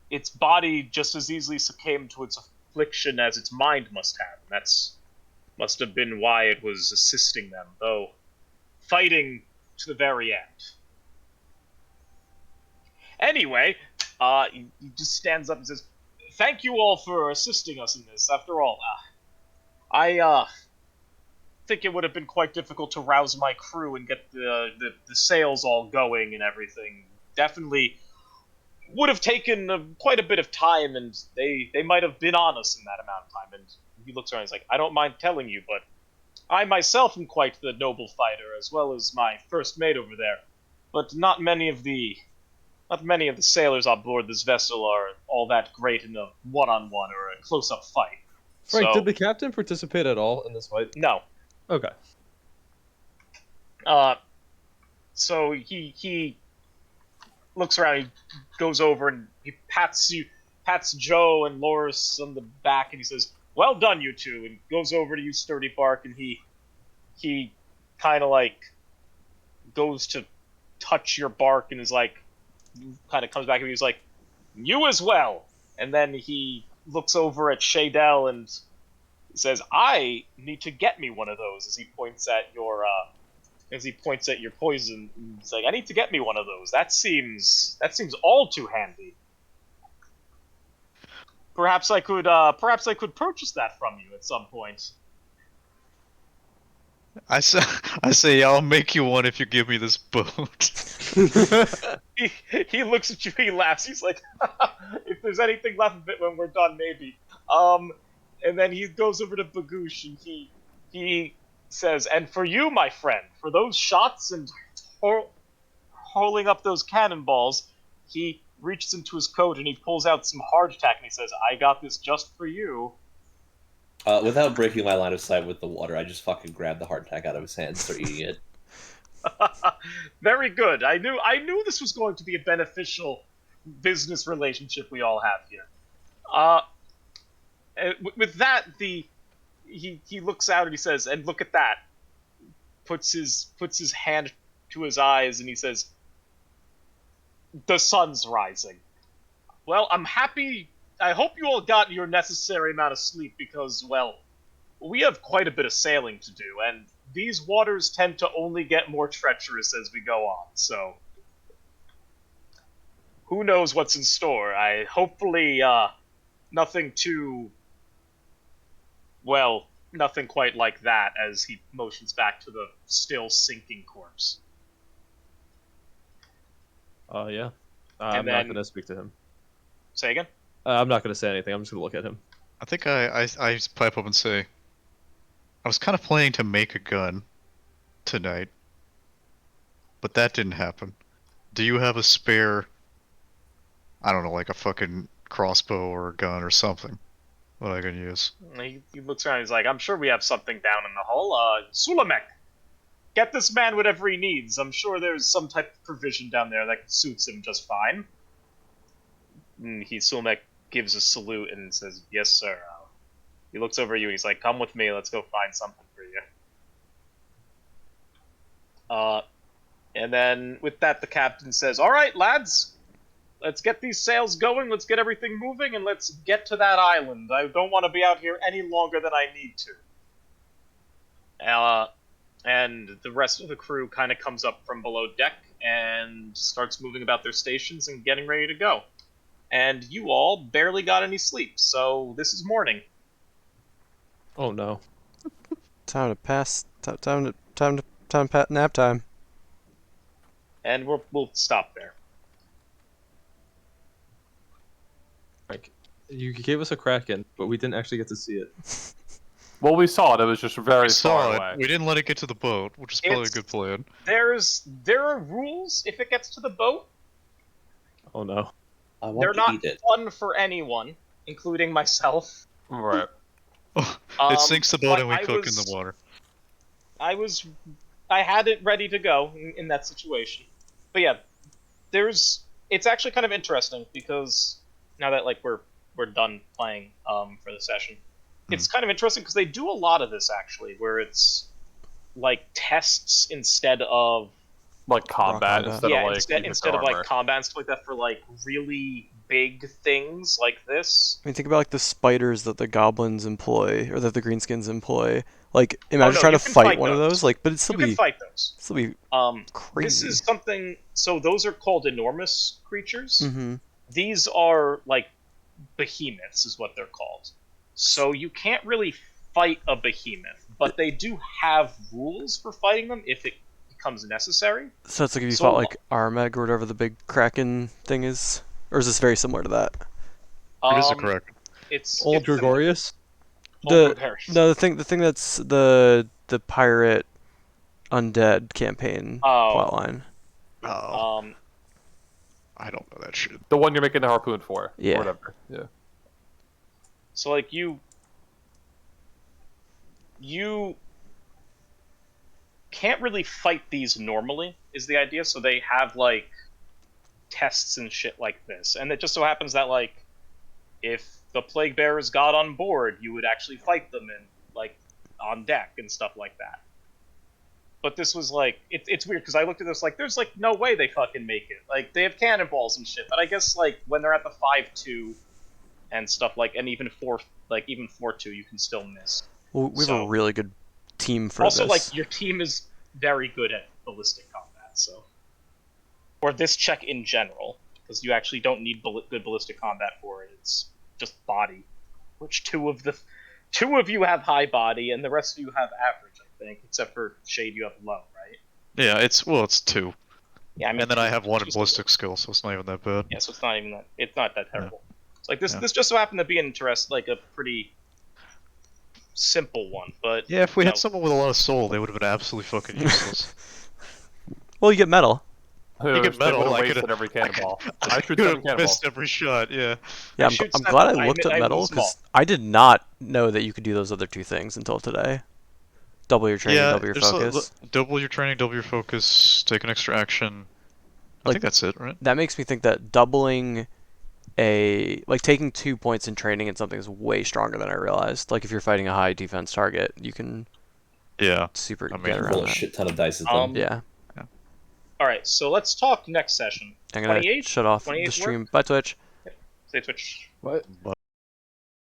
its body just as easily succumbed to its affliction as its mind must have. And that's must have been why it was assisting them, though fighting to the very end. Anyway, he just stands up and says, thank you all for assisting us in this. After all, I think it would have been quite difficult to rouse my crew and get the sails all going and everything. Definitely would have taken quite a bit of time, and they might have been on us in that amount of time. And he looks around and he's like, I don't mind telling you, but I myself am quite the noble fighter, as well as my first mate over there. But not many of the sailors on board this vessel are all that great in a one-on-one or a close-up fight. Frank, So, did the captain participate at all in this fight? no. Okay. So he looks around, he goes over and he pats Joe and Loris on the back, and he says, well done, you two, and goes over to you, Sturdy Bark, and he kind of like goes to touch your bark and is like, kind of comes back and he's like, you as well. And then he looks over at Shadell and says, I need to get me one of those, as he points at your poison. He's like, I need to get me one of those. That seems all too handy. Perhaps I could purchase that from you at some point. I say, yeah, I'll make you one if you give me this boat. He looks at you, he laughs, he's like, if there's anything left of it when we're done, maybe. And then he goes over to Bagoosh and he says, and for you, my friend, for those shots and hurling up those cannonballs, he reaches into his coat and he pulls out some hardtack and he says, I got this just for you. Without breaking my line of sight with the water, I just fucking grabbed the hardtack out of his hand and start eating it. Very good. I knew this was going to be a beneficial business relationship we all have here. With that, he looks out and he says, "And look at that." Puts his hand to his eyes and he says, "The sun's rising." Well, I'm happy. I hope you all got your necessary amount of sleep because, well, we have quite a bit of sailing to do, and these waters tend to only get more treacherous as we go on. So, who knows what's in store? Hopefully nothing too, well, nothing quite like that. As he motions back to the still sinking corpse. Yeah. I'm not gonna speak to him. Say again? I'm not gonna say anything. I'm just gonna look at him. I think I pipe up and say, I was kind of planning to make a gun tonight, but that didn't happen. Do you have a spare, I don't know, like a fucking crossbow or a gun or something that I can use? He looks around and he's like, I'm sure we have something down in the hull. Sulamek, get this man whatever he needs. I'm sure there's some type of provision down there that suits him just fine. And Sulamek gives a salute and says, yes, sir. He looks over at you and he's like, come with me, let's go find something for you. And then with that, the captain says, all right, lads, let's get these sails going, let's get everything moving, and let's get to that island. I don't want to be out here any longer than I need to. And the rest of the crew kind of comes up from below deck and starts moving about their stations and getting ready to go. And you all barely got any sleep, so this is morning. Oh no. Time to pass. Time to nap time. And we'll stop there. Like, you gave us a Kraken, but we didn't actually get to see it. Well, we saw it. It was just very Saw far it. away. We didn't let it get to the boat, which is probably a good plan. There are rules if it gets to the boat. Oh no. I want They're to not eat it. fun for anyone, including myself. Right. It sinks the boat but and we I cook in was- the water. I had it ready to go in that situation. But yeah, it's actually kind of interesting because now that like we're done playing for the session, it's kind of interesting because they do a lot of this actually, where it's like tests instead of Like combat combat. instead yeah, of like instead of like armor. combat and stuff like that for like really big things like this. I mean, think about like the spiders that the goblins employ, or that the greenskins employ. Like, imagine trying you to can fight fight one of those. those. Like, but it'd still You can be fight those. This crazy. is something. So those are called enormous creatures. Mm-hmm. These are like behemoths, is what they're called. So you can't really fight a behemoth, but they do have rules for fighting them if it becomes necessary. So it's like if you So- fought like Armag or whatever the big Kraken thing is, or is this very similar to that? It is a correct. It's Old it's Gregorius? Old The Gregorius. no, the thing that's the pirate undead campaign Oh. plotline. Oh, I don't know that shit. The one you're making a harpoon for. Yeah. Or whatever. Yeah. So like you can't really fight these normally, is the idea. So they have like tests and shit like this, and it just so happens that like if the plague bearers got on board, you would actually fight them in like on deck and stuff like that. But this was like it's weird because I looked at this like there's like no way they fucking make it. Like they have cannonballs and shit, but I guess like when they're at the 5-2 and stuff like and even 4-2 you can still miss. Well, we have So- a really good team for Also, this. like your team is very good at ballistic combat, so or this check in general, because you actually don't need good ballistic combat for it. It's just body, which two of you have high body, and the rest of you have average, I think, except for Shade, you have low, right? Yeah, it's 2. Yeah, I mean, And then I have 1 in just- ballistic skill, so it's not even that bad. Yeah, so it's not even that. It's not that terrible. It's like this. Yeah. This just so happened to be like a pretty simple one, but Yeah, if we you had know, someone with a lot of soul, they would have been absolutely fucking useless. well, you get metal. You get metal, I wasted could've- every cannonball. I shoot Could 7 have cannonballs. missed every shot, yeah. Yeah, I'm shoot glad I seven. looked I at metal was because small. I did not know that you could do those other two things until today. Double your training, Yeah, double your there's focus. double your training, double your focus, take an extra action. I Like- think that's it, right? That makes me think that doubling taking 2 points in training in something is way stronger than I realized. Like if you're fighting a high defense target, you can Yeah. super I mean, get Roll around a that. shit ton of dice at them. Yeah. All right, so let's talk next session. I'm gonna 28th? shut off the 28th stream. work? Bye, Twitch. Say Twitch. What?